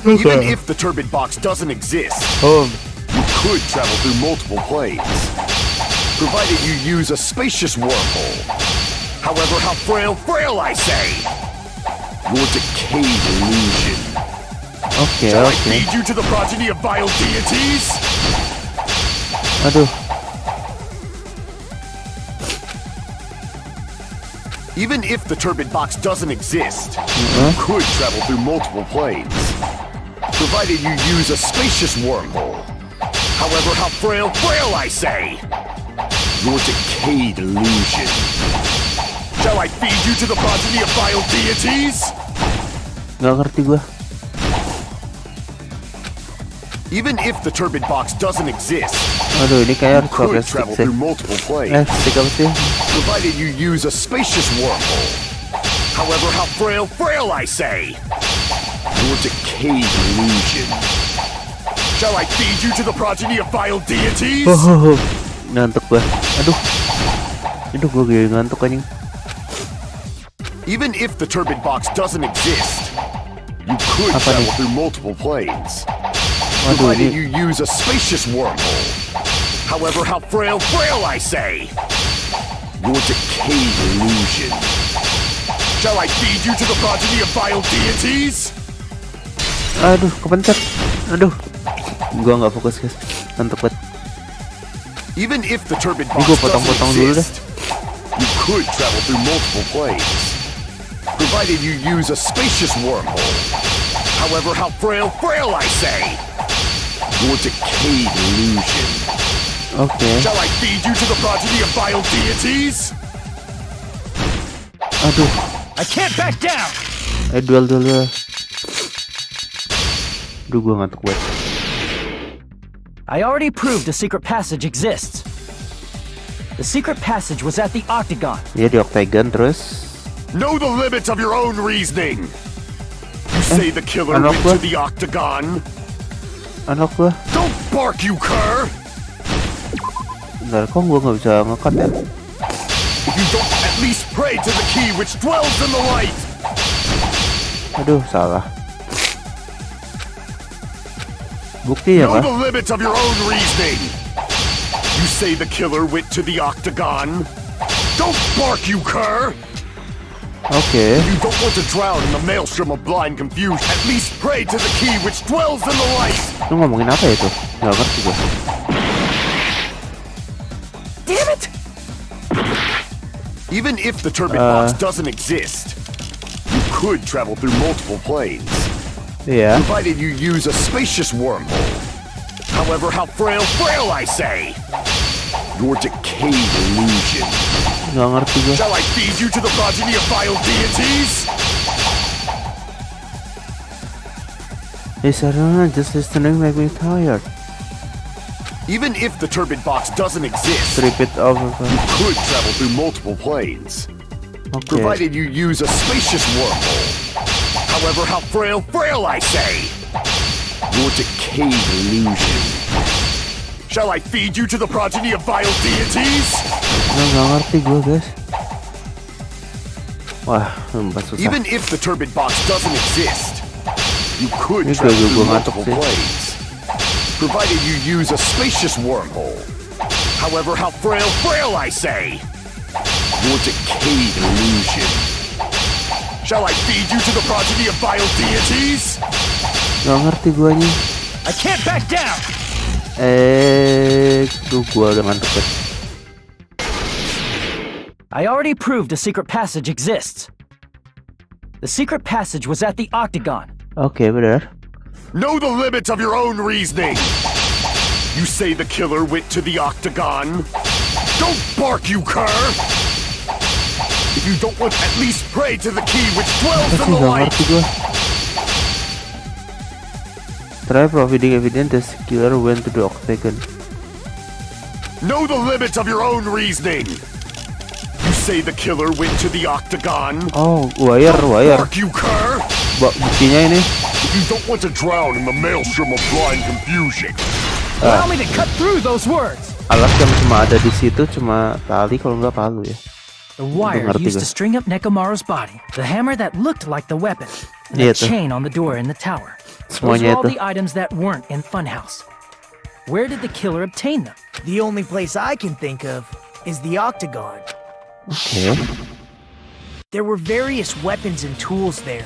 Even if the turbid box doesn't exist, you could travel through multiple planes, provided you use a spacious wormhole. However, how frail I say! Your decayed illusion. Oke. Shall I feed you to the progeny of vile deities? Aduh. Even if the turbid box doesn't exist, you could travel through multiple planes, provided you use a spacious wormhole. However, how frail I say! Your decayed illusion. Shall I feed you to the progeny of vile deities? Nggak ngerti gue. Even if the turbid box doesn't exist, Aduh, ini kayak harus could pakai travel stick sih. through multiple planes, Stick apa sih? provided you use a spacious wormhole. However, how frail I say! Your decayed illusion. Shall I feed you to the progeny of vile deities? Ngantuk gue. Aduh. Aduh, gue gini ngantuk anjing. Even if the turbid box doesn't exist, you could Apa travel nih? through multiple planes, Waduh, provided ini you use a spacious wormhole. However, how frail I say! Your decayed illusion. Shall I feed you to the progeny of vile deities? aduh, kepencet. Aduh. Gua nggak fokus, guys. Ngantuk banget. Even if the turbid Ini box gua potong-potong doesn't dulu deh. exist, you could travel through multiple planes, provided you use a spacious wormhole. However, how frail I say! Your decayed illusion. Oke. Shall I feed you to the progeny of vile deities? Aduh. I can't back down! Duel dulu. Aduh, gua ngantuk banget. I already proved a secret passage exists. The secret passage was at the octagon. Ya di octagon terus. Know the limits of your own reasoning. You say the killer Anak went gua. to the octagon. Anak gua. Don't bark, you cur! Bentar, kok gua nggak bisa ngekat ya? If you don't at least pray to the key which dwells in the light. Aduh, salah. Bukti ya, Know Pak? the limits of your own reasoning. You say the killer went to the octagon. Don't bark, you cur! Oke. You don't want to drown in the maelstrom of blind confusion. At least pray to the key which dwells in the light. Lu ngomongin apa ya itu? Nggak ngerti gua. Damn it! Even if the turbid box doesn't exist, you could travel through multiple planes, Iya. provided you use a spacious wormhole. However, how frail I say! Your decayed illusion. Nggak ngerti gua. Shall I feed you to the progeny of vile deities? Hey, Sarah, just listening make me tired. Even if the turbid box doesn't exist, Strip it over. you could travel through multiple planes, Oke. provided you use a spacious wormhole. However, how frail I say. Your decayed illusion. Shall I feed you to the progeny of vile deities? Nggak ngerti gue, guys. Wah, susah. Even if the turbid box doesn't exist, you could Ini travel gue through ngantuk multiple sih. planes, provided you use a spacious wormhole. However, how frail I say. Your decayed illusion. Shall I feed you to the progeny of vile deities? Nggak ngerti gue nih. I can't back down! Tuh gue udah ngantuk guys. I already proved a secret passage exists. The secret passage was at the octagon. Oke, benar. Know the limits of your own reasoning. You say the killer went to the octagon? Don't bark, you cur! If you don't want, at least pray to the key which dwells in the Nggak light. ngerti gue. Try providing evidence the killer went to the octagon. Know the limits of your own reasoning. You say the killer went to the octagon? Oh, wire. Bark, you cur! Buktinya ini. If you don't want to drown in the maelstrom of blind confusion. Allow me to cut through those words! Alas yang cuma ada di situ cuma tali kalau nggak palu ya. The wire ngerti used gue. to string up Nekomaru's body, the hammer that looked like the weapon, and Iya the tuh. chain on the door in the tower. Those Semuanya were all itu. the items that weren't in Funhouse. Where did the killer obtain them? The only place I can think of is the octagon. Oke. There were various weapons and tools there.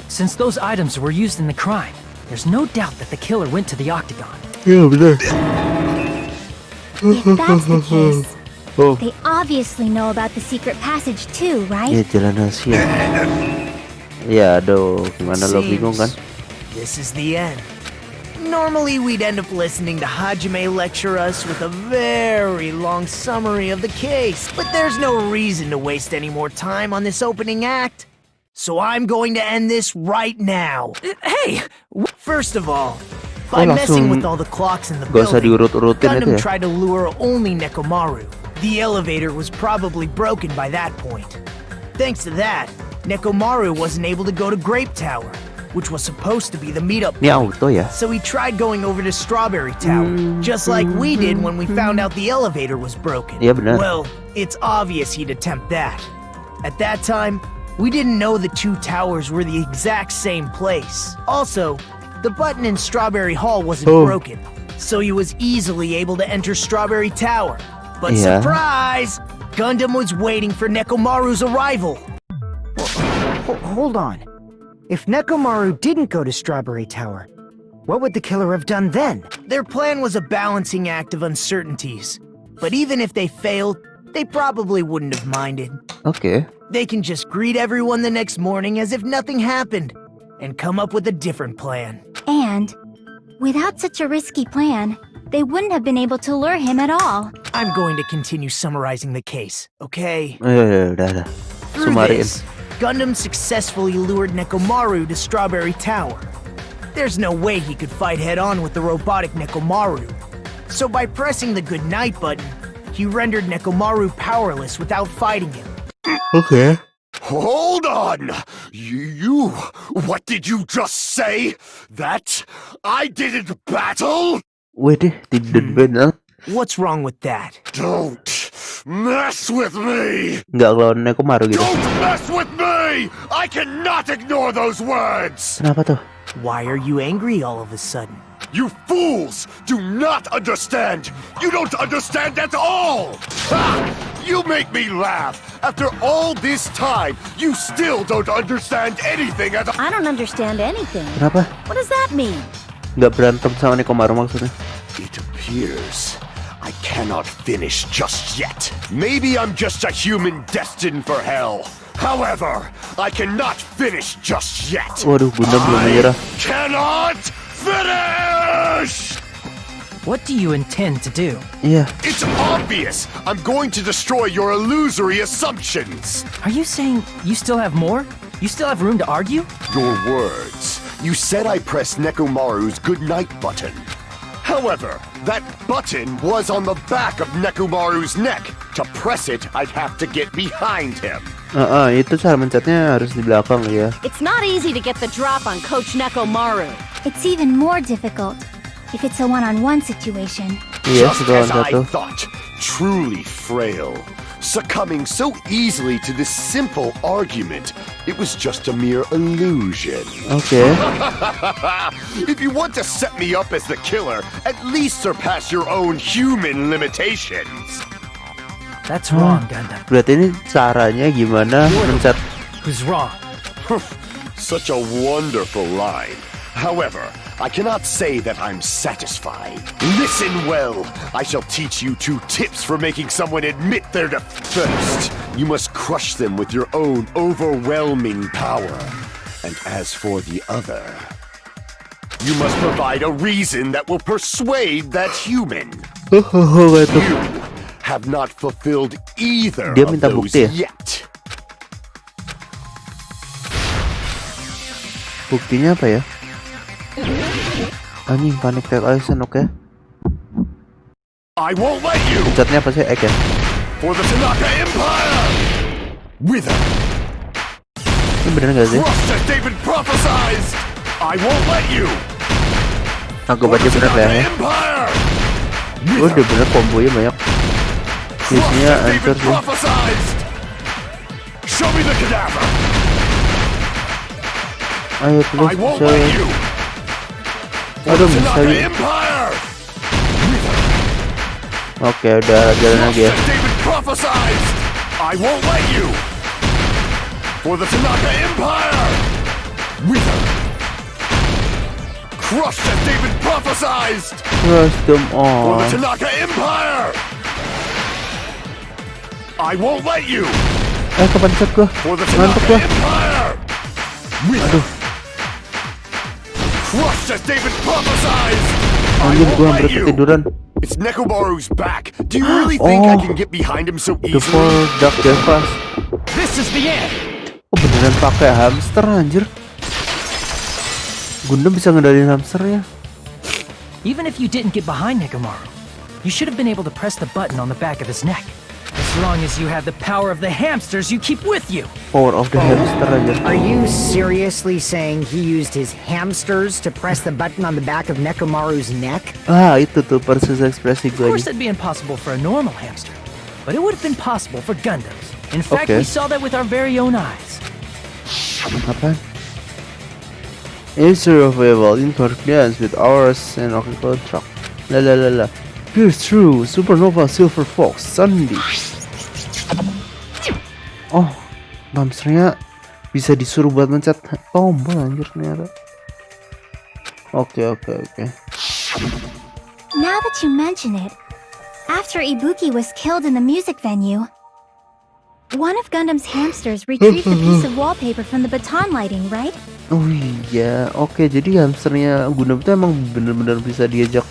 Since those items were used in the crime, there's no doubt that the killer went to the octagon. Iya benar. If that's the case, Oh. they obviously know about the secret passage too, Ya right? jalan rahasia. Ya aduh, gimana lo bingung kan? This is the end. Normally we'd end up listening to Hajime lecture us with a very long summary of the case, but there's no reason to waste any more time on this opening act. So I'm going to end this right now. Hey! First of all, by Oh, messing langsung with all the clocks in the gak usah building, diurut-urutin itu Gundam ya. tried to lure only Nekomaru. The elevator was probably broken by that point. Thanks to that, Nekomaru wasn't able to go to Grape Tower, which was supposed to be the meetup Ini point. auto ya? So he tried going over to Strawberry Tower, just like we did when we found out the elevator was broken. Iya benar. Well, it's obvious he'd attempt that. At that time, we didn't know the two towers were the exact same place. Also, the button in Strawberry Hall wasn't broken, so he was easily able to enter Strawberry Tower. But Yeah. surprise! Gundam was waiting for Nekomaru's arrival. Hold on. If Nekomaru didn't go to Strawberry Tower, what would the killer have done then? Their plan was a balancing act of uncertainties. But even if they failed, they probably wouldn't have minded. Oke. They can just greet everyone the next morning as if nothing happened and come up with a different plan. And without such a risky plan, they wouldn't have been able to lure him at all. I'm going to continue summarizing the case, okay? Ya, udah. Through Summarin. this, Gundam successfully lured Nekomaru to Strawberry Tower. There's no way he could fight head-on with the robotic Nekomaru. So by pressing the goodnight button, he rendered Nekomaru powerless without fighting him. Oke. Hold on! You... What did you just say? That I didn't battle? Wih, tidak benar. What's wrong with that? Don't mess with me! Nggak lawan Nekomaru gitu. Don't mess with me! I cannot ignore those words! Kenapa tuh? Why are you angry all of a sudden? You fools do not understand! You don't understand at all! Ha! You make me laugh! After all this time, you still don't understand anything at all! I don't understand anything. Kenapa? What does that mean? Nggak berantem sama Nekomaru maksudnya? It appears I cannot finish just yet. Maybe I'm just a human destined for hell. However, I cannot finish just yet. Waduh, Bunda belum menyerah. Cannot finish! What do you intend to do? Iya. It's obvious! I'm going to destroy your illusory assumptions! Are you saying you still have more? You still have room to argue? Your words. You said I pressed Nekomaru's goodnight button. However, that button was on the back of Nekomaru's neck. To press it, I'd have to get behind him. Itu cara mencetnya harus di belakang ya. It's not easy to get the drop on Coach Nekomaru. It's even more difficult if it's a one-on-one situation. Iya, Just satu as lawan I satu. thought, truly frail. Succumbing so easily to this simple argument, it was just a mere illusion. Oke. If you want to set me up as the killer, at least surpass your own human limitations. That's wrong, Gundam. Berarti ini caranya gimana mencet? Who's wrong? Such a wonderful line. However, I cannot say that I'm satisfied. Listen well. I shall teach you 2 tips for making someone admit their first. You must crush them with your own overwhelming power. And as for the other, you must provide a reason that will persuade that human. You have not fulfilled either Dia of minta those bukti ya? yet. Buktinya apa ya? Anjing, panik kayak Aizen, oke. I won't let you. Pencetnya apa sih? X ya? For the Tanaka Empire. Wither. Ini bener gak sih? Trust as David prophesied. I won't let you. Aku baca bener ya. Empire. Oh, udah bener kombonya banyak. Isinya hancur sih. Show me the cadaver. Ayo Plis, I won't bisa. let you. Aduh, bisa. Empire. Oke, udah jalan lagi ya. David prophesied. I won't let you. For the Tanaka Empire. Wither. Crushed as David prophesied. Crush them For all. the Tanaka Empire. I won't let you. Kepencet gua. For the Ngantuk Tanaka gua. Empire. Wither. Aduh, Crushed as David prophesied. I anjir won't gua let hampir you. ketiduran. It's Nekomaru's back. Do you really think I can get behind him so The easily? Four Dark Devas. This is the end. Oh, beneran pakai hamster anjir. Gundam bisa ngendalin hamster ya. Even if you didn't get behind Nekomaru, you should have been able to press the button on the back of his neck. As long as you have the power of the hamsters you keep with you. Power of the hamster anjir. Are you seriously saying he used his hamsters to press the button on the back of Nekomaru's neck? Ah, itu tuh persis ekspresi Of gue. course that'd be impossible for a normal hamster, but it would have been possible for Gundams. In fact, Okay. we saw that with our very own eyes. Apaan? History of Evil in concordance with ours and our contract. La la la la. Pierce through Supernova Silver Fox Sunday. Oh, hamsternya bisa disuruh buat mencet tombol anjir ternyata. Oke. Now that you mention it, after Ibuki was killed in the music venue, one of Gundam's hamsters retrieved the piece of wallpaper from the baton lighting, right? Oh iya, oke. Jadi hamsternya Gundam tuh emang bener-bener bisa diajak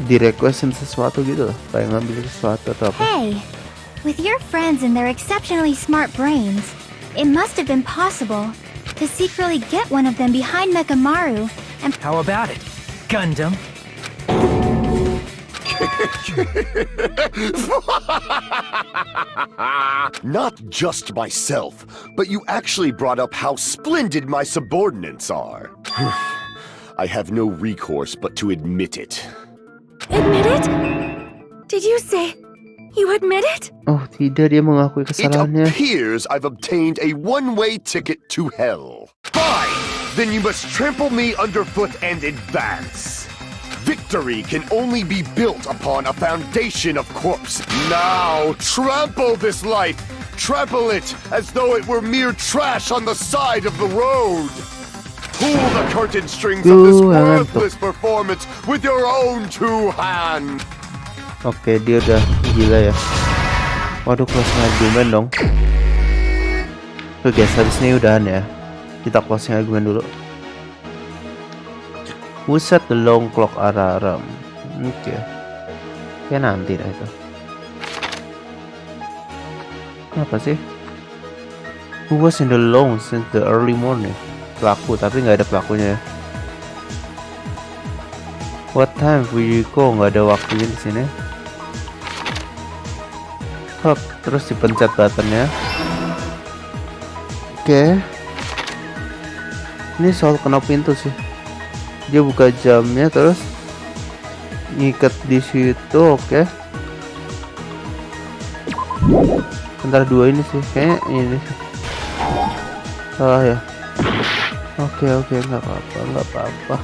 di requestin sesuatu gitu loh, kayak ngambil sesuatu atau apa. Hey, with your friends and their exceptionally smart brains, it must have been possible to secretly get one of them behind Nekomaru and How about it, Gundam? Not just myself, but you actually brought up how splendid my subordinates are. I have no recourse but to admit it. Admit it? Did you say you admit it? Oh tidak, dia mengakui It kesalahannya. appears I've obtained a one-way ticket to hell. Fine! Then you must trample me underfoot and advance. Victory can only be built upon a foundation of corpse. Now, trample this life! Trample it as though it were mere trash on the side of the road! Pull the curtain strings of this worthless performance with your own 2 hands! Oke, dia udah gila ya. Waduh, closing argument dong. Oke guys, habis ini udahan ya. Kita closing argument dulu. Who set the long clock alarm? Oke. Ya nanti dah itu. Apa sih? Who was in the lounge since the early morning? Pelaku, tapi nggak ada pelakunya ya. What time we go? Nggak ada waktunya di sini. Hop, terus dipencet buttonnya. Oke. Ini soal kena pintu sih. Dia buka jamnya terus ngikat di situ. Oke. Antara dua ini sih, kayaknya ini sih. Salah ya. Oke, nggak apa-apa.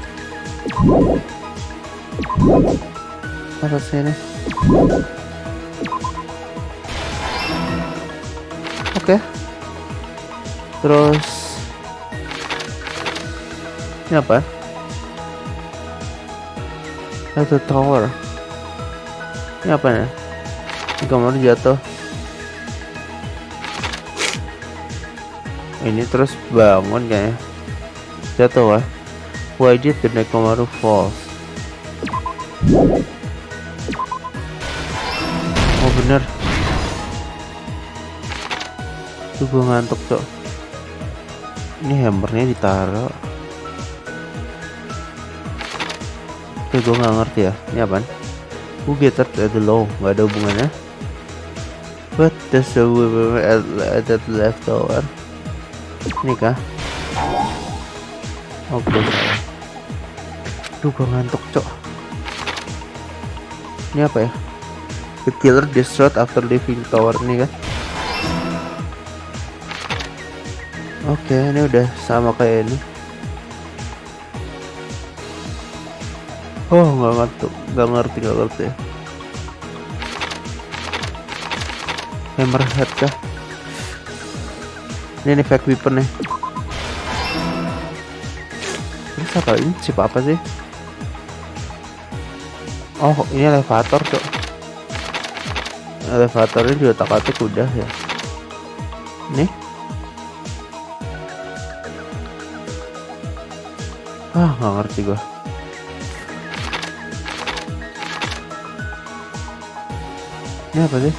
Apa sih ini? Oke. Terus ini apa? Itu tower. Ini apa ya? Ini kamar jatuh. Ini terus bangun kayaknya. Jatuh wah. Why did the Nekomaru falls? Oh bener. Tuh gue ngantuk cok. Ini hammernya ditaruh. Oke gue nggak ngerti ya. Ini apaan? Who gathered at the low? Gak ada hubungannya. What does the woman at that left tower? Ini kah? Oke salah. Duh gue ngantuk cok. Ini apa ya? The killer destroyed after leaving tower ini kan? Oke ini udah sama kayak ini. Oh nggak ngerti ya. Hammerhead kah? Ini fake weapon nih. Terus apa ini? Chip apa sih? Oh ini elevator cok. Elevatornya juga tak-atik udah ya. Nih. Nggak ngerti gua. Ini apa sih?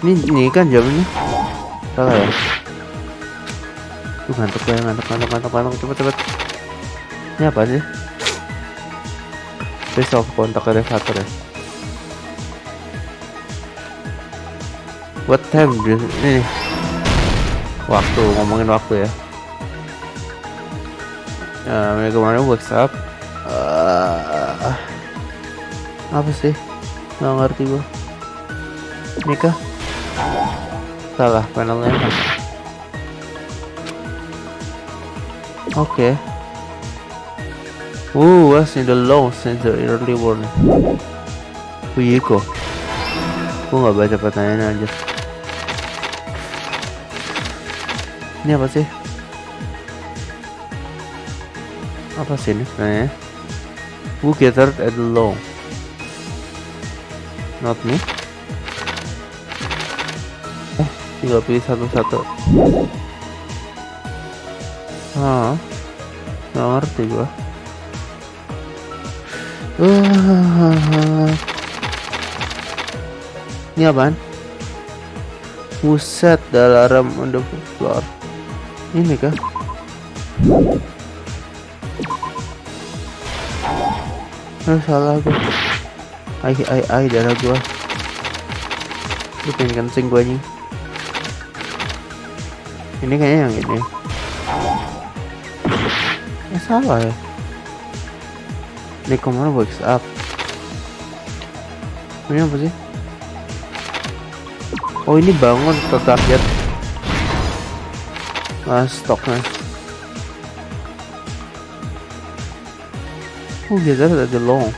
Ini kan jamnya. Salah ya. Ngantuk cepet. Ini apa sih? Besok kontak elevator ya. What time ini nih? Waktu, ngomongin waktu ya. Kemarin wakes up. Apa sih? Nggak ngerti gua. Ini kah? Salah panelnya. Oke. Was in the low since the early morning. Wkwk. Gua nggak baca pertanyaannya aja. Ini apa sih? Apa sih ini sebenarnya? Who gathered at the low? Not me. Tinggal pilih satu-satu. Nggak ngerti gua. Ini apaan? Buset, alarm on the floor. Ini kah? Salah gua. Ai darah gua. Lu pengen kencing gua nih. Ini kayaknya yang ini. Salah ya. Ini kemana wakes up? Ini apa sih? Oh ini bangun ke target. Stoknya. Gitu ada long.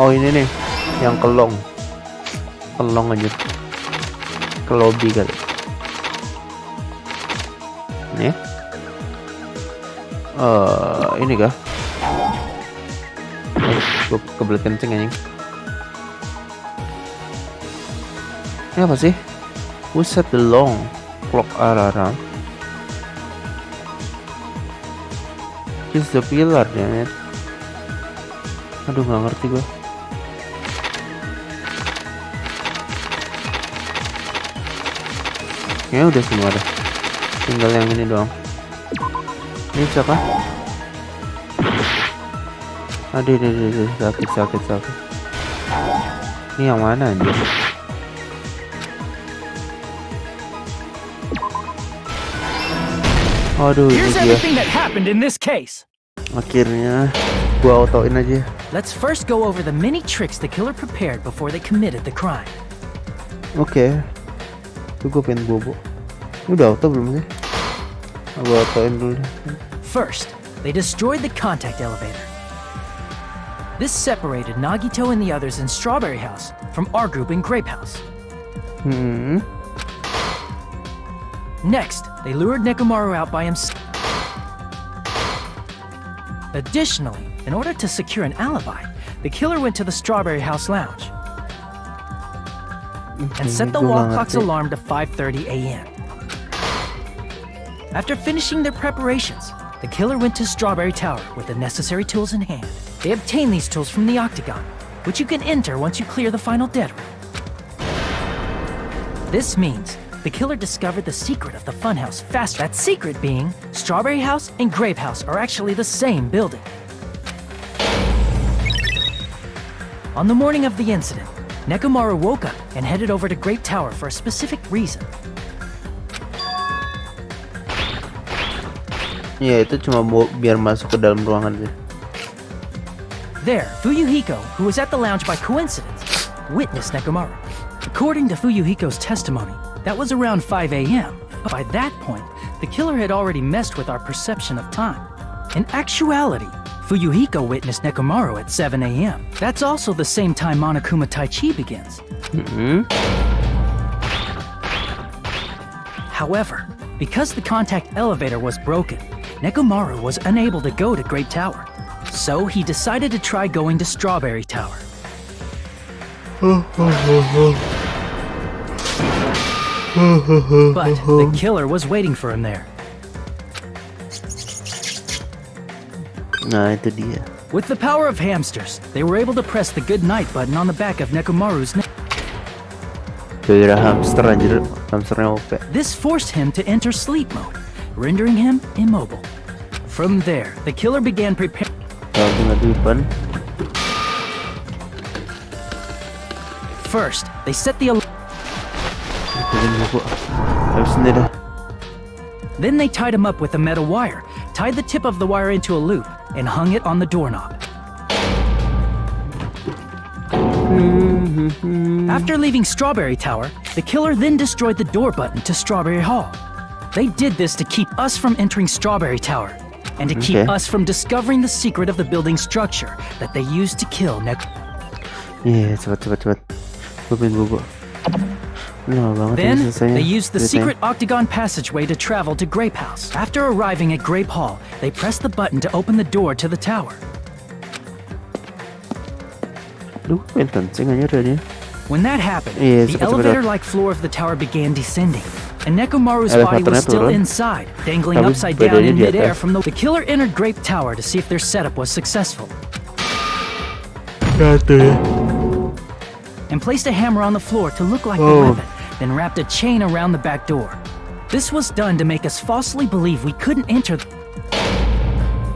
Oh ini nih yang kelong aja ke lobby kali. Nih ini kah? Gue kebelet kencing anjing. Ini apa sih? Who set the long clock alarm? Just the pillar ya. Aduh nggak ngerti gue. Kayaknya udah semua dah. Tinggal yang ini doang. Ini siapa? Aduh sakit. Ini yang mana anjir? Aduh, ini Here's dia. everything that happened in this case. Akhirnya gua autoin aja. Let's first go over the many tricks the killer prepared before they committed the crime. Oke. Tuh gue pengen bobo. Ini udah auto belum sih? Gua autoin dulu deh. First, they destroyed the contact elevator. This separated Nagito and the others in Strawberry House from our group in Grape House. Next, they lured Nekomaru out by himself. Additionally, in order to secure an alibi, the killer went to the Strawberry House lounge and set the wall clock's alarm to 5:30 a.m. After finishing their preparations, the killer went to Strawberry Tower with the necessary tools in hand. They obtained these tools from the octagon, which you can enter once you clear the final dead room. This means the killer discovered the secret of the funhouse faster. That secret being, Strawberry House and Grape House are actually the same building. On the morning of the incident, Nekomaru woke up and headed over to Grape Tower for a specific reason. Ya itu cuma biar masuk ke dalam ruangan sih. There, Fuyuhiko, who was at the lounge by coincidence, witnessed Nekomaru. According to Fuyuhiko's testimony, that was around 5 a.m. By that point, the killer had already messed with our perception of time. In actuality, Fuyuhiko witnessed Nekomaru at 7 a.m. That's also the same time Monokuma Taichi begins. However, because the contact elevator was broken, Nekomaru was unable to go to Grape Tower. So he decided to try going to Strawberry Tower. But the killer was waiting for him there. Nah, itu dia. With the power of hamsters, they were able to press the good night button on the back of Nekomaru's neck. Kira hamster anjir, hamsternya OP. This forced him to enter sleep mode, rendering him immobile. From there, the killer began preparing. First, they set the alarm. Then they tied him up with a metal wire, tied the tip of the wire into a loop, and hung it on the doorknob. After leaving Strawberry Tower, the killer then destroyed the door button to Strawberry Hall. They did this to keep us from entering Strawberry Tower, and to keep us from discovering the secret of the building structure that they used to kill Neko. Iya, cepat. Gue pengen bobo. Then, they used the secret octagon passageway to travel to Grape House. After arriving at Grape Hall, they pressed the button to open the door to the tower. When that happened, the elevator-like floor of the tower began descending, and Nekomaru's body was still inside, dangling upside down in midair from the... The killer entered Grape Tower to see if their setup was successful, and placed a hammer on the floor to look like the weapon, then wrapped a chain around the back door. This was done to make us falsely believe we couldn't enter the...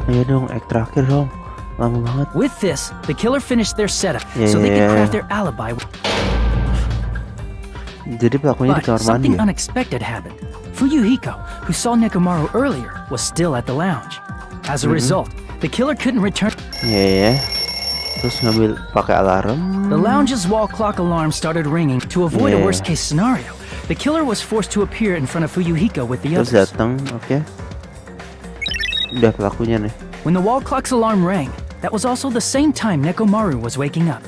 Ayo dong, terakhir dong. Lama banget. With this, the killer finished their setup so they could craft their alibi. Jadi pelakunya di kamar But something mandi ya? unexpected happened. Fuyuhiko, who saw Nekomaru earlier, was still at the lounge. As a result, the killer couldn't return. Terus ngambil pakai alarm. The lounge's wall clock alarm started ringing. To avoid a worst-case scenario, the killer was forced to appear in front of Fuyuhiko with the Terus others. datang, oke. Udah pelakunya nih. When the wall clock's alarm rang, that was also the same time Nekomaru was waking up.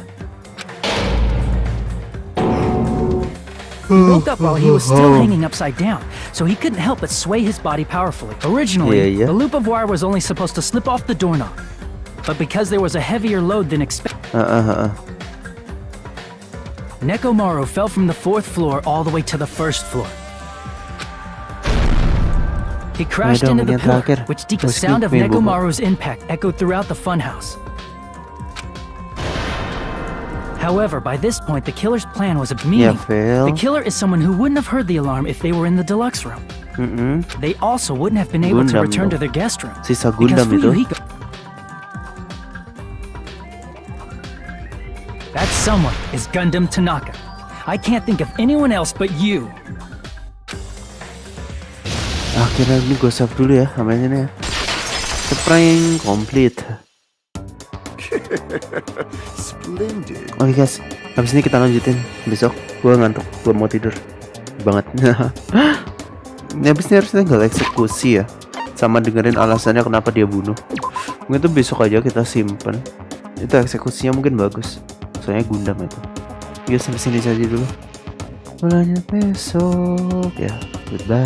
He woke up while he was still hanging upside down, so he couldn't help but sway his body powerfully. Originally, the loop of wire was only supposed to slip off the doorknob, but because there was a heavier load than expected, Nekomaru fell from the 4th floor all the way to the 1st floor. He crashed into the pillar, which the sound of Nekomaru's impact echoed throughout the funhouse. However, by this point, the killer's plan was meaningless. The killer is someone who wouldn't have heard the alarm if they were in the deluxe room. They also wouldn't have been able to return to their guest room. Sisa Because Gundam itu. Fuyuhiko... That someone is Gundam Tanaka. I can't think of anyone else but you. Akhirnya ini gue save dulu ya sama ini ya. Prank complete. Splendid. Oke guys, habis ini kita lanjutin besok. Gue ngantuk, gue mau tidur banget. Habis ini harus tinggal eksekusi ya, sama dengerin alasannya kenapa dia bunuh. Mungkin itu besok aja kita simpen. Itu eksekusinya mungkin bagus, soalnya Gundam itu. Yuk sampai sini saja dulu. Mulanya besok ya. Goodbye.